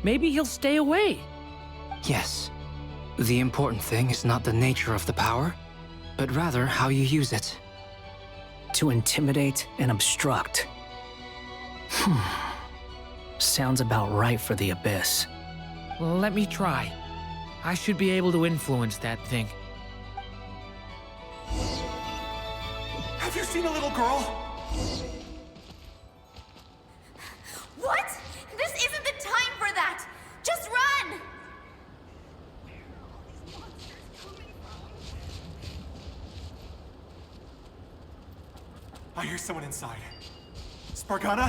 Maybe he'll stay away. Yes. The important thing is not the nature of the power, but rather how you use it. To intimidate and obstruct. Sounds about right for the Abyss. Let me try. I should be able to influence that thing. Have you seen a little girl? What? This isn't the time for that! Just run! I hear someone inside. Spargana?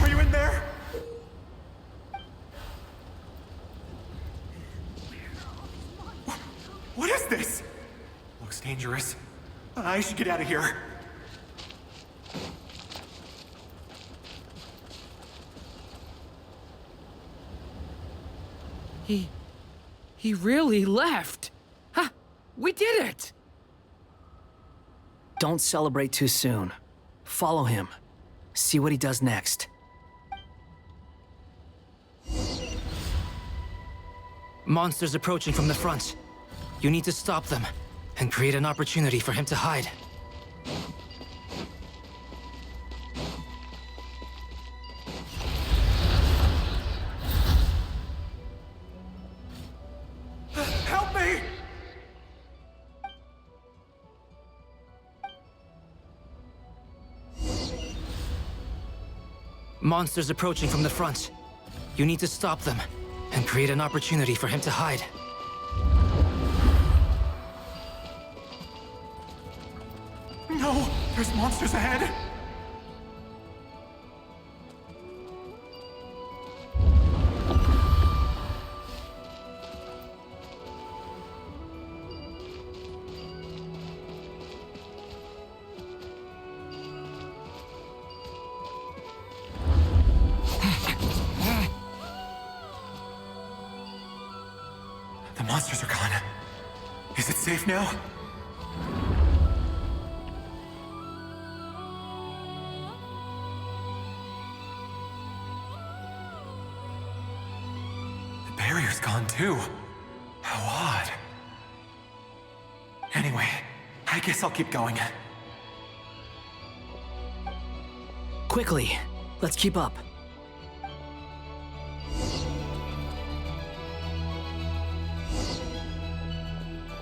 Are you in there? What is this? Looks dangerous. I should get out of here. He really left. Ha! We did it! Don't celebrate too soon. Follow him. See what he does next. Monsters approaching from the front. You need to stop them and create an opportunity for him to hide. Help me! Monsters approaching from the front. You need to stop them and create an opportunity for him to hide. No! There's monsters ahead! The monsters are gone. Is it safe now? The barrier's gone too. How odd. Anyway, I guess I'll keep going. Quickly, let's keep up.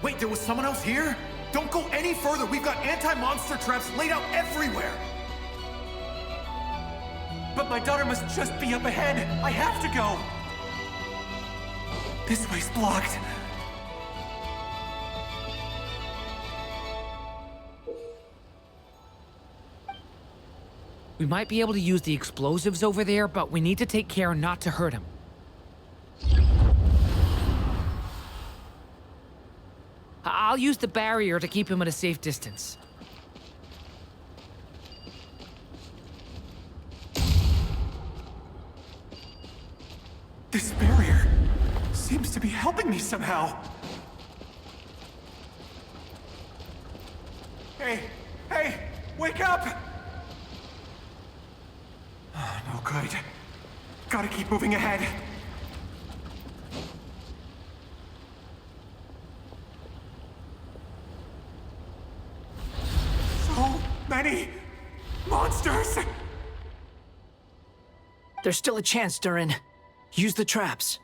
Wait, there was someone else here? Don't go any further. We've got anti-monster traps laid out everywhere. But my daughter must just be up ahead. I have to go. This way's blocked. We might be able to use the explosives over there, but we need to take care not to hurt him. I'll use the barrier to keep him at a safe distance. barrier seems to be helping me somehow. Hey! Hey! Wake up! Oh, no good. Gotta keep moving ahead. So many monsters! There's still a chance, Durin. Use the traps.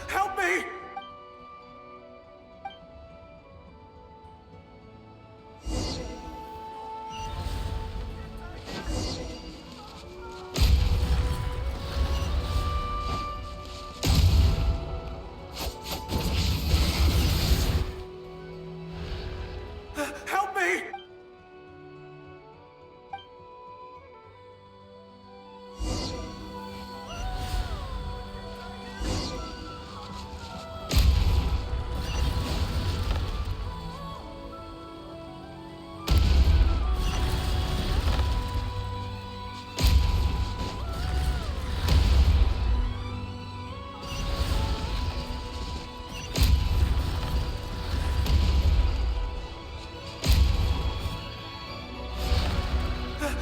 Help me! Help me!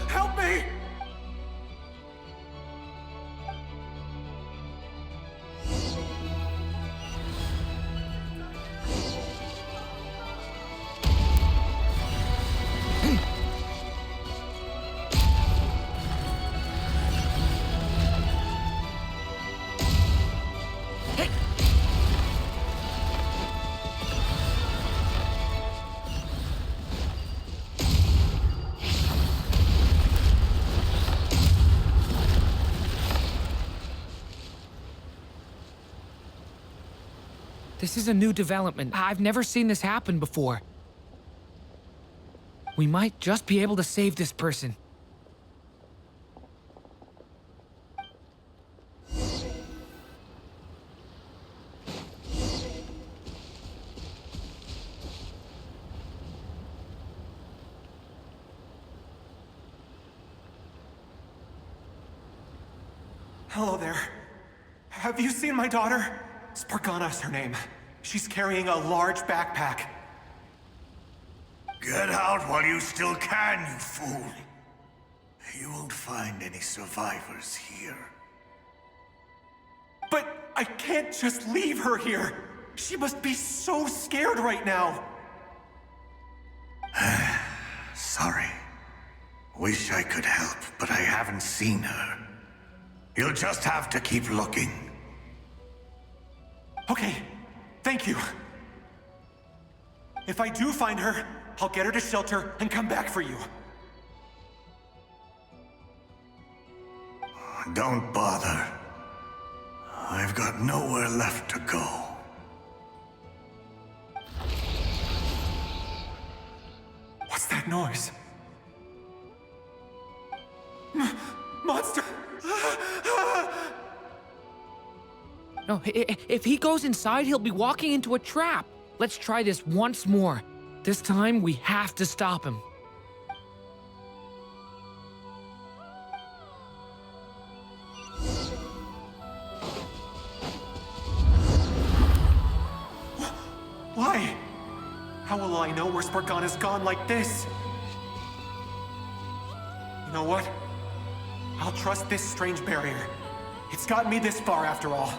Help me! This is a new development. I've never seen this happen before. We might just be able to save this person. Hello there. Have you seen my daughter? Spargana's her name. She's carrying a large backpack. Get out while you still can, you fool. You won't find any survivors here. But I can't just leave her here. She must be so scared right now. Sorry. Wish I could help, but I haven't seen her. You'll just have to keep looking. Okay, thank you. If I do find her, I'll get her to shelter and come back for you. Don't bother. I've got nowhere left to go. What's that noise? Monster! No, if he goes inside, he'll be walking into a trap. Let's try this once more. This time, we have to stop him. Why? How will I know where Spargana's gone like this? You know what? I'll trust this strange barrier. It's gotten me this far after all.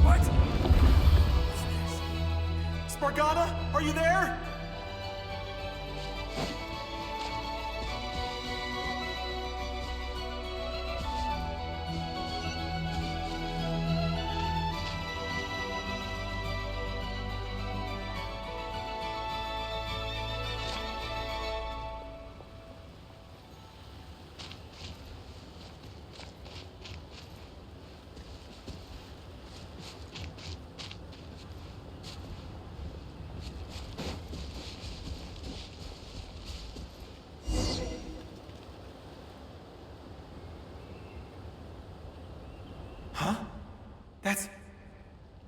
What? Spargana, are you there?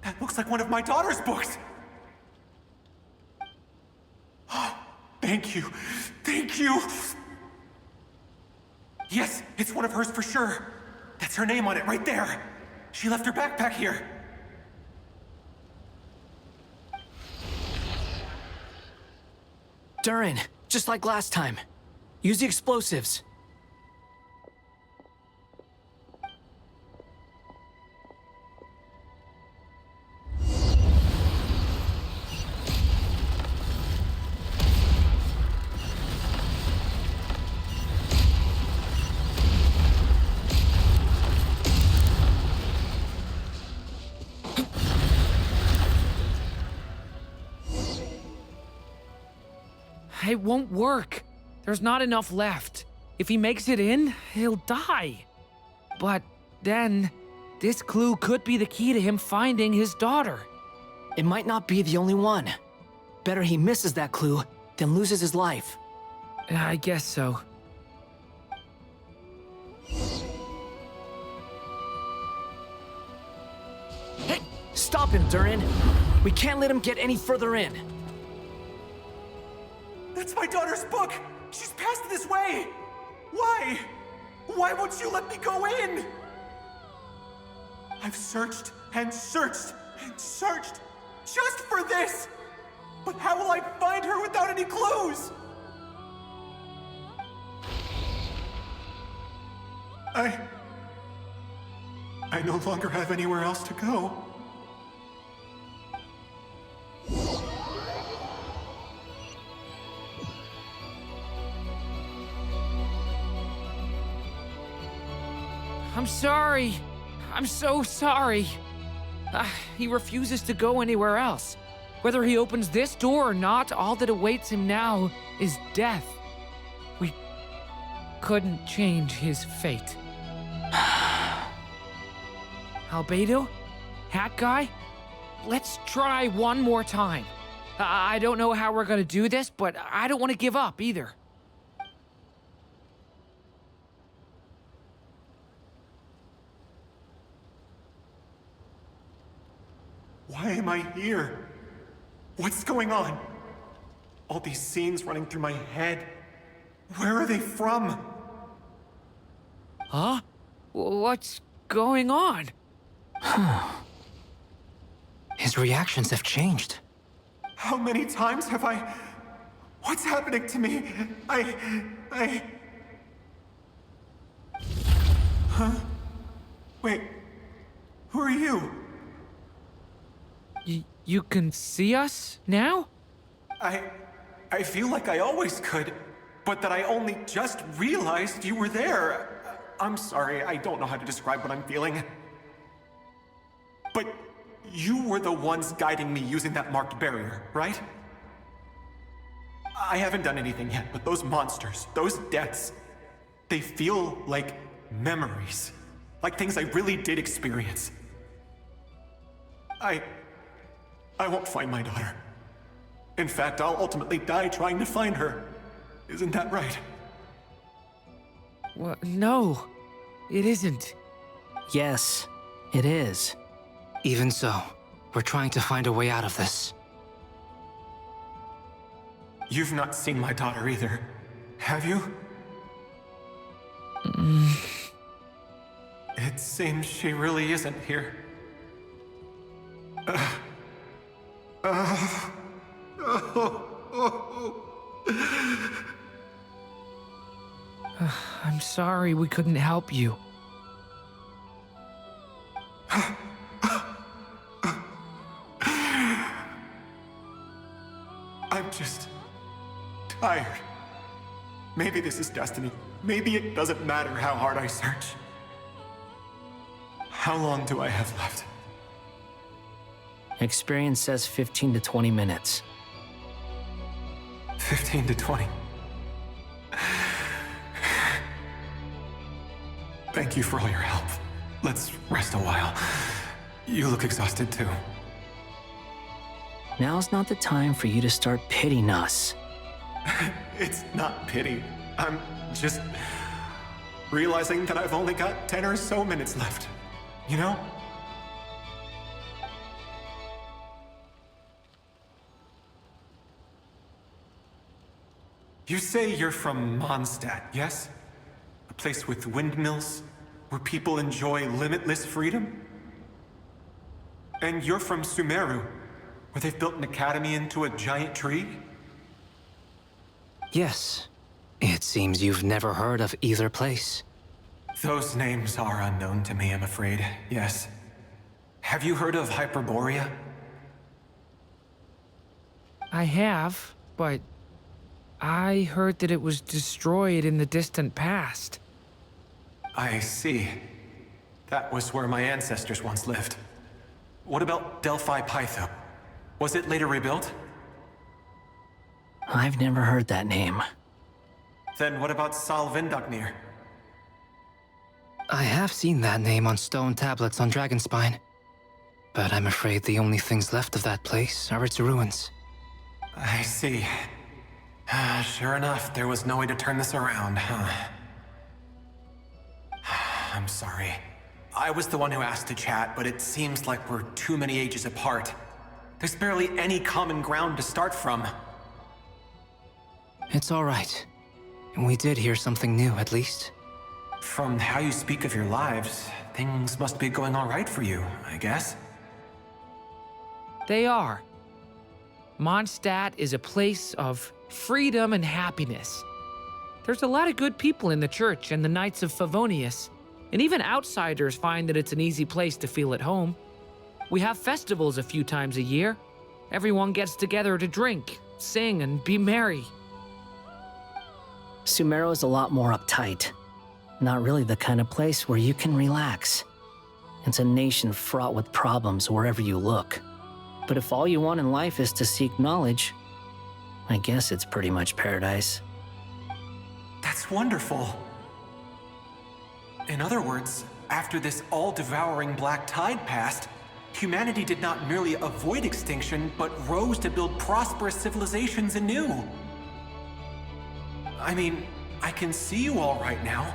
That looks like one of my daughter's books! Thank you. Thank you! Yes, it's one of hers for sure. That's her name on it right there. She left her backpack here. Durin, just like last time. Use the explosives. It won't work. There's not enough left. If he makes it in, he'll die. But then, this clue could be the key to him finding his daughter. It might not be the only one. Better he misses that clue than loses his life. I guess so. Hey, stop him, Durin. We can't let him get any further in. That's my daughter's book! She's passed this way! Why? Why won't you let me go in? I've searched and searched and searched just for this! But how will I find her without any clues? I no longer have anywhere else to go. I'm sorry. I'm so sorry. He refuses to go anywhere else. Whether he opens this door or not, all that awaits him now is death. We couldn't change his fate. Albedo? Hat Guy? Let's try one more time. I don't know how we're gonna do this, but I don't want to give up either. Why am I here? What's going on? All these scenes running through my head. Where are they from? Huh? What's going on? His reactions have changed. How many times have I... What's happening to me? Huh? Wait. Who are you? You can see us now? I feel like I always could, but that I only just realized you were there. I'm sorry, I don't know how to describe what I'm feeling. But you were the ones guiding me using that marked barrier, right? I haven't done anything yet, but those monsters, those deaths, they feel like memories. Like things I really did experience. I won't find my daughter. In fact, I'll ultimately die trying to find her. Isn't that right? Well, no, it isn't. Yes, it is. Even so, we're trying to find a way out of this. You've not seen my daughter either, have you? It seems she really isn't here. I'm sorry we couldn't help you. I'm just tired. Maybe this is destiny. Maybe it doesn't matter how hard I search. How long do I have left? Experience says 15 to 20 minutes. 15 to 20. Thank you for all your help. Let's rest a while. You look exhausted too. Now's not the time for you to start pitying us. It's not pity. I'm just realizing that I've only got 10 or so minutes left. You know? You say you're from Mondstadt, yes? A place with windmills, where people enjoy limitless freedom? And you're from Sumeru, where they've built an academy into a giant tree? Yes. It seems you've never heard of either place. Those names are unknown to me, I'm afraid, yes. Have you heard of Hyperborea? I have, but I heard that it was destroyed in the distant past. I see. That was where my ancestors once lived. What about Delphi Pytho? Was it later rebuilt? I've never heard that name. Then what about Salvindagnir? I have seen that name on stone tablets on Dragonspine. But I'm afraid the only things left of that place are its ruins. I see. Sure enough, there was no way to turn this around, huh? I'm sorry. I was the one who asked to chat, but it seems like we're too many ages apart. There's barely any common ground to start from. It's all right. We did hear something new, at least. From how you speak of your lives, things must be going all right for you, I guess. They are. Mondstadt is a place of freedom and happiness. There's a lot of good people in the church and the Knights of Favonius, and even outsiders find that it's an easy place to feel at home. We have festivals a few times a year. Everyone gets together to drink, sing, and be merry. Sumeru is a lot more uptight. Not really the kind of place where you can relax. It's a nation fraught with problems wherever you look. But if all you want in life is to seek knowledge, I guess it's pretty much paradise. That's wonderful. In other words, after this all-devouring black tide passed, humanity did not merely avoid extinction, but rose to build prosperous civilizations anew. I mean, I can see you all right now.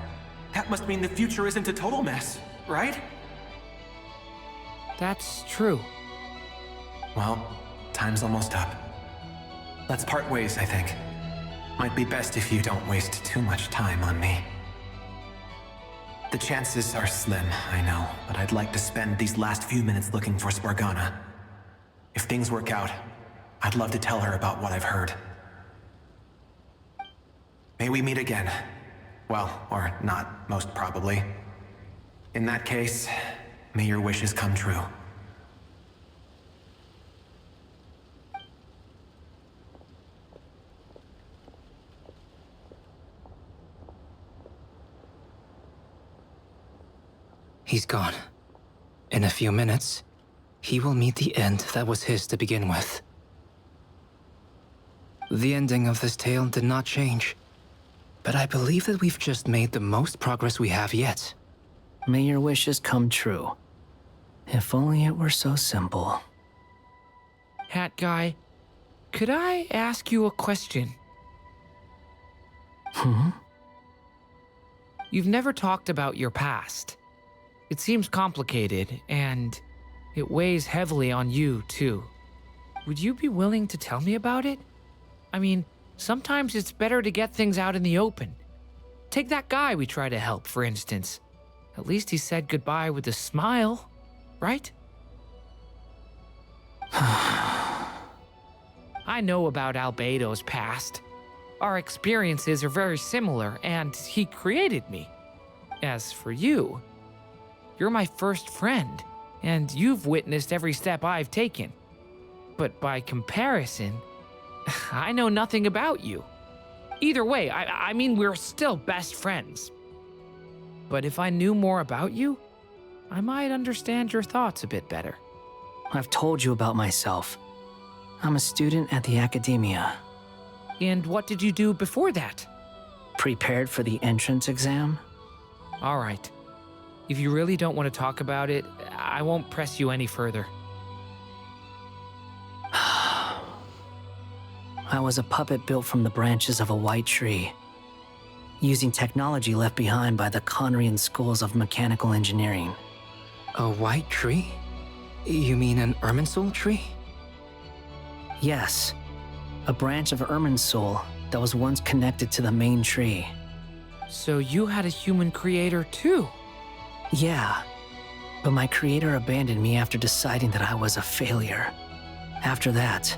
That must mean the future isn't a total mess, right? That's true. Well, time's almost up. Let's part ways, I think. Might be best if you don't waste too much time on me. The chances are slim, I know, but I'd like to spend these last few minutes looking for Spargana. If things work out, I'd love to tell her about what I've heard. May we meet again. Well, or not, most probably. In that case, may your wishes come true. He's gone. In a few minutes, he will meet the end that was his to begin with. The ending of this tale did not change, but I believe that we've just made the most progress we have yet. May your wishes come true. If only it were so simple. Hat Guy, could I ask you a question? You've never talked about your past. It seems complicated, and it weighs heavily on you, too. Would you be willing to tell me about it? I mean, sometimes it's better to get things out in the open. Take that guy we try to help, for instance. At least he said goodbye with a smile, right? I know about Albedo's past. Our experiences are very similar, and he created me. As for you, you're my first friend, and you've witnessed every step I've taken. But by comparison, I know nothing about you. Either way, I mean, we're still best friends. But if I knew more about you, I might understand your thoughts a bit better. I've told you about myself. I'm a student at the academia. And what did you do before that? Prepared for the entrance exam? All right. If you really don't want to talk about it, I won't press you any further. I was a puppet built from the branches of a white tree, using technology left behind by the Conrian schools of mechanical engineering. A white tree? You mean an Irminsul tree? Yes, a branch of Irminsul that was once connected to the main tree. So you had a human creator too? Yeah, but my creator abandoned me after deciding that I was a failure. After that,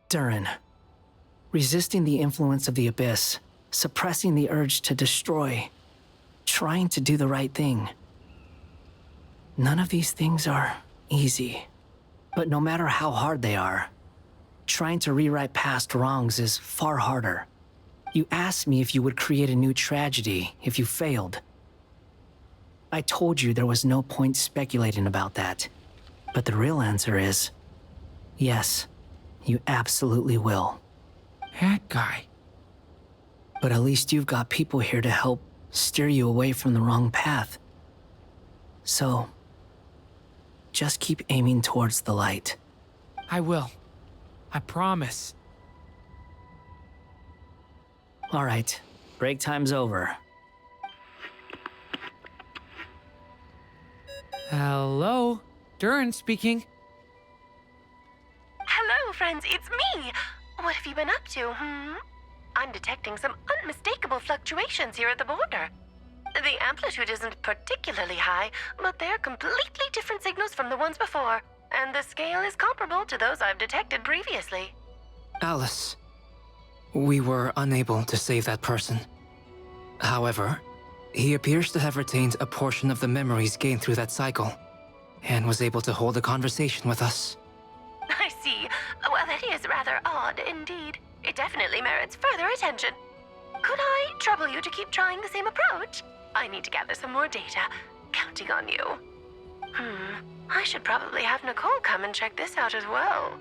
Durin, resisting the influence of the Abyss, suppressing the urge to destroy, trying to do the right thing. None of these things are easy, but no matter how hard they are, trying to rewrite past wrongs is far harder. You asked me if you would create a new tragedy if you failed. I told you there was no point speculating about that, but the real answer is yes. You absolutely will. That guy. But at least you've got people here to help steer you away from the wrong path. So, just keep aiming towards the light. I will. I promise. All right, break time's over. Hello? Durin speaking. Hello, friends, it's me! What have you been up to, I'm detecting some unmistakable fluctuations here at the border. The amplitude isn't particularly high, but they're completely different signals from the ones before, and the scale is comparable to those I've detected previously. Alice, we were unable to save that person. However, he appears to have retained a portion of the memories gained through that cycle, and was able to hold a conversation with us. I see. Well, that is rather odd indeed. It definitely merits further attention. Could I trouble you to keep trying the same approach? I need to gather some more data. Counting on you. I should probably have Nicole come and check this out as well.